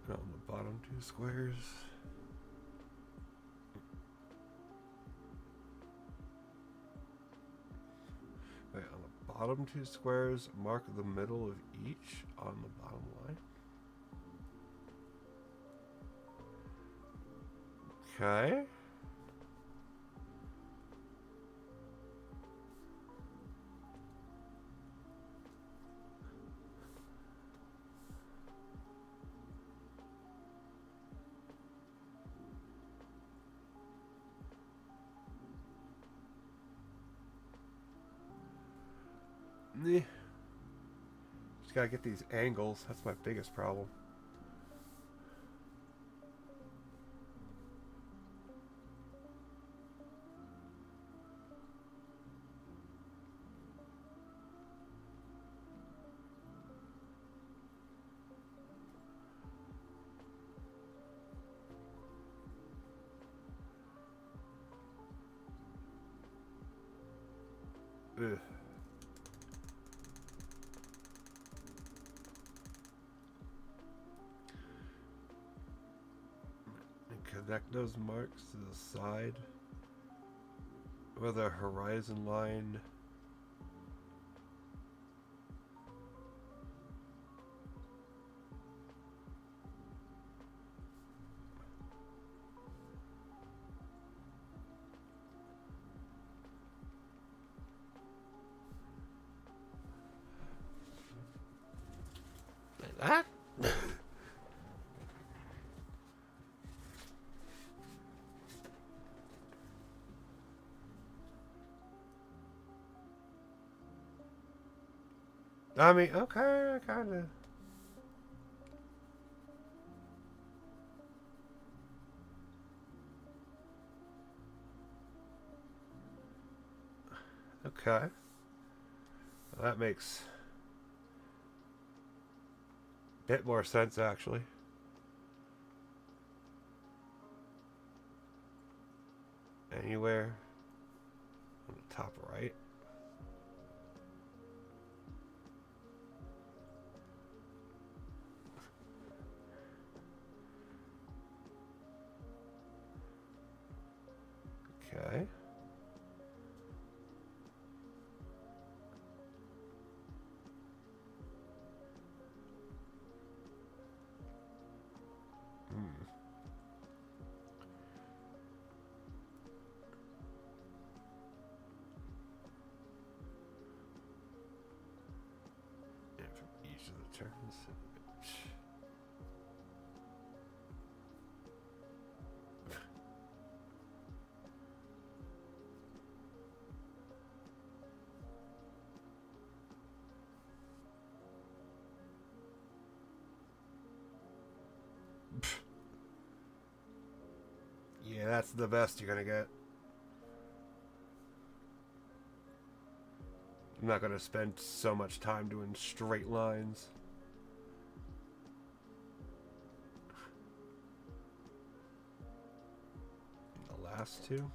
And on the bottom two squares. Wait, on the bottom two squares, mark the middle of each on the bottom line. Okay. Just gotta get these angles. That's my biggest problem. Ugh. And connect those marks to the side with a horizon line. That? I mean, okay, kind of. Okay. Well, that makes a bit more sense, actually. Anywhere on the top right. Okay. And from each of the turns. Yeah, that's the best you're gonna get. I'm not gonna spend so much time doing straight lines. The last two.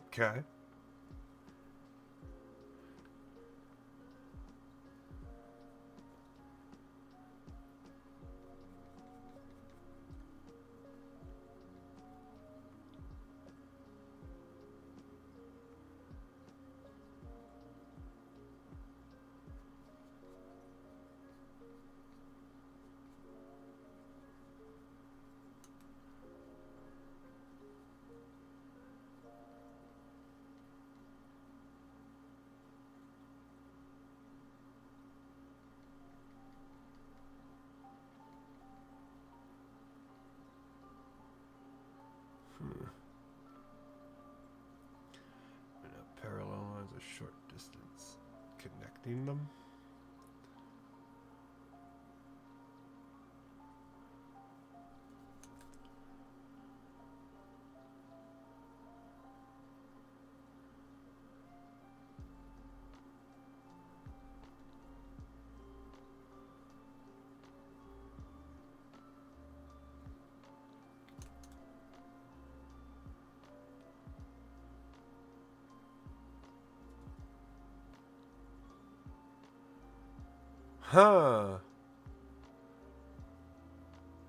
Okay. And a parallel lines a short distance connecting them. Huh.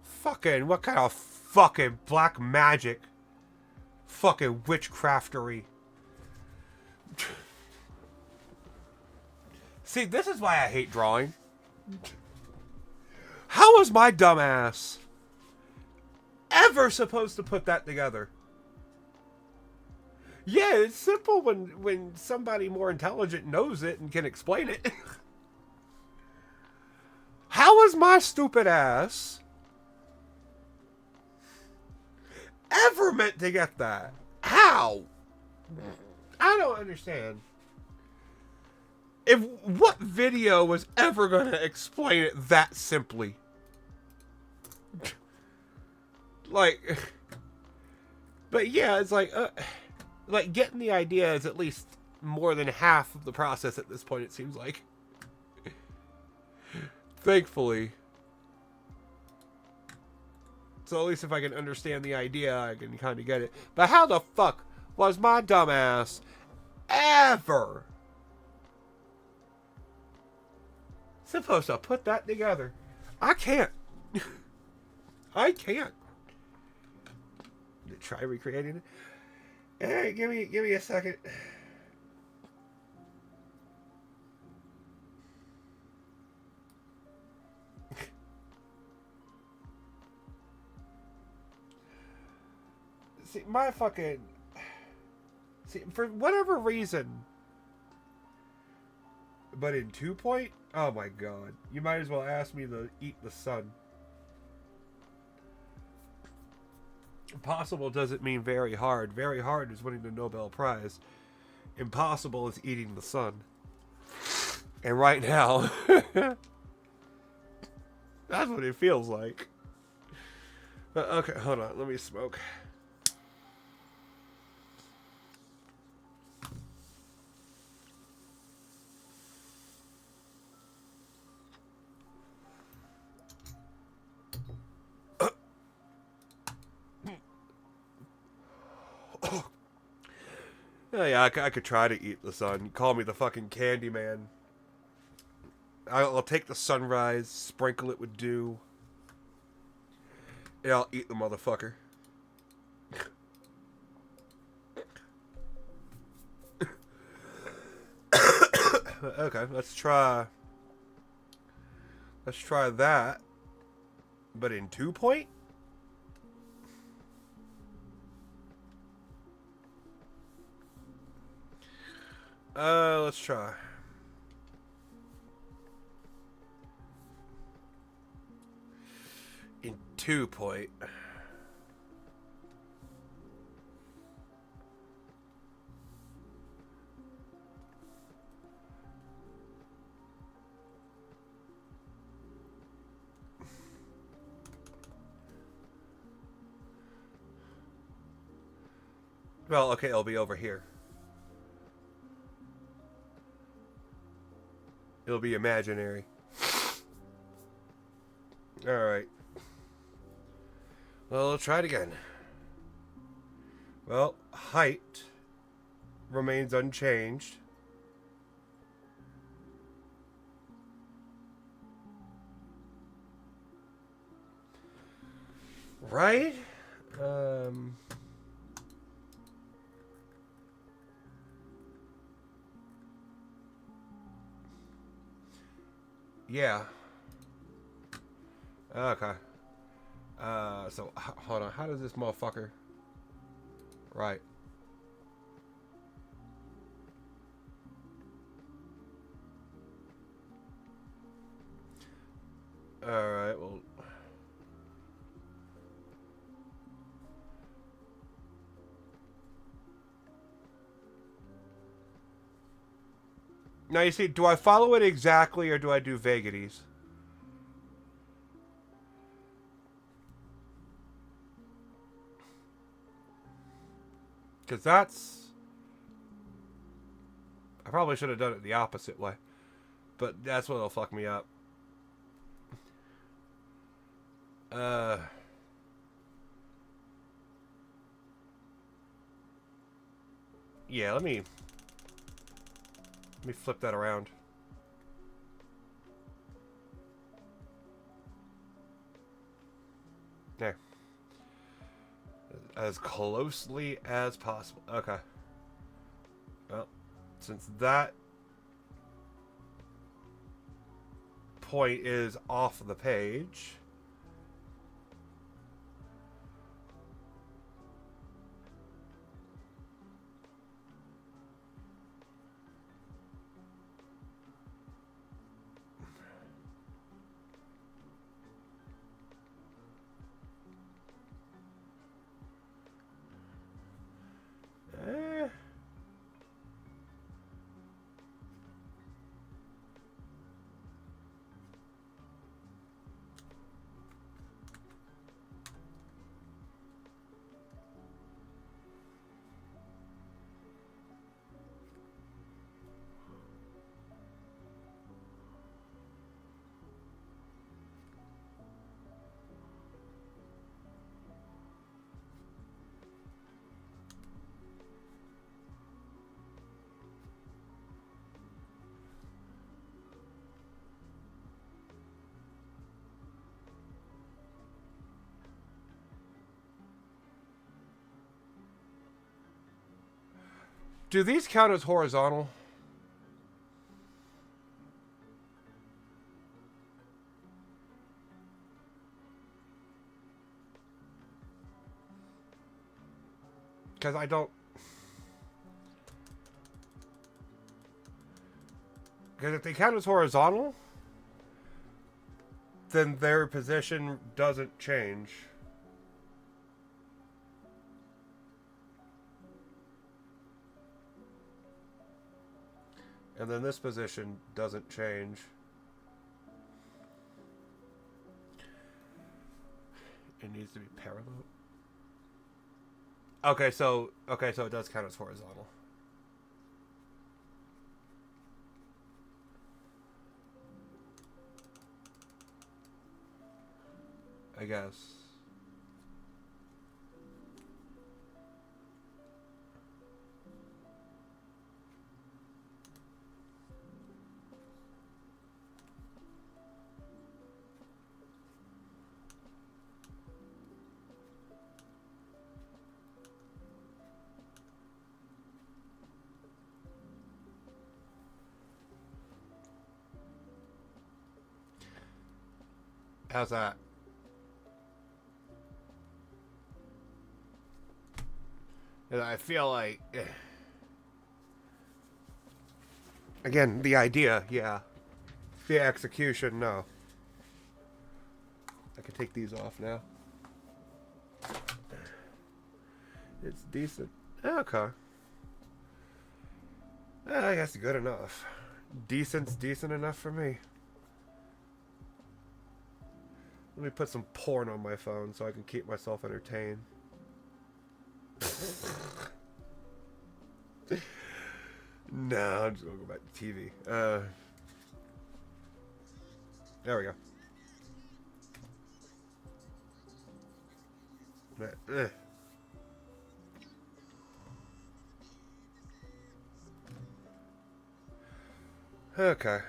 Fucking, what kind of fucking black magic? Fucking witchcraftery. See, this is why I hate drawing. How was my dumbass ever supposed to put that together? Yeah, it's simple when somebody more intelligent knows it and can explain it. How was my stupid ass ever meant to get that? How? I don't understand. What video was ever going to explain it that simply? Like, but yeah, it's like getting the idea is at least more than half of the process at this point, it seems like. Thankfully. So at least if I can understand the idea, I can kind of get it. But how the fuck was my dumbass ever supposed to put that together? I can't. I can't. Try recreating it. All right, give me a second. See, my fucking... See, for whatever reason... But in 2 point? Oh my god. You might as well ask me to eat the sun. Impossible doesn't mean very hard. Very hard is winning the Nobel Prize. Impossible is eating the sun. And right now... that's what it feels like. Okay, hold on. Let me smoke. Oh, yeah, I could try to eat the sun. Call me the fucking candy man. I'll take the sunrise, sprinkle it with dew, and I'll eat the motherfucker. Okay, let's try that, but in 2 point? Let's try. In 2 point. Well, okay, it'll be over here. It'll be imaginary. Alright. Well, I'll try it again. Well, height remains unchanged. Right? Yeah. Okay. So, hold on. How does this motherfucker... Right. Alright, well... Now, you see, do I follow it exactly, or do I do vagaries? Because that's... I probably should have done it the opposite way. But that's what'll fuck me up. Yeah, let me flip that around. There. As closely as possible. Okay. Well, since that point is off the page... Do these count as horizontal? Because I don't... Because if they count as horizontal, then their position doesn't change. And then this position doesn't change. It needs to be parallel. Okay, so it does count as horizontal. I guess. How's that? And I feel like... Again, the idea, yeah. The execution, no. I can take these off now. It's decent. Okay. I guess good enough. Decent's decent enough for me. Let me put some porn on my phone so I can keep myself entertained. No, I'm just gonna go back to TV. There we go. Okay.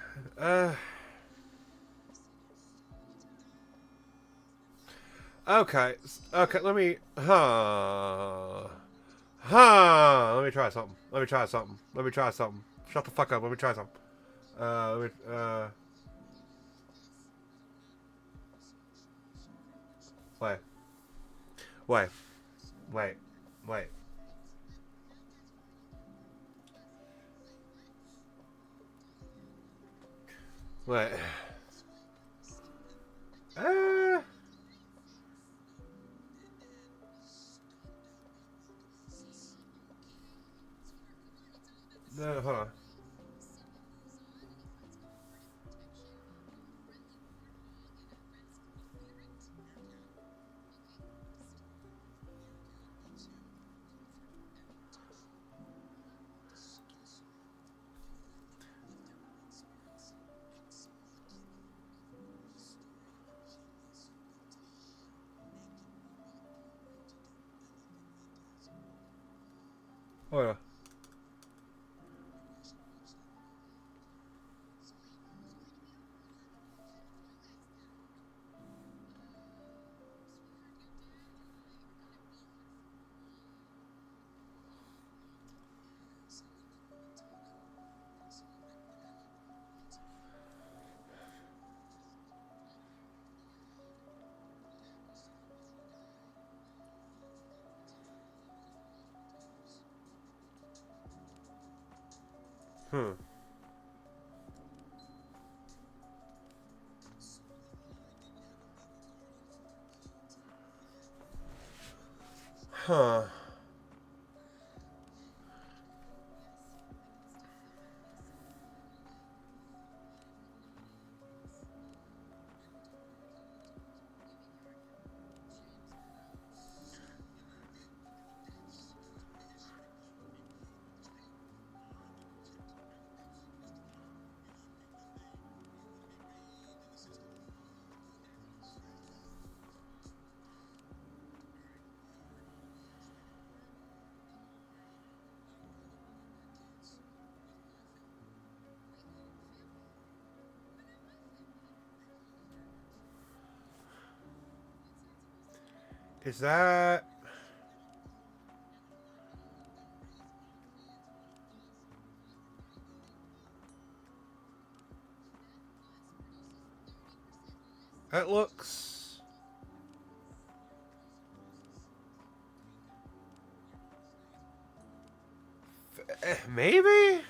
Okay. Okay, let me... Let me try something. Shut the fuck up. Let me try something. Wait. Wait. Wait. Wait. Wait. No, hold on. Hold on. Huh. Is that... That looks... maybe?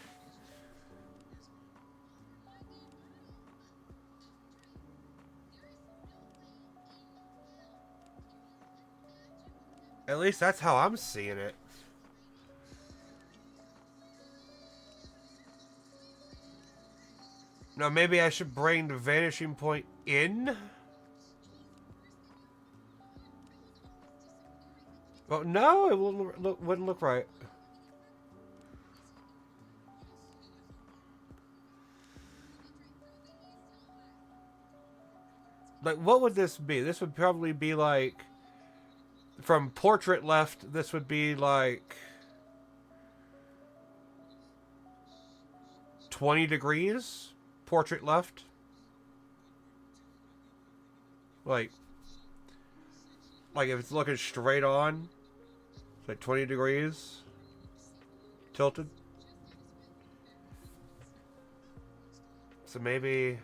At least that's how I'm seeing it. No, maybe I should bring the vanishing point in? Well, no, it wouldn't look right. Like, what would this be? This would probably be like... From portrait left, this would be like... 20 degrees? Portrait left? Like if it's looking straight on, it's like 20 degrees tilted. So maybe...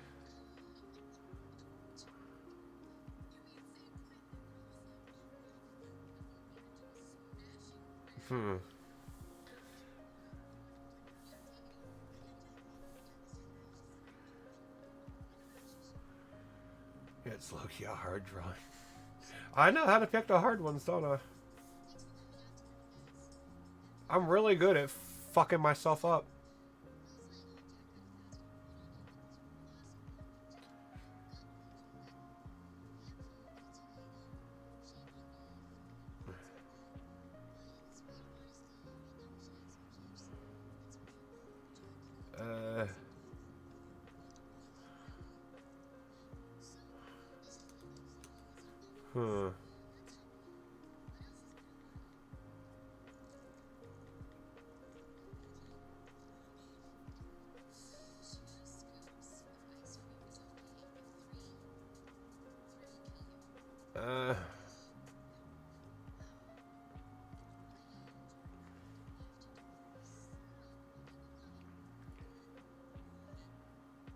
Yeah, it's low-key a hard drawing. I know how to pick the hard ones, don't I? I'm really good at fucking myself up.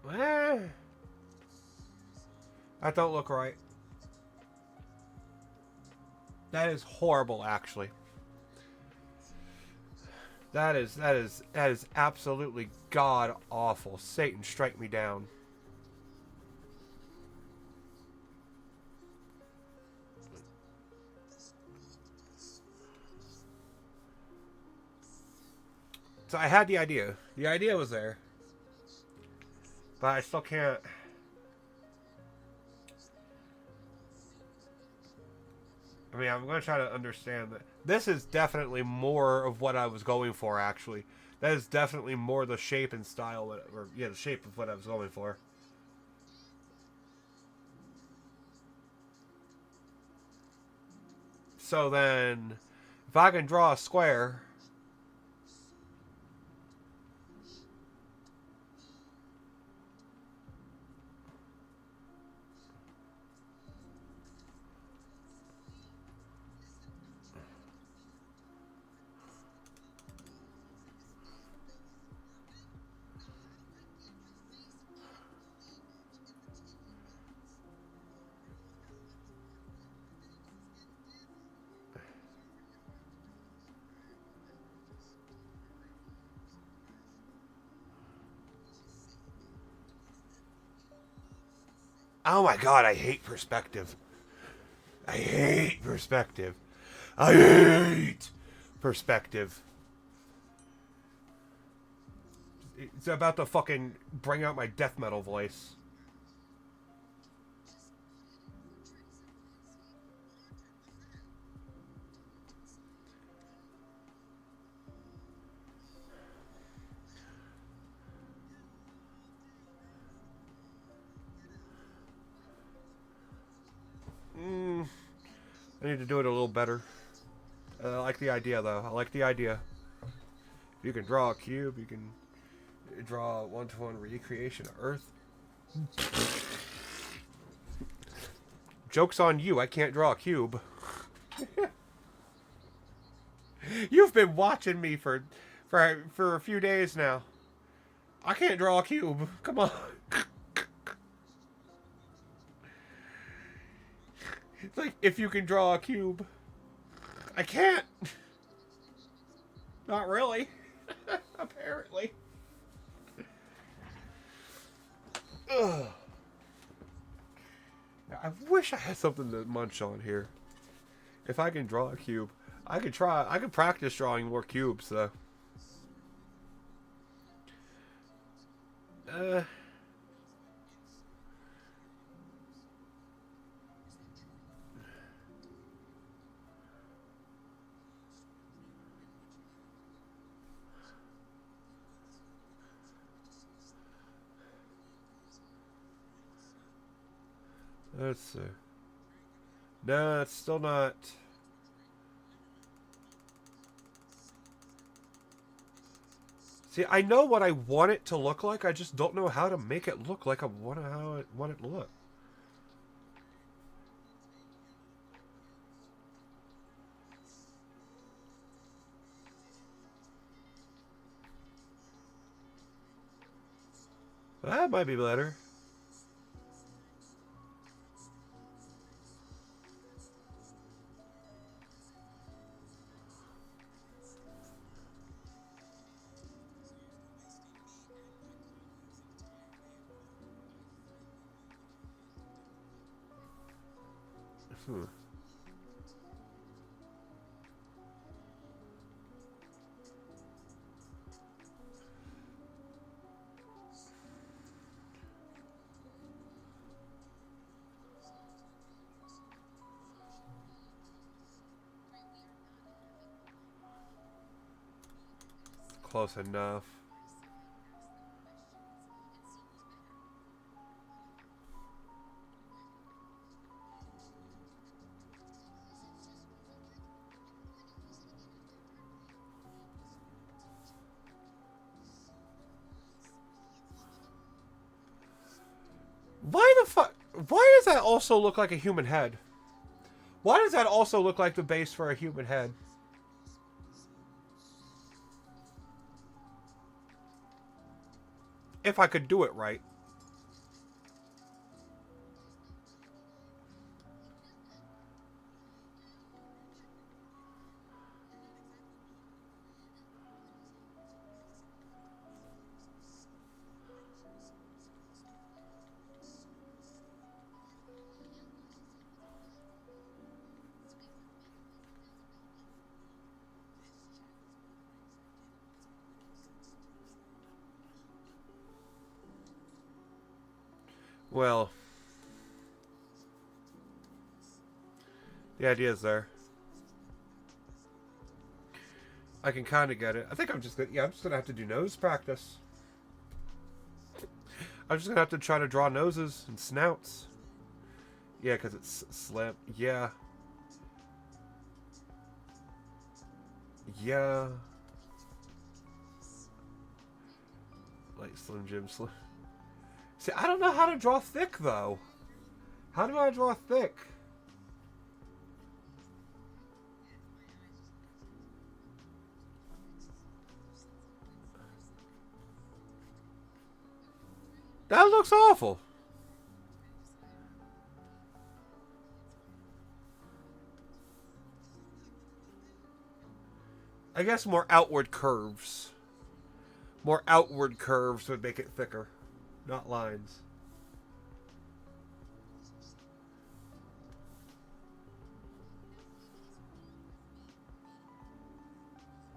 Huh. That don't look right. That is horrible, actually. That is absolutely god awful. Satan, strike me down. So I had the idea. The idea was there. But I still can't... I mean, I'm going to try to understand that. This is definitely more of what I was going for, actually. That is definitely more the shape and style, or yeah, the shape of what I was going for. So then, if I can draw a square... Oh my god, I hate perspective. I hate perspective. I hate perspective. It's about to fucking bring out my death metal voice. I need to do it a little better. I like the idea, though. I like the idea. If you can draw a cube, you can draw a one-to-one recreation of Earth. Joke's on you. I can't draw a cube. You've been watching me for a few days now. I can't draw a cube. Come on. It's like, if you can draw a cube. I can't. Not really. Apparently. Ugh. I wish I had something to munch on here. If I can draw a cube. I could try. I could practice drawing more cubes, though. Let's see. No, it's still not. See, I know what I want it to look like. I just don't know how to make it look like I want it to look. That might be better. Hmm. Close enough. Why the fuck? Why does that also look like a human head? Why does that also look like the base for a human head? If I could do it right. Well, the idea is there. I can kind of get it. I think I'm just gonna, I'm just gonna have to do nose practice. I'm just gonna have to try to draw noses and snouts. Yeah, because it's slim. Yeah. Yeah. Like Slim Jim Slim. See, I don't know how to draw thick, though. How do I draw thick? That looks awful. I guess more outward curves. More outward curves would make it thicker. Not lines.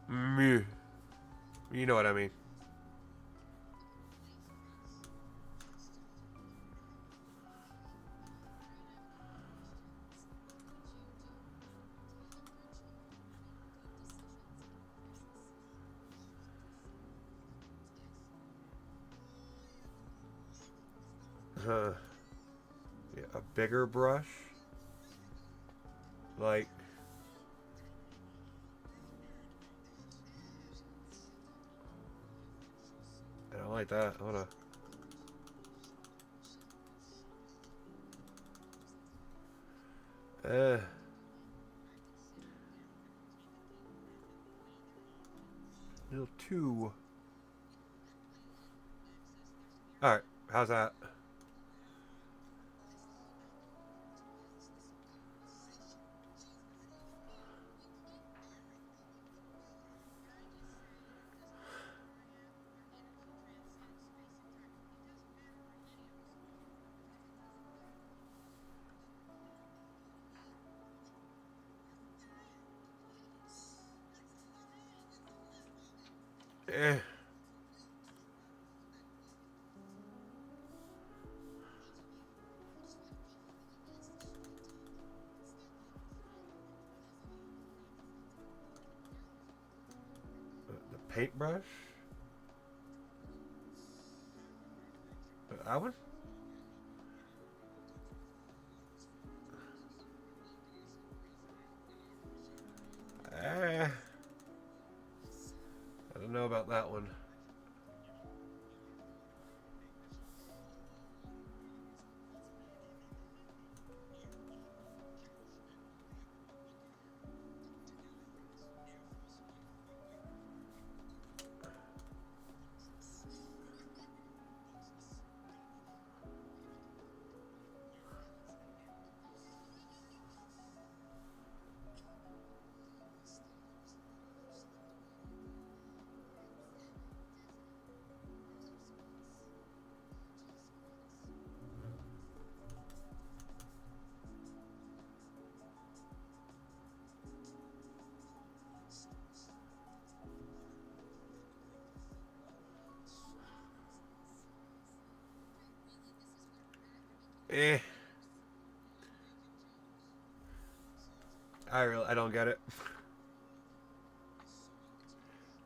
Meh. You know what I mean. Yeah, a bigger brush. Like. I don't like that. I wanna. Little two. Alright, how's that? Eh. The paintbrush? That one? I don't know about that one. Eh. I don't get it.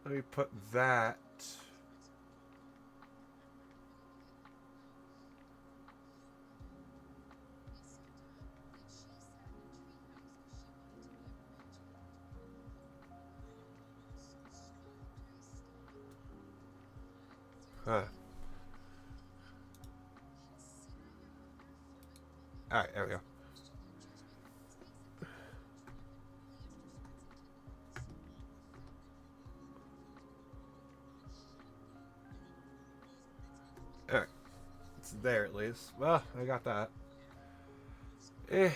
Let me put that. Huh. Alright, there we go. Alright. It's there at least. Well, I got that. Eh.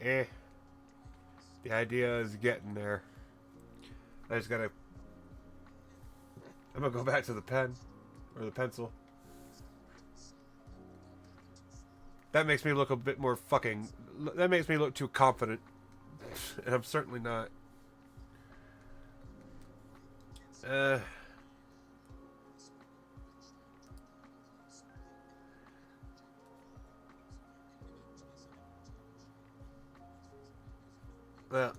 Eh. The idea is getting there. I just gotta... I'm gonna go back to the pen. Or the pencil. That makes me look a bit more fucking... That makes me look too confident. And I'm certainly not. Well,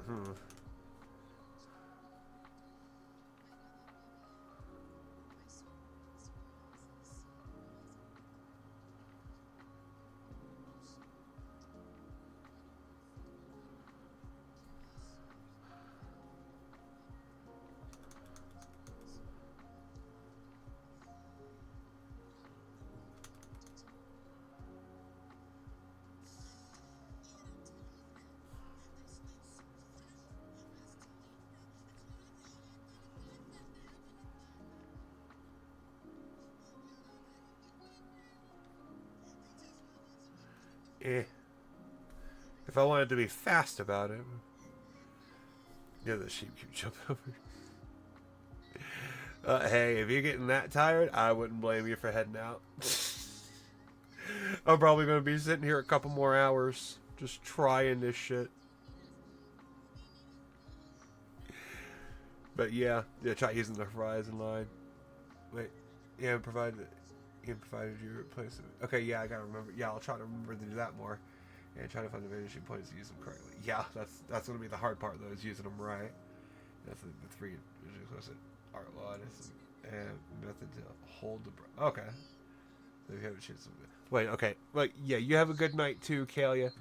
if I wanted to be fast about it. Yeah, the sheep keep jumping over. Hey, if you're getting that tired, I wouldn't blame you for heading out. I'm probably going to be sitting here a couple more hours just trying this shit. But yeah, try using the Horizon line. Wait, yeah, provided you replace it. Okay, yeah, I gotta remember. Yeah, I'll try to remember to do that more, and try to find the vanishing points to use them correctly. Yeah, that's gonna be the hard part though, is using them right. That's the three explicit art law and method to hold the. Okay, so you have a chance. Wait, okay, well, yeah, you have a good night too, Kalia.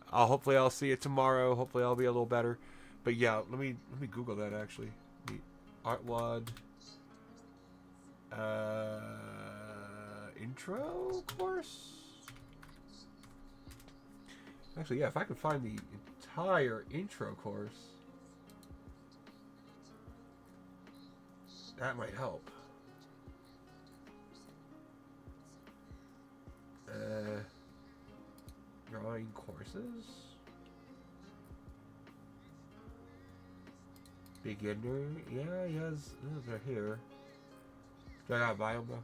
Hopefully I'll see you tomorrow. Hopefully I'll be a little better. But yeah, let me Google that actually. The Artwad intro course. Actually, yeah, if I could find the entire intro course, that might help. Drawing courses? Beginner? Yeah, he has. They're here. Do I gotta buy them though?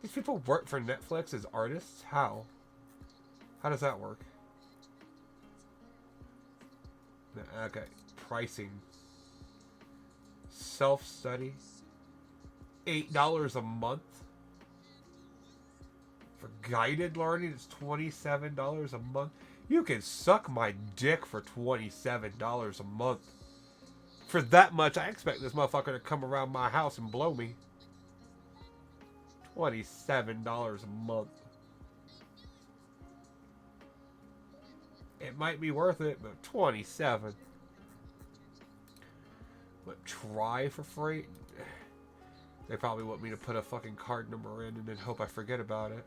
These people work for Netflix as artists? How? How does that work? Okay. Pricing. Self-study. $8 a month. For guided learning, it's $27 a month. You can suck my dick for $27 a month. For that much, I expect this motherfucker to come around my house and blow me. $27 a month. It might be worth it, but 27. But try for free? They probably want me to put a fucking card number in and then hope I forget about it.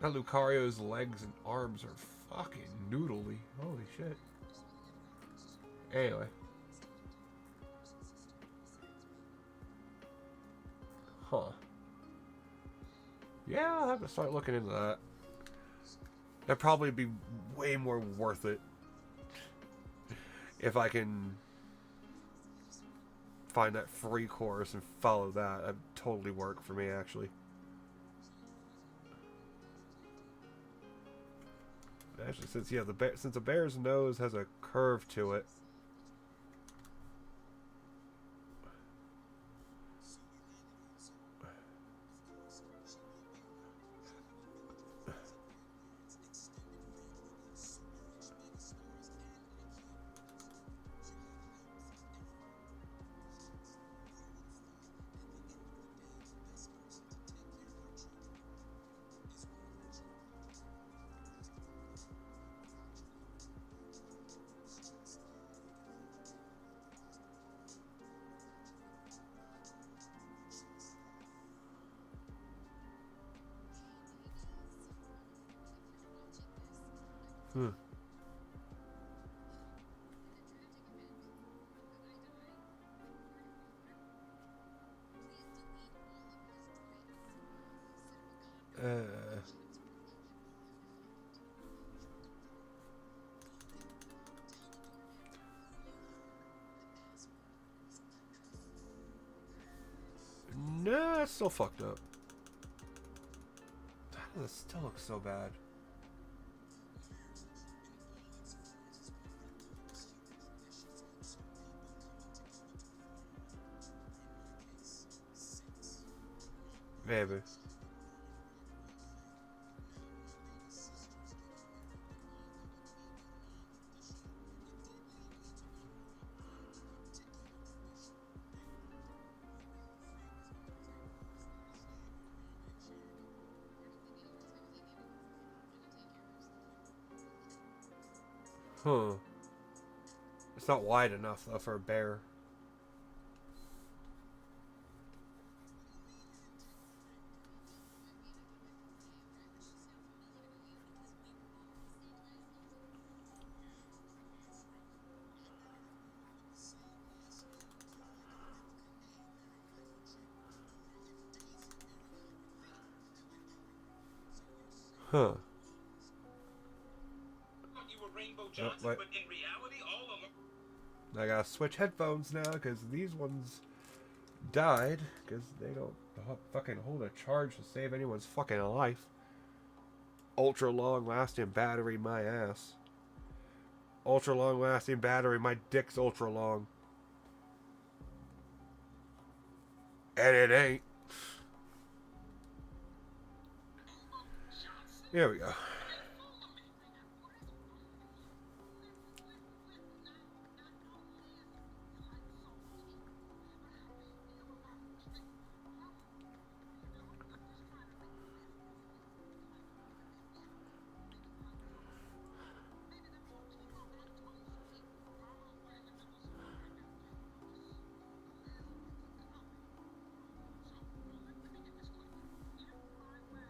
Now Lucario's legs and arms are fucking noodly. Holy shit. Anyway. Huh. Yeah, I'll have to start looking into that. That'd probably be way more worth it if I can find that free course and follow that. That'd totally work for me, actually. Actually, since since a bear's nose has a curve to it. Hmm. Nah, it's still fucked up. This still looks so bad. Maybe. Huh. It's not wide enough though for a bear. Huh. Oh, wait. I gotta switch headphones now because these ones died because they don't fucking hold a charge to save anyone's fucking life. Ultra long lasting battery, my ass. Ultra long lasting battery, my dick's ultra long. And it ain't. Here we go.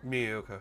Me, okay.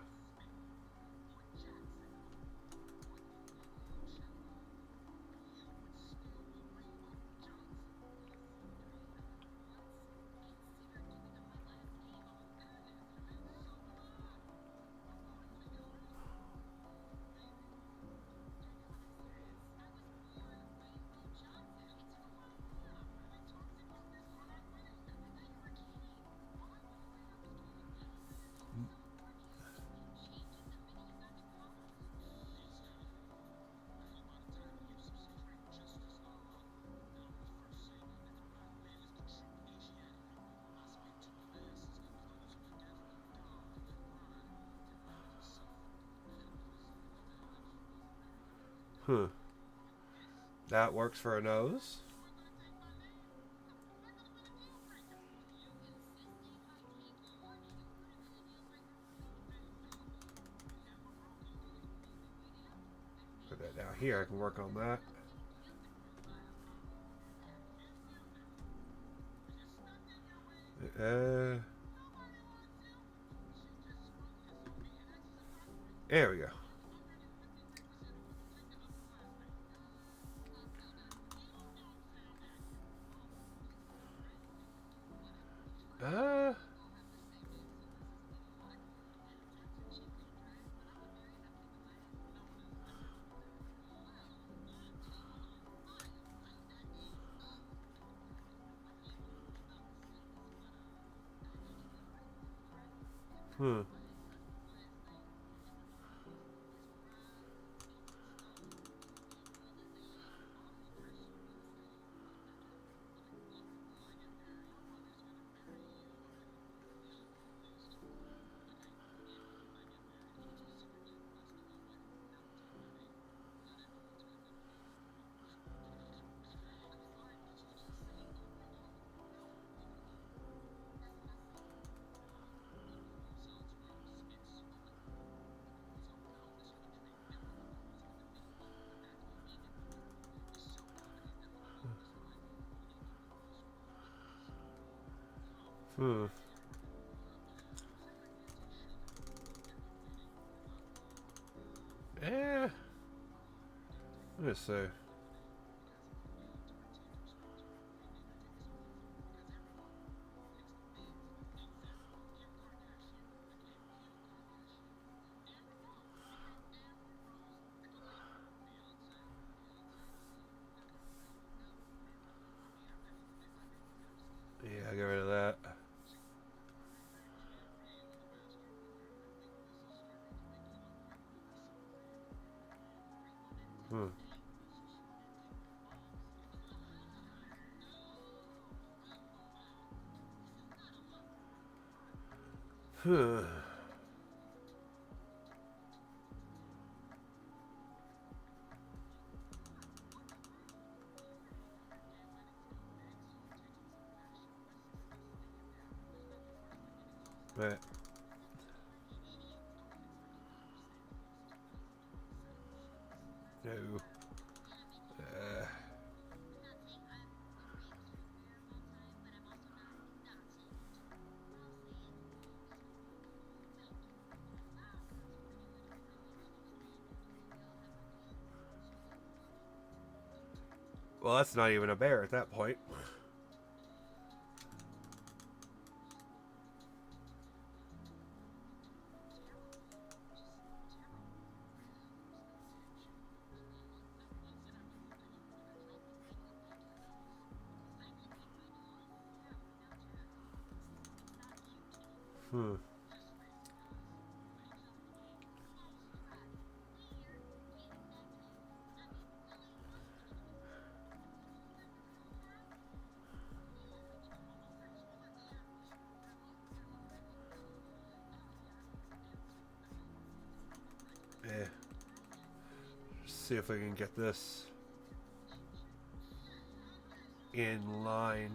Huh. That works for a nose. Put that down here. I can work on that. There we go. Uh, hmm. Hmm. Eh. Let's see. Yeah, get rid of that. Hmm. Huh. Right. No. Well, that's not even a bear at that point. Hmm. Yeah. See if we can get this in line.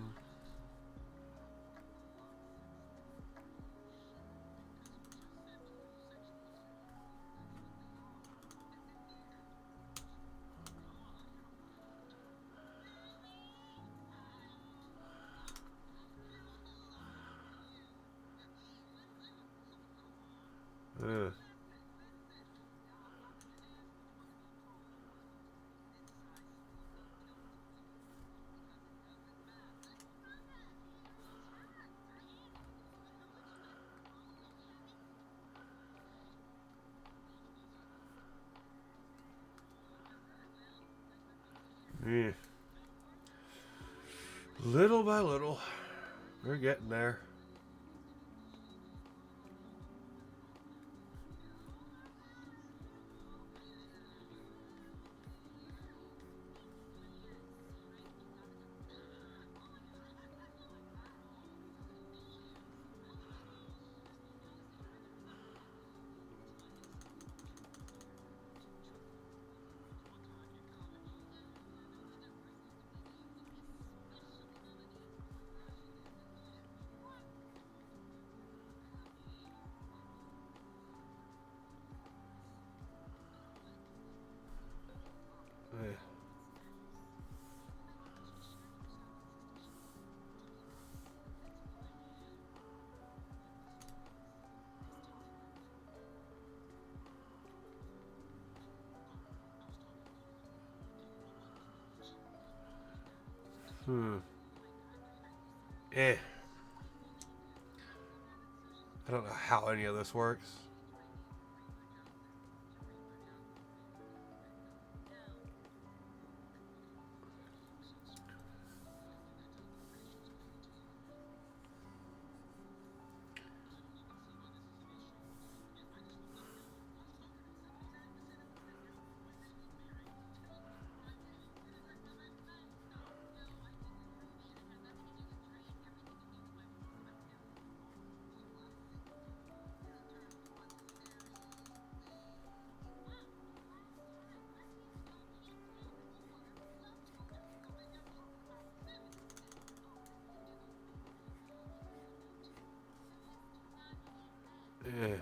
Yeah. Little by little, we're getting there. Yeah. Eh. I don't know how any of this works. Eh.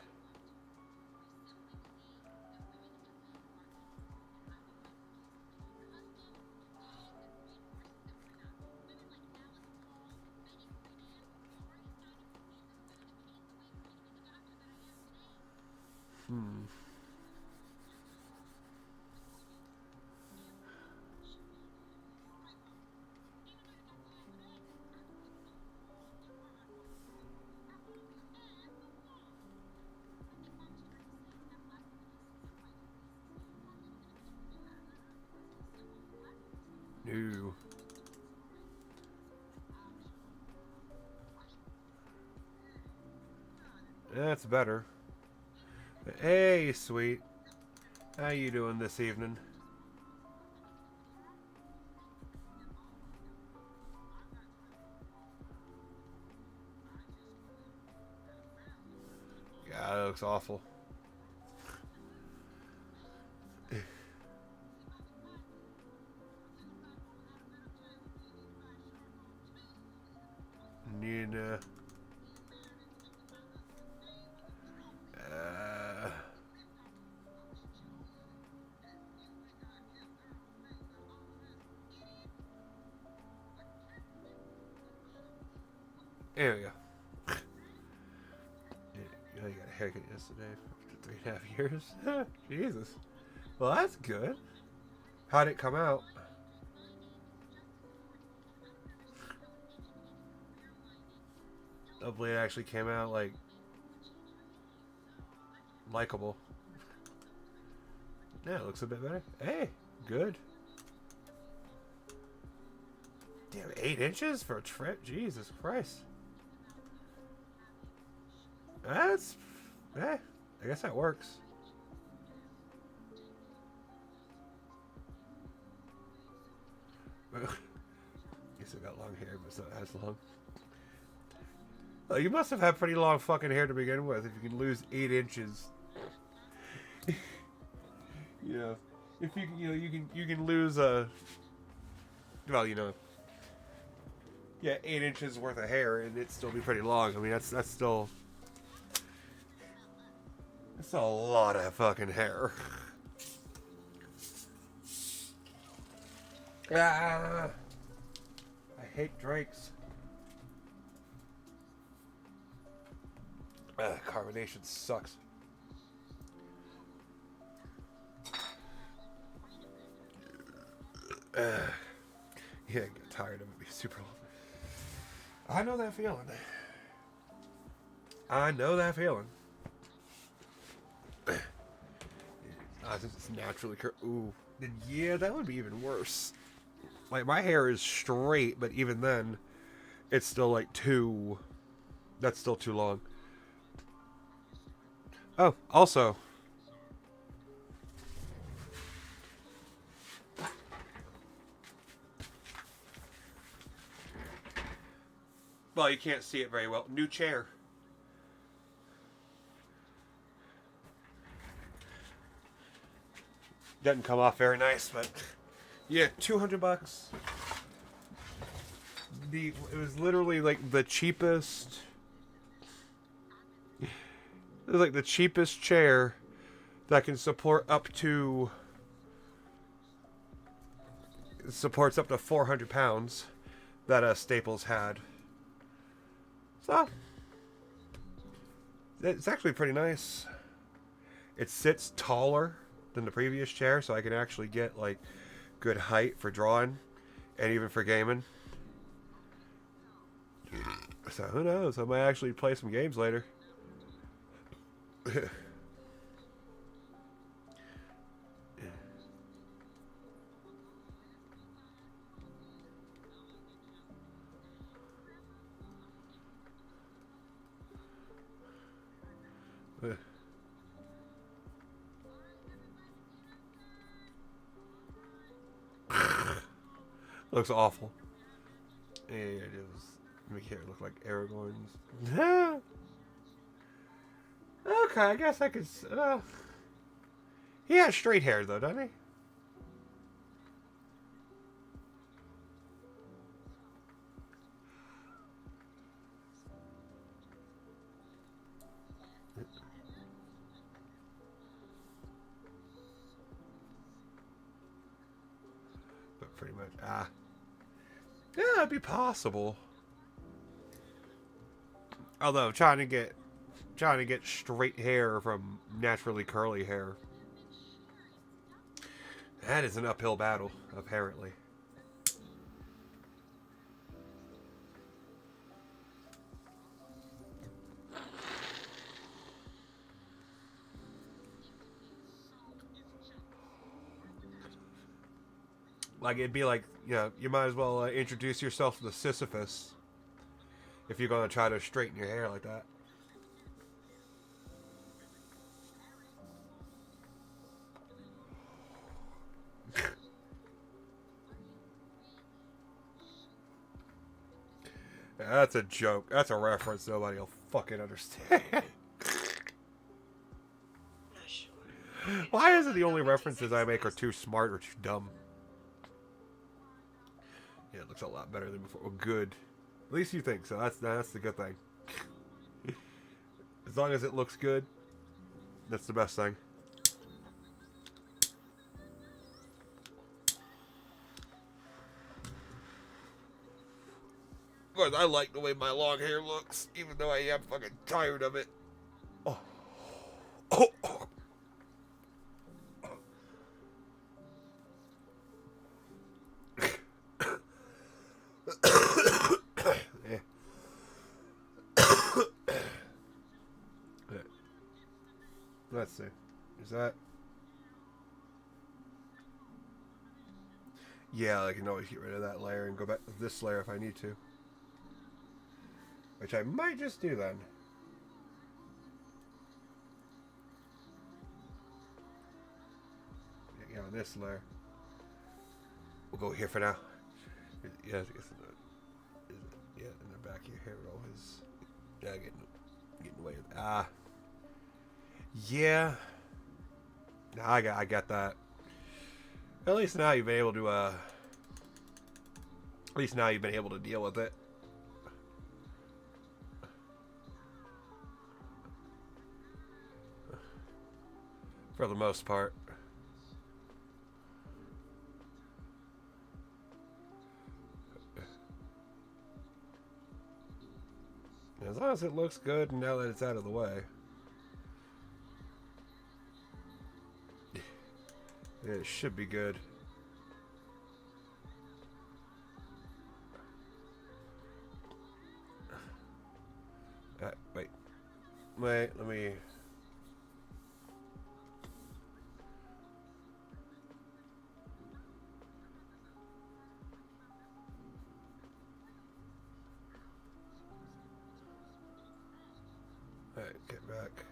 No. That's better. Hey, sweet. How you doing this evening? God, that looks awful. Nina. There we go. You know, you got a haircut yesterday after 3.5 years. Jesus. Well, that's good. How'd it come out? Hopefully it actually came out, like, likable. Yeah, it looks a bit better. Hey, good. Damn, 8 inches for a trip? Jesus Christ. That's... I guess that works. You still got long hair, but it's not as long. Well, you must have had pretty long fucking hair to begin with if you can lose 8 inches. Yeah. If you can lose well, yeah, 8 inches worth of hair and it'd still be pretty long. I mean, that's still... That's a lot of fucking hair. Ah, I hate drakes. Carbonation sucks. Yeah, I get tired of it being super long. I know that feeling. I know that feeling. I think it's naturally ooh. Then yeah, that would be even worse. Like, my hair is straight, but even then, it's still like too... That's still too long. Oh, also... Well, you can't see it very well. New chair. Doesn't come off very nice, but... Yeah, $200. It was literally like the cheapest... It was like the cheapest chair that can support up to... Supports up to 400 pounds that Staples had. So, it's actually pretty nice. It sits taller than the previous chair, so I can actually get like good height for drawing and even for gaming. So who knows? I might actually play some games later. Looks awful. Yeah, it is. Make hair look like Aragorn's. Okay, I guess I could. He has straight hair though, doesn't he? But pretty much, yeah, it'd be possible. Although trying to get straight hair from naturally curly hair, that is an uphill battle, apparently. Like, it'd be like, you know, you might as well introduce yourself to Sisyphus if you're going to try to straighten your hair like that. Yeah, that's a joke. That's a reference nobody will fucking understand. Why is it the only references I make are too smart or too dumb? Yeah, it looks a lot better than before. Oh, good. At least you think so. That's the good thing. As long as it looks good, that's the best thing. But I like the way my long hair looks, even though I am fucking tired of it. Oh. Oh. Oh. Yeah. Let's see. Is that... Yeah, I can always get rid of that layer and go back to this layer if I need to. Which I might just do then. Yeah, on this layer. We'll go here for now. Yeah, in the back of your hair always... Yeah, getting away with... Yeah. No, I got that. At least now you've been able to, At least now you've been able to deal with it. For the most part. As long as it looks good now that it's out of the way. It should be good. Wait, let me... Get back.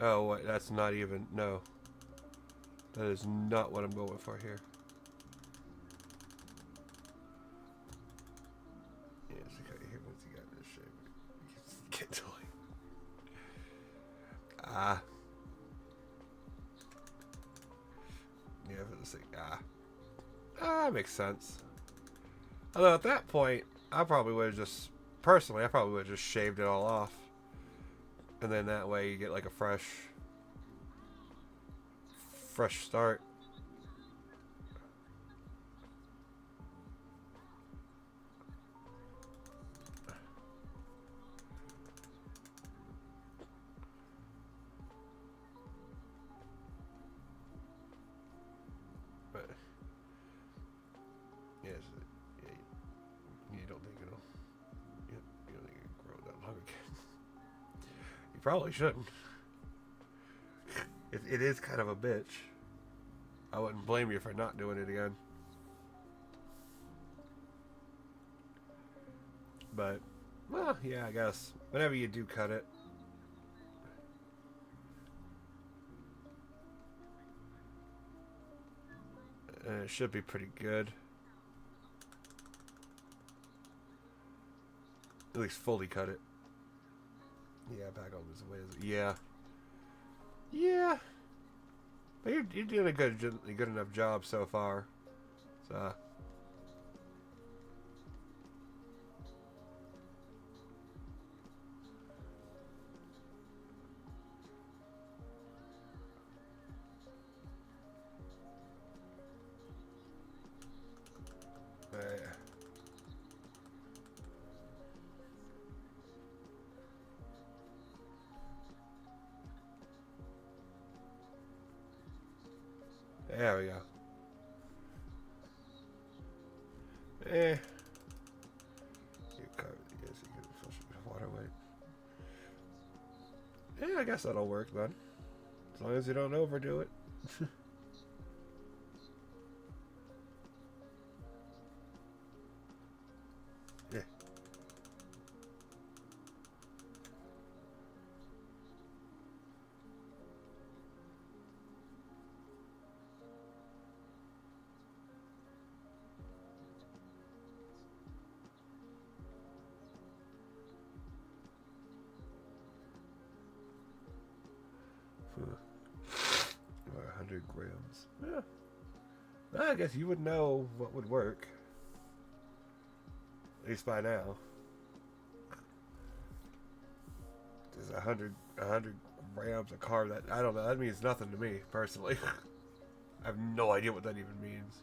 Oh, wait, that's not even... No. That is not what I'm going for here. Yeah, it's okay. Here, what's he got in this shape? Get to it. Ah. Yeah, for the sake. Ah. Ah, makes sense. Although at that point, I probably would have just... Personally, I probably would have just shaved it all off. And then that way you get like a fresh start. But yes, yeah, you don't think it'll you don't think it'll grow that long again. You probably shouldn't. It is kind of a bitch. I wouldn't blame you for not doing it again. But, well, yeah, I guess. Whenever you do cut it. It should be pretty good. At least fully cut it. Yeah, back on his way. Yeah. Yeah. But you're doing a good enough job so far. So. There we go. You cover the yes, you can water weight. Yeah, I guess that'll work then. As long as you don't overdo it. Yeah. Or 100 grams. Yeah. Well, I guess you would know what would work. At least by now. There's 100 grams of carb. That I don't know. That means nothing to me personally. I have no idea what that even means.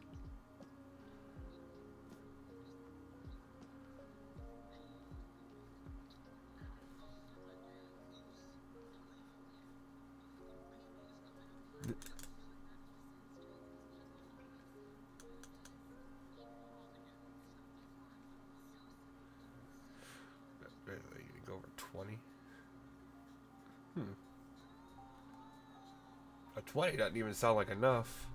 You go over 20. A 20 doesn't even sound like enough.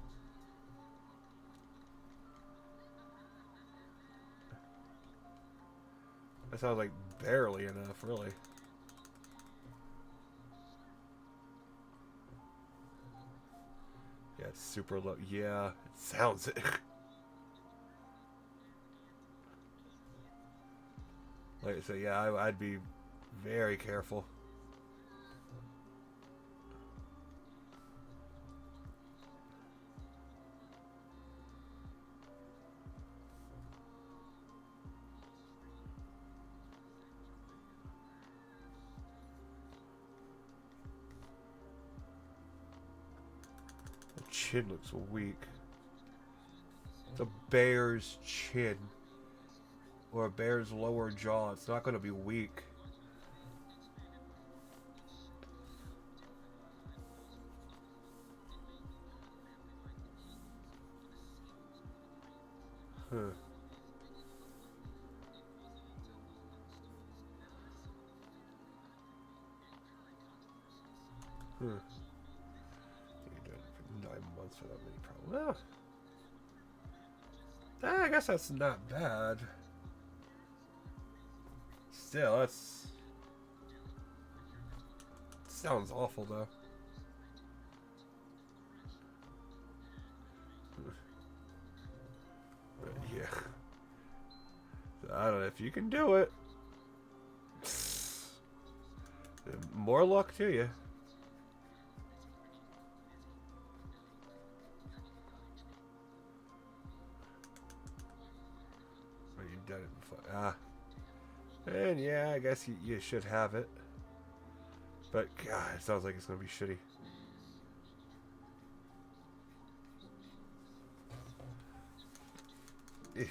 That sounds like barely enough, really. Yeah, it's super low. Yeah, it sounds it. Like I say, yeah, I'd be very careful. The chin looks weak. It's a bear's chin. Or a bear's lower jaw. It's not going to be weak. Huh. You're doing it for 9 months without any problem. Well, I guess that's not bad. Still, that's... Sounds awful, though. But yeah. I don't know if you can do it. More luck to you. Oh, you've done it before. Ah. And yeah, I guess you should have it. But God, it sounds like it's gonna be shitty. Eh.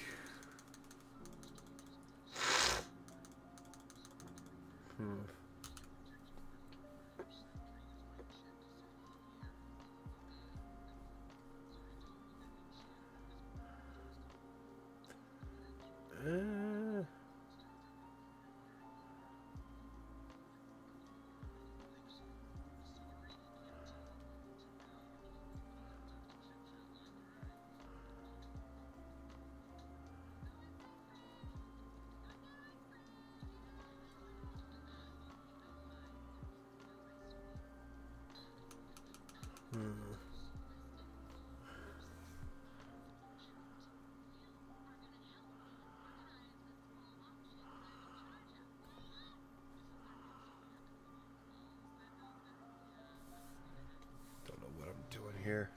Don't know what I'm doing here.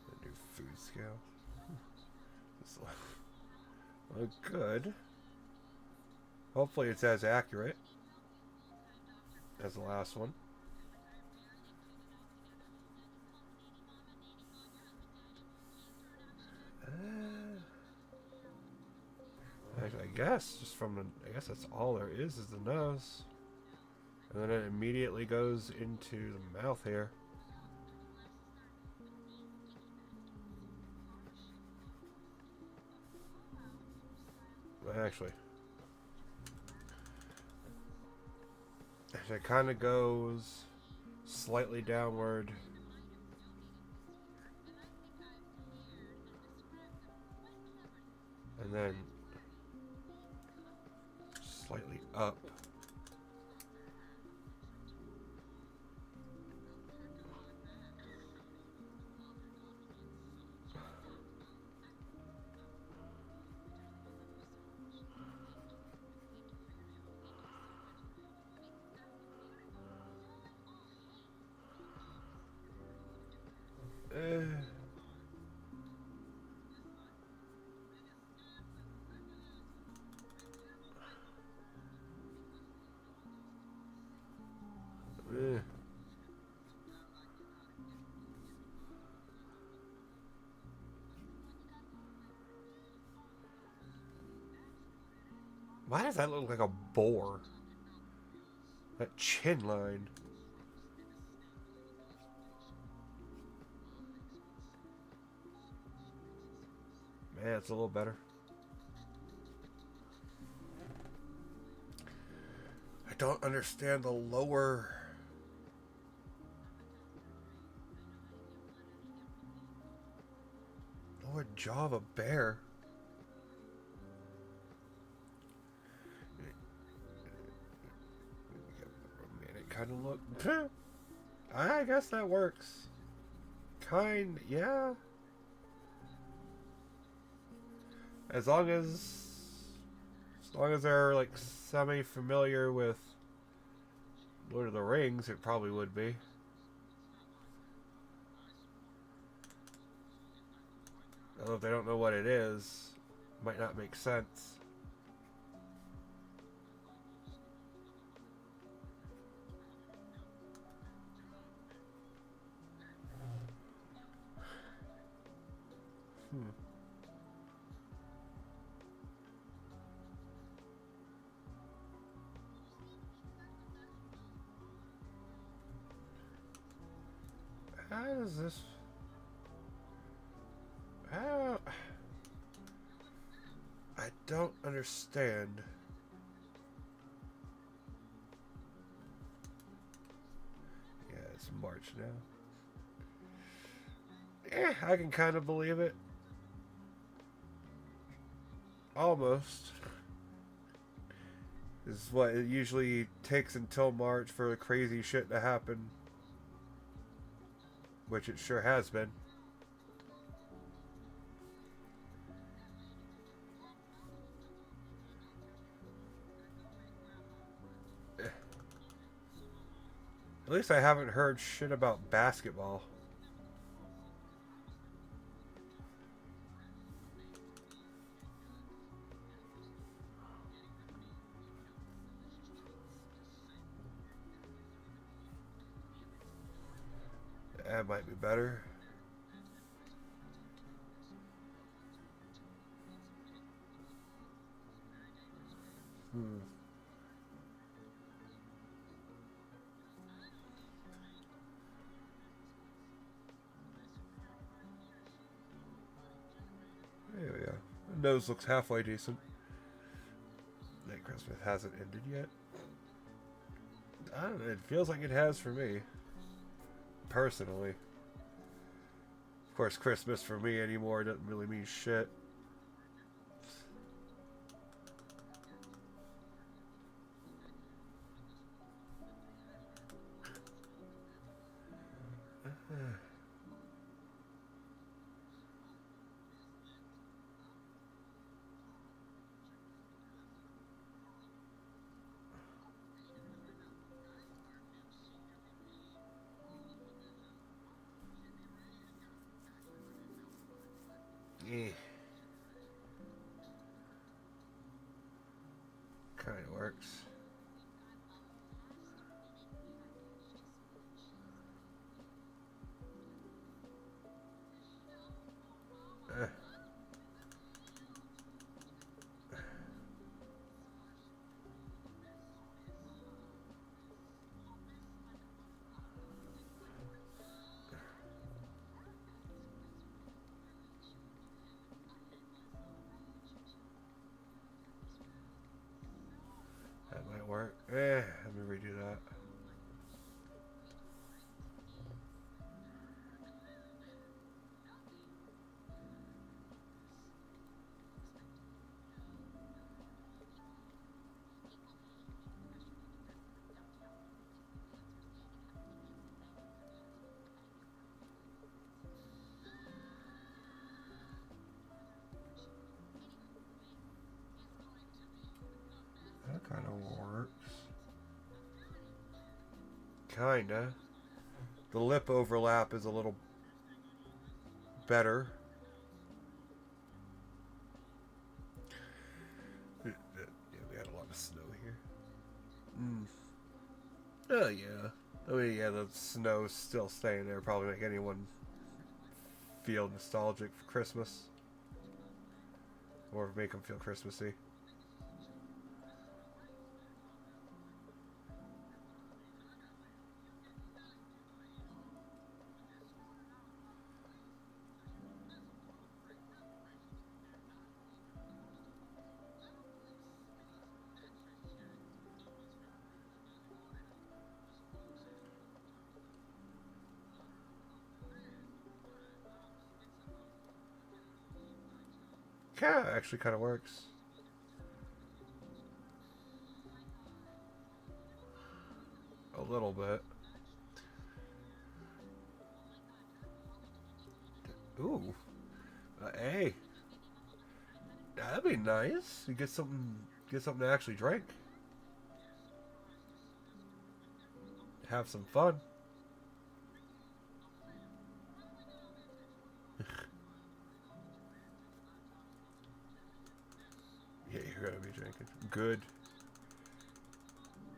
The new food scale. This look good. Hopefully it's as accurate as the last one. I guess just from the, I guess that's all there is the nose, and then it immediately goes into the mouth here. Actually, it kind of goes slightly downward. And then slightly up. Why does that look like a boar? That chin line. Man, it's a little better. I don't understand the lower jaw of a bear. Romantic kind of look. I guess that works. Yeah. As long as they're like semi-familiar with Lord of the Rings, it probably would be. Although if they don't know what it is, it might not make sense. How does this... How... I don't understand. Yeah, it's March now. I can kind of believe it. Almost. is what it usually takes until March for the crazy shit to happen. Which it sure has been. At least I haven't heard shit about basketball. That might be better. There we go. The nose looks halfway decent. That Christmas hasn't ended yet. I don't know, it feels like it has for me. Personally. Of course, Christmas for me anymore doesn't really mean shit. Kind of works. That might work. Let me redo that. That kind of works. Kinda. The lip overlap is a little better. Yeah, we had a lot of snow here. Oh yeah. I mean, yeah, the snow's still staying there. Probably make anyone feel nostalgic for Christmas. Or make them feel Christmassy. Yeah, actually kind of works. A little bit. Ooh. Hey. That'd be nice. You get something to actually drink. Have some fun. Yeah, you're gonna be drinking. Good.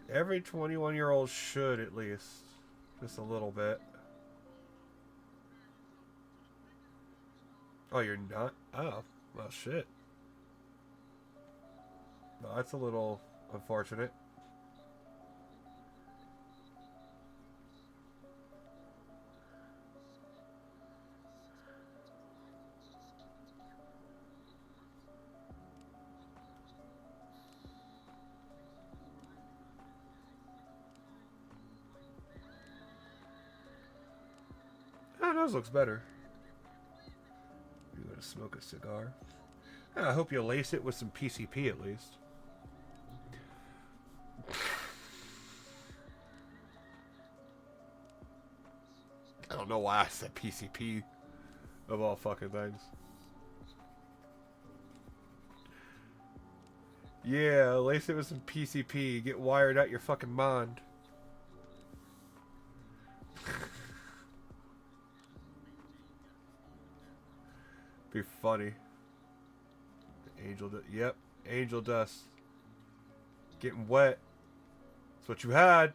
Every 21-year-old should, at least. Just a little bit. Oh, you're not? Oh, well, shit. Well, that's a little unfortunate. Oh, those looks better. You gonna smoke a cigar? I hope you lace it with some PCP at least. don't know why I said PCP of all fucking things. Yeah, lace it with some PCP. Get wired out your fucking mind. Be funny. Angel dust. Yep, angel dust. Getting wet. That's what you had.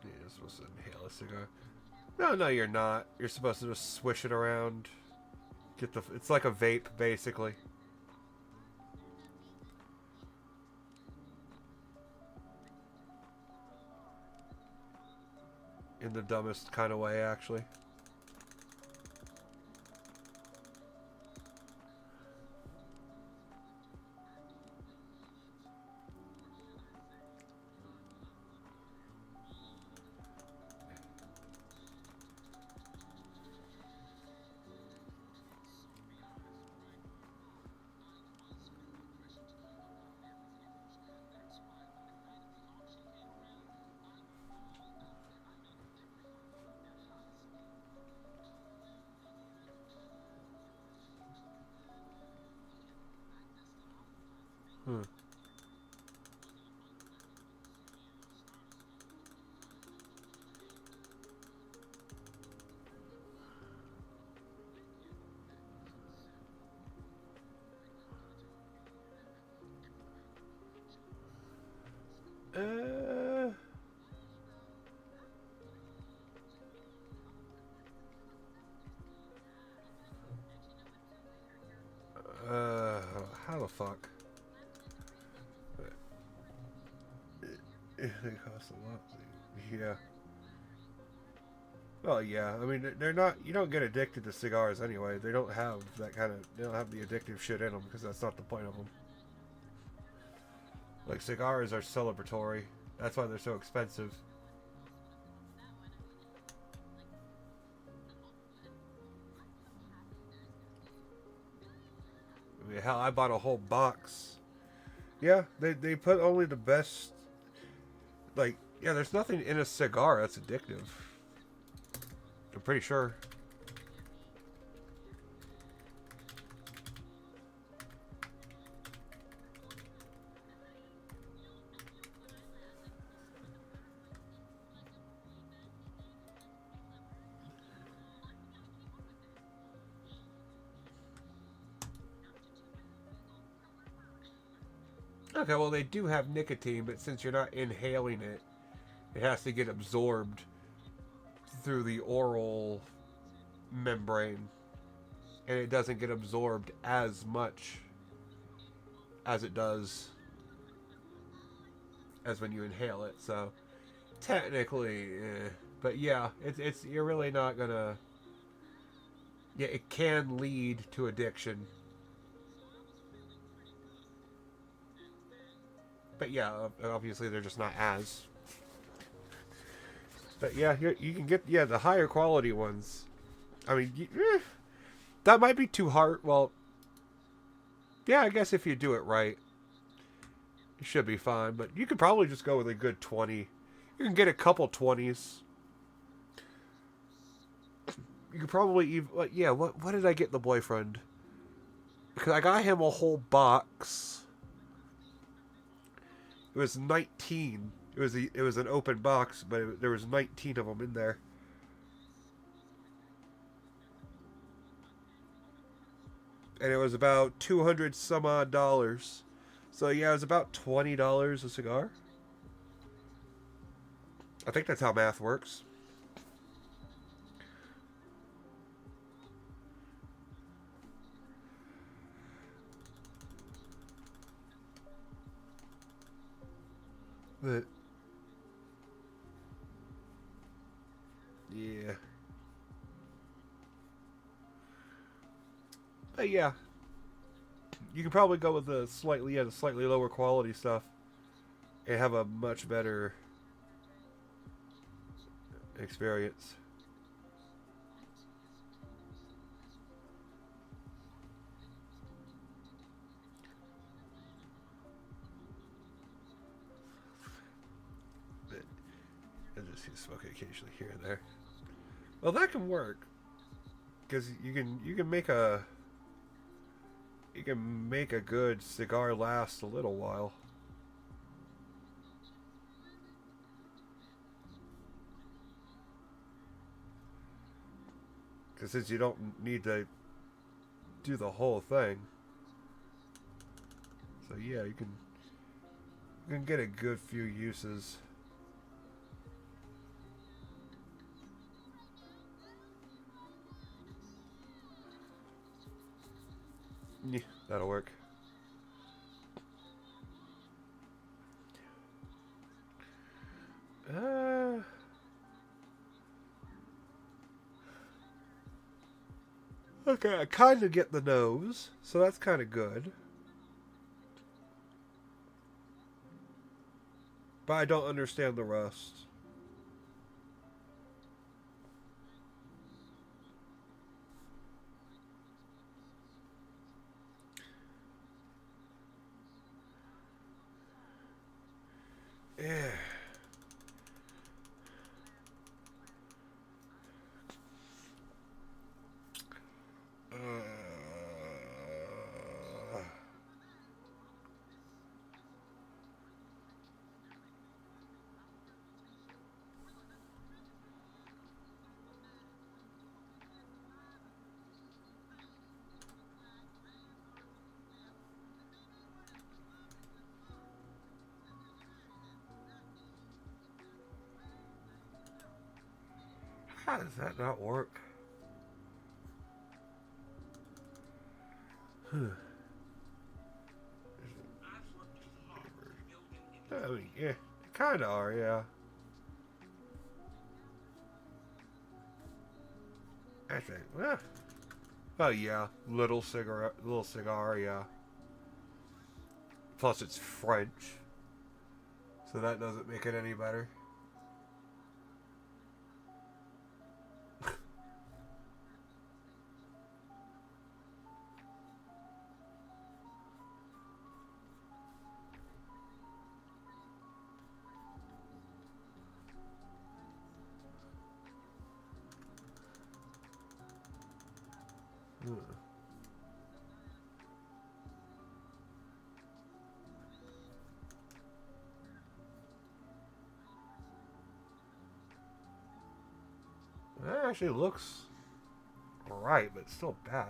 You're supposed to inhale a cigar. No, you're not. You're supposed to just swish it around. Get the. It's like a vape, basically. In the dumbest kind of way, actually. How the fuck? They cost a lot. Yeah. Well, yeah. I mean, they're not. You don't get addicted to cigars anyway. They don't have that kind of. They don't have the addictive shit in them because that's not the point of them. Like, cigars are celebratory. That's why they're so expensive. I mean, hell, I bought a whole box. Yeah, they put only the best. Like, yeah, there's nothing in a cigar that's addictive. I'm pretty sure. Okay, well, they do have nicotine, but since you're not inhaling it, it has to get absorbed through the oral membrane. And it doesn't get absorbed as much as it does as when you inhale it. So, technically, but yeah, it's you're really not gonna. Yeah, it can lead to addiction. But yeah, obviously they're just not as. But yeah, you can get the higher quality ones. I mean, that might be too hard. Well, yeah, I guess if you do it right, you should be fine. But you could probably just go with a good 20. You can get a couple 20s. You could probably even. Yeah, what did I get the boyfriend? Because I got him a whole box. It was 19. It was an open box, but there was 19 of them in there. And it was about $200 some odd dollars. So yeah, it was about $20 a cigar. I think that's how math works. But yeah. But yeah. You can probably go with the slightly lower quality stuff and have a much better experience. I just see smoke occasionally here and there. Well, that can work because you can make a good cigar last a little while. Because since you don't need to do the whole thing, so yeah, you can get a good few uses. Yeah, that'll work. Okay, I kind of get the nose, so that's kind of good. But I don't understand the rest. Yeah. How does that not work? I mean, yeah, kind of are, yeah. I think, well, yeah, little cigar, yeah. Plus, it's French, so that doesn't make it any better. That actually looks alright, but it's still bad.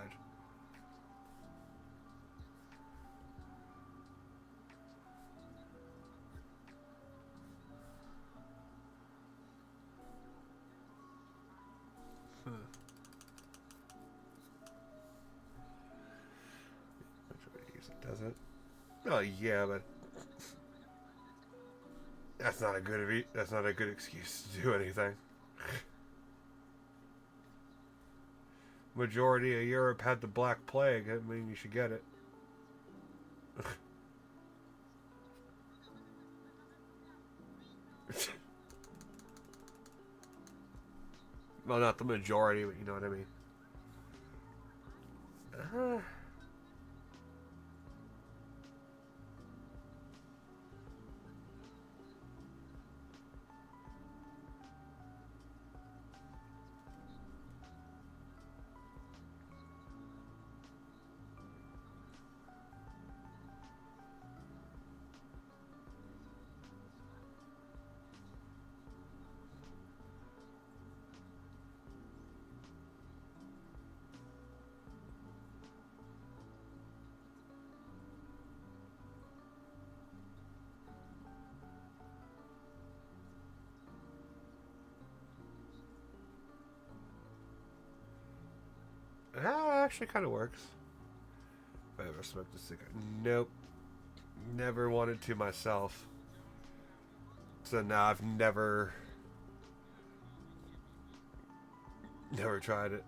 Does it? Oh yeah, but that's not a good excuse to do anything. Majority of Europe had the Black Plague. I mean, you should get it. Well, not the majority, but you know what I mean. That actually kind of works. If I ever smoked a cigarette. Nope. Never wanted to myself. So now I've never tried it.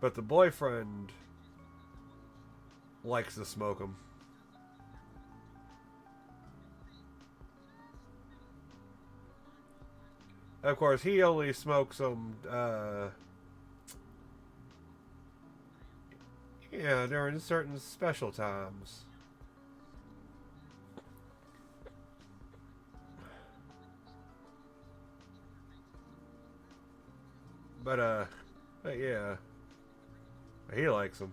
But the boyfriend likes to smoke them. Of course, he only smokes them, yeah, during certain special times. But yeah, he likes them.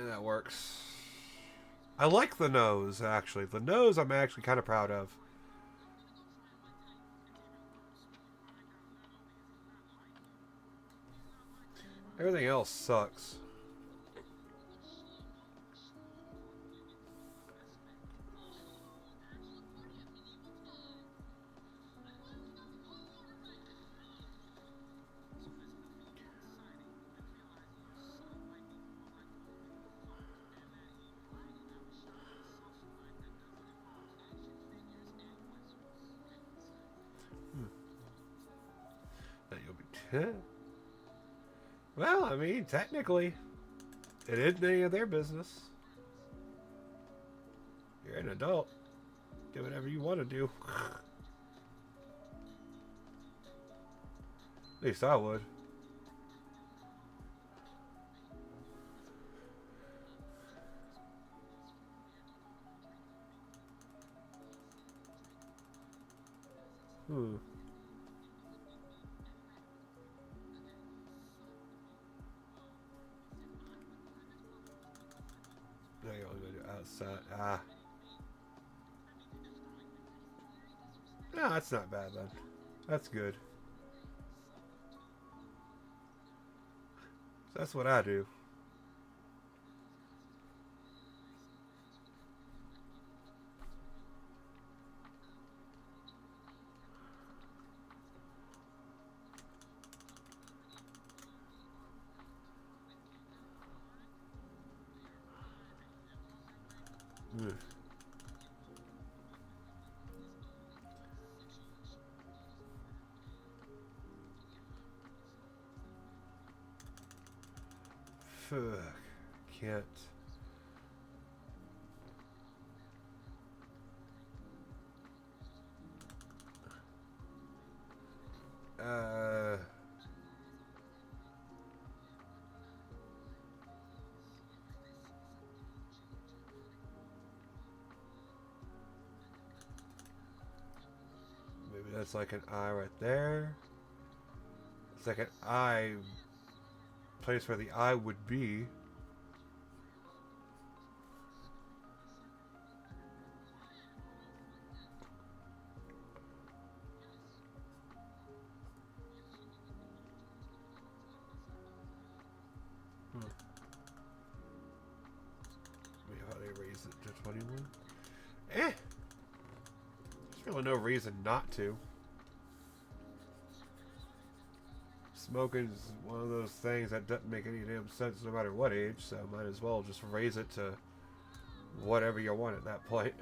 That works. I like the nose, actually. The nose I'm actually kind of proud of. Everything else sucks. That you'll be... Well, I mean, technically, it isn't any of their business. You're an adult. Do whatever you want to do. At least I would. Hmm. Now you're only going to do outside. Ah. No, that's not bad then. That's good. That's what I do. Ugh. Fuck. Can't. Maybe that's like an eye right there. It's like an eye place where the eye would be. Maybe how they raise it to 21. There's really no reason not to. Smoking is one of those things that doesn't make any damn sense no matter what age, so might as well just raise it to whatever you want at that point.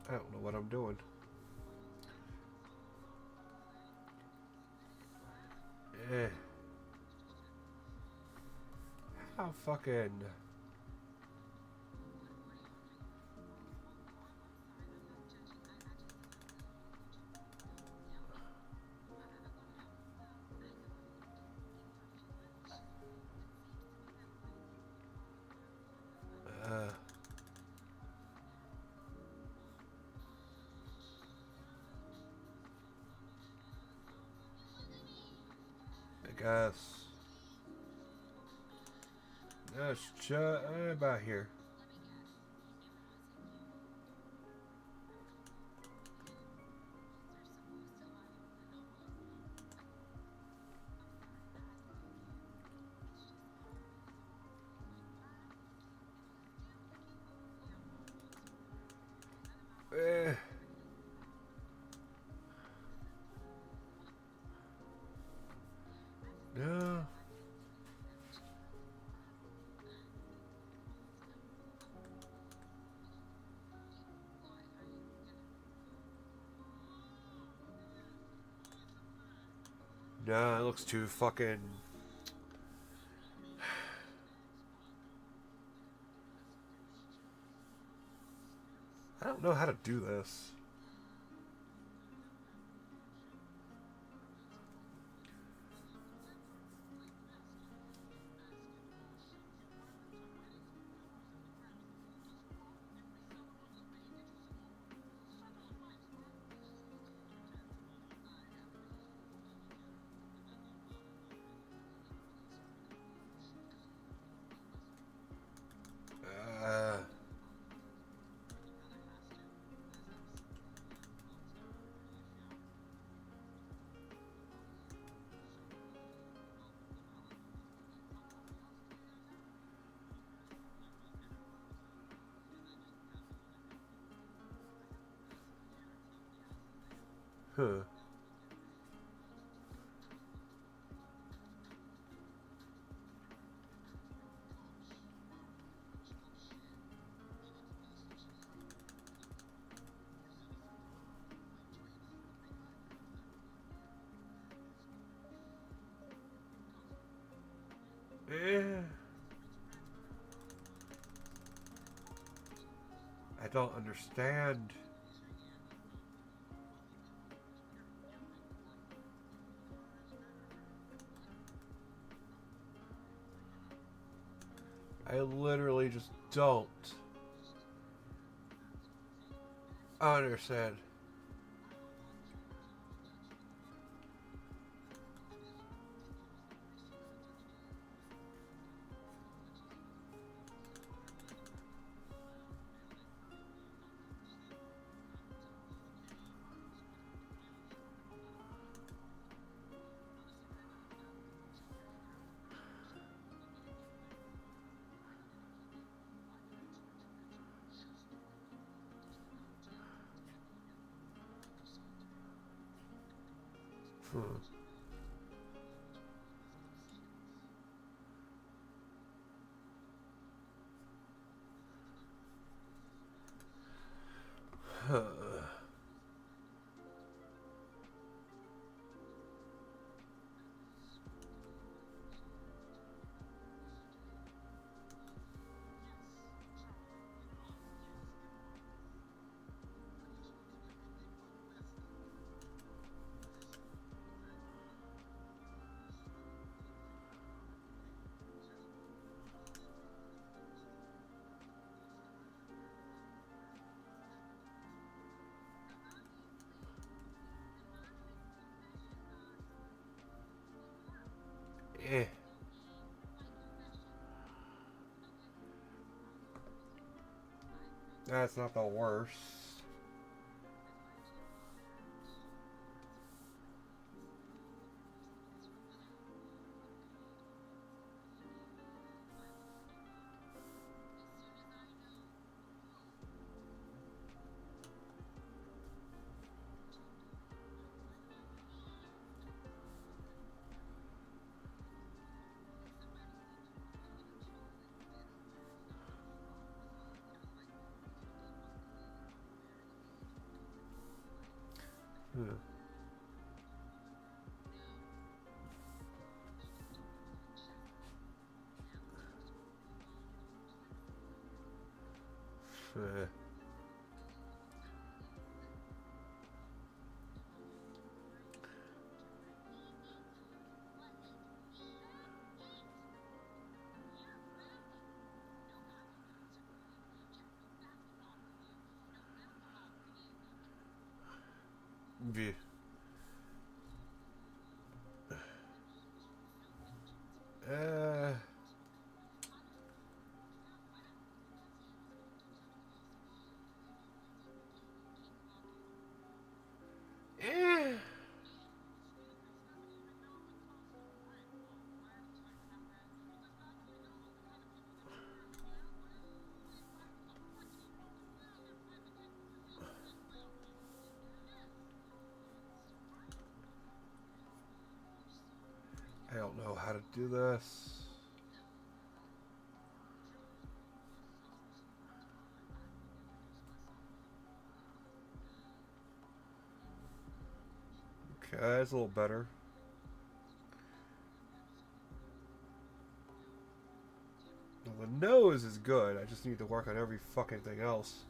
I don't know what I'm doing. How fucking... I guess. Let's check about here. Nah, it looks too fucking... I don't know how to do this. Uh... Huh. Eh. I don't understand. I literally just don't understand. Hmm. Huh. Eh. That's not the worst. Huh. Eh. V. Uh. Eh. I don't know how to do this. Okay, that's a little better. nose is good. I just need to work on every fucking thing else.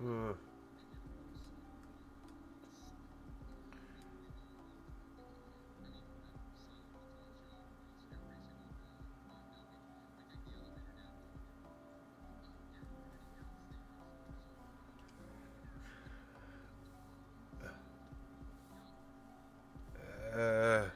Hmm. Uh,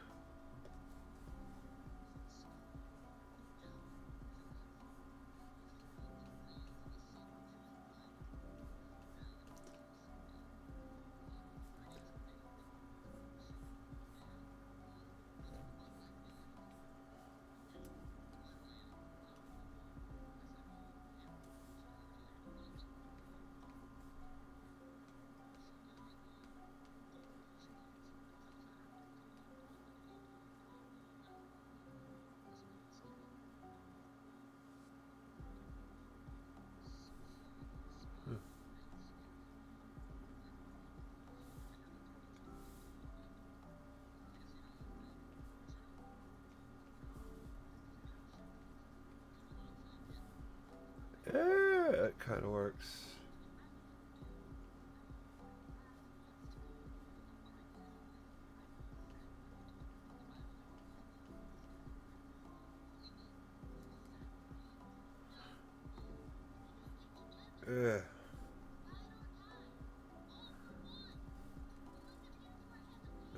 it kind of works. I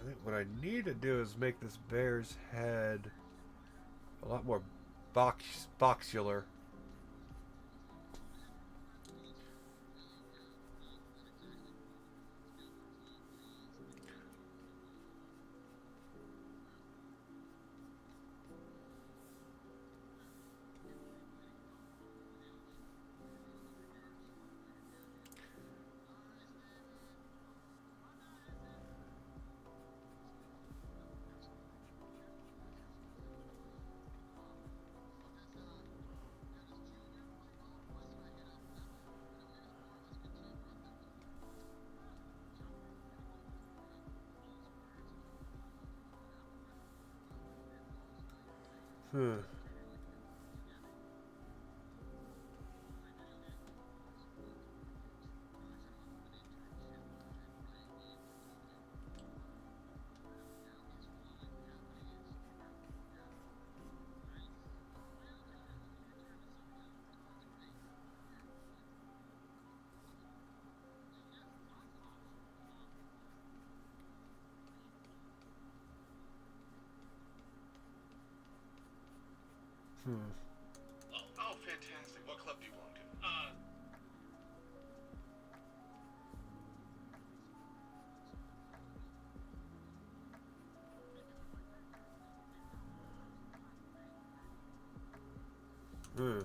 think what I need to do is make this bear's head a lot more boxular. Hmm. Hmm. Oh, fantastic. What club do you belong to? Hmm.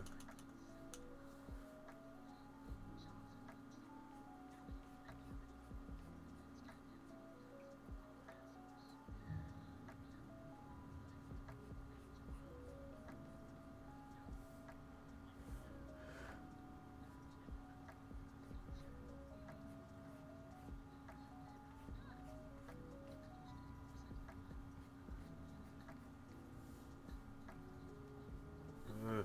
Hmm.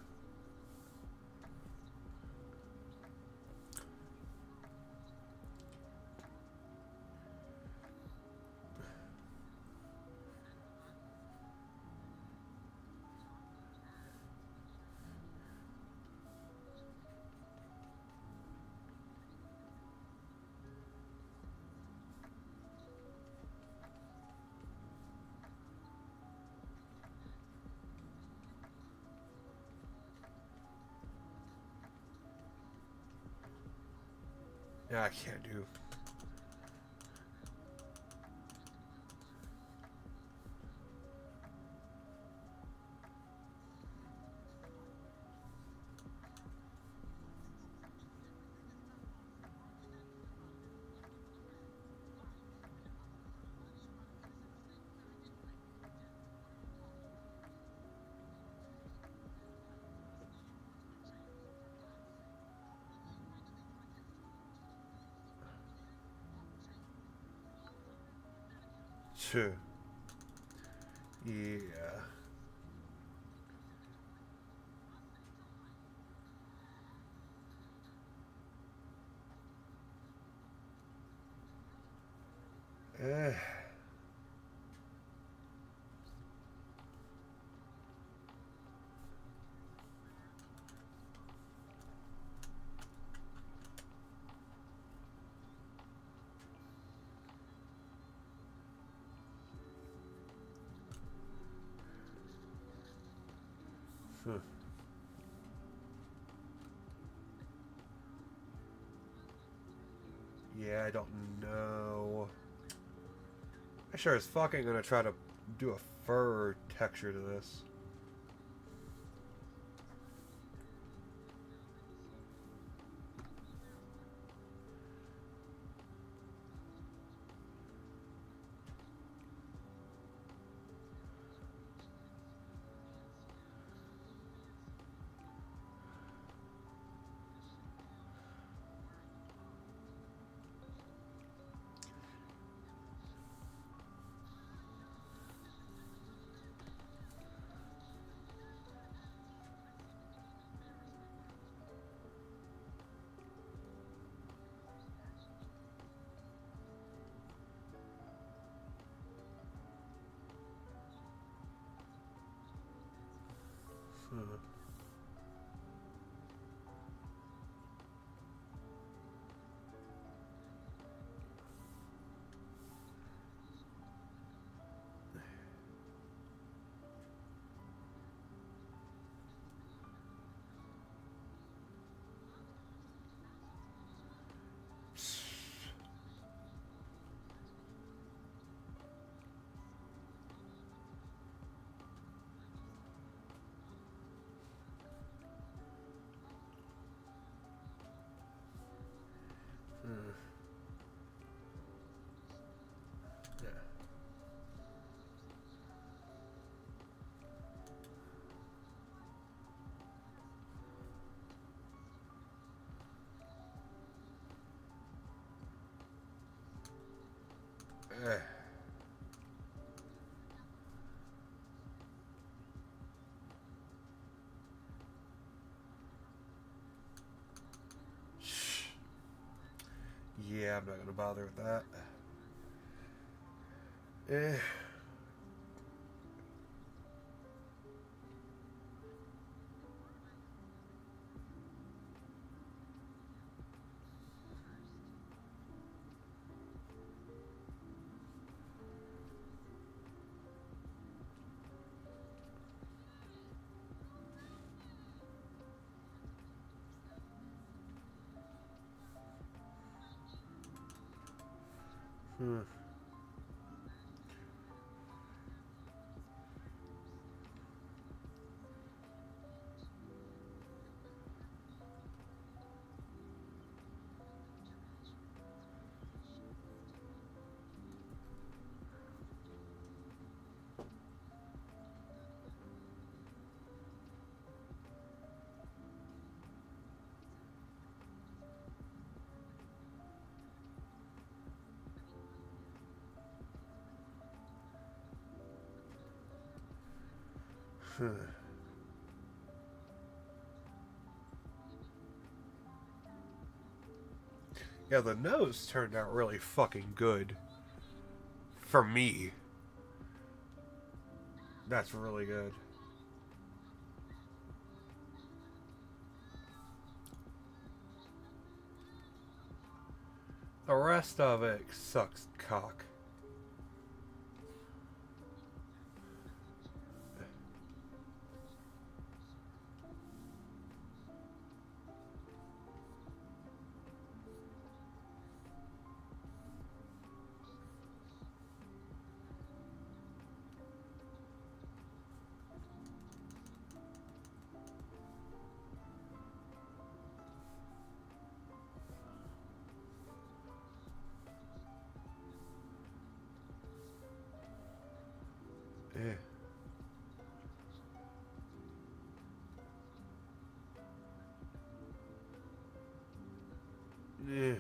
Yeah, I can't do. Tch. Yeah. Eh. Huh. Yeah, I don't know. I sure as fuck ain't gonna try to do a fur texture to this. Huh. Hmm. Yeah. Eh. Shh. Yeah, I'm not gonna bother with that. Eh. Hmm. Huh. Yeah, the nose turned out really fucking good. For me. That's really good. The rest of it sucks cock. Eh. Eh.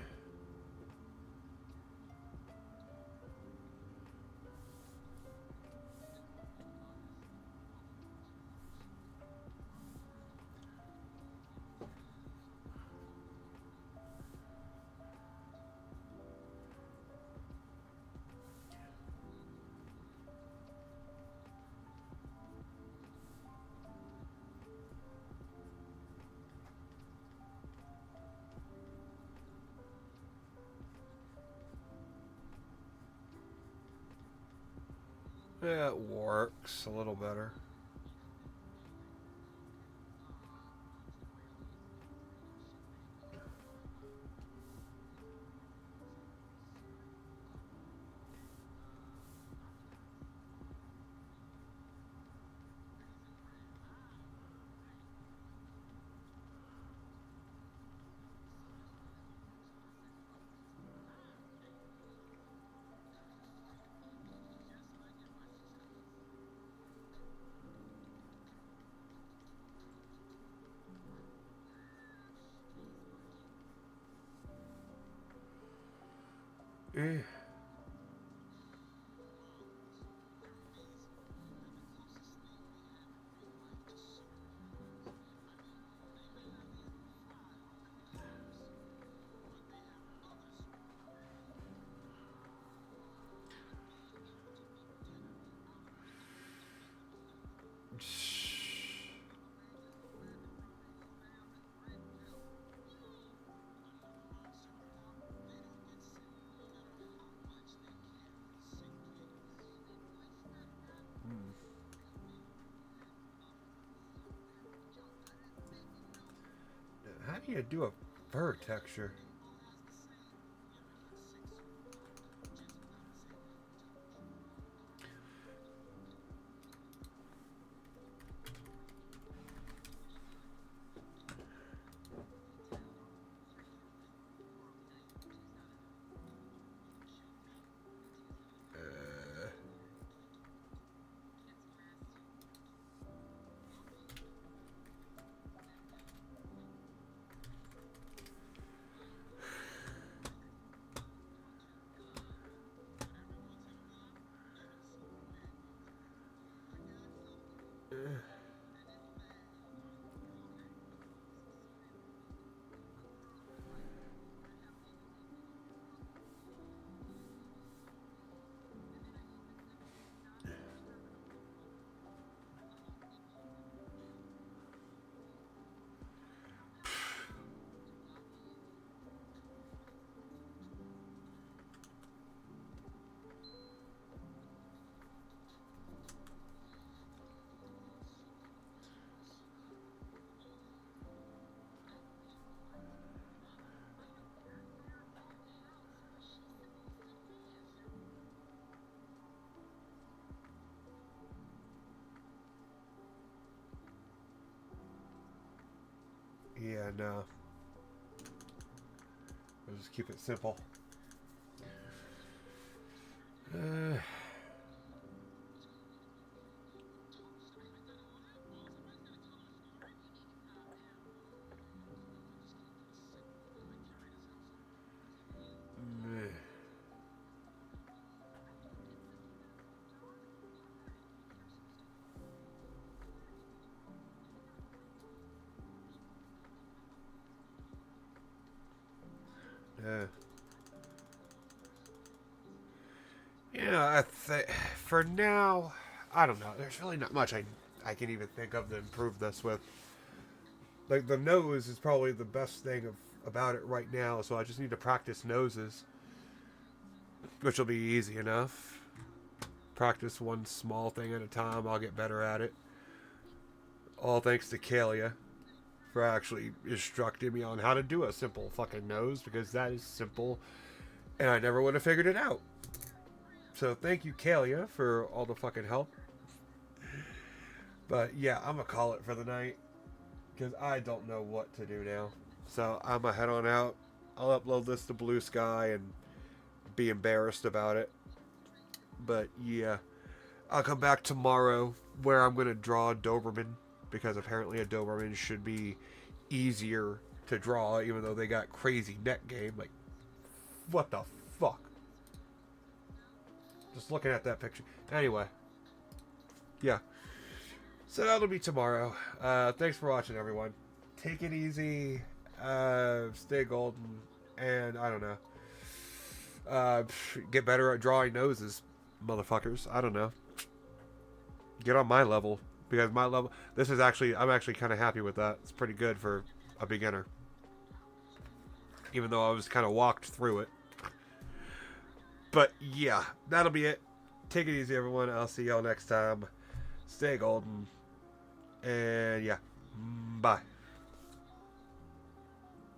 Yeah, it works a little better. Eh. How do you do a fur texture? Yeah, no. I'll just keep it simple. Yeah, for now, I don't know. There's really not much I can even think of to improve this with. Like, the nose is probably the best thing about it right now, so I just need to practice noses, which will be easy enough. Practice one small thing at a time, I'll get better at it. All thanks to Kalia for actually instructing me on how to do a simple fucking nose, because that is simple, and I never would have figured it out. So thank you, Kalia, for all the fucking help. But yeah, I'm gonna call it for the night, because I don't know what to do now. So I'm gonna head on out. I'll upload this to Blue Sky and be embarrassed about it. But yeah, I'll come back tomorrow where I'm gonna draw a Doberman, because apparently a Doberman should be easier to draw, even though they got crazy neck game. Like, what the fuck? Just looking at that picture. Anyway, yeah. So that'll be tomorrow. Thanks for watching, everyone. Take it easy. Stay golden. And I don't know. Get better at drawing noses, motherfuckers. I don't know. Get on my level. Because my level... I'm actually kind of happy with that. It's pretty good for a beginner. Even though I was kind of walked through it. But yeah, that'll be it. take it easy, everyone. I'll see y'all next time. Stay golden. And yeah, bye.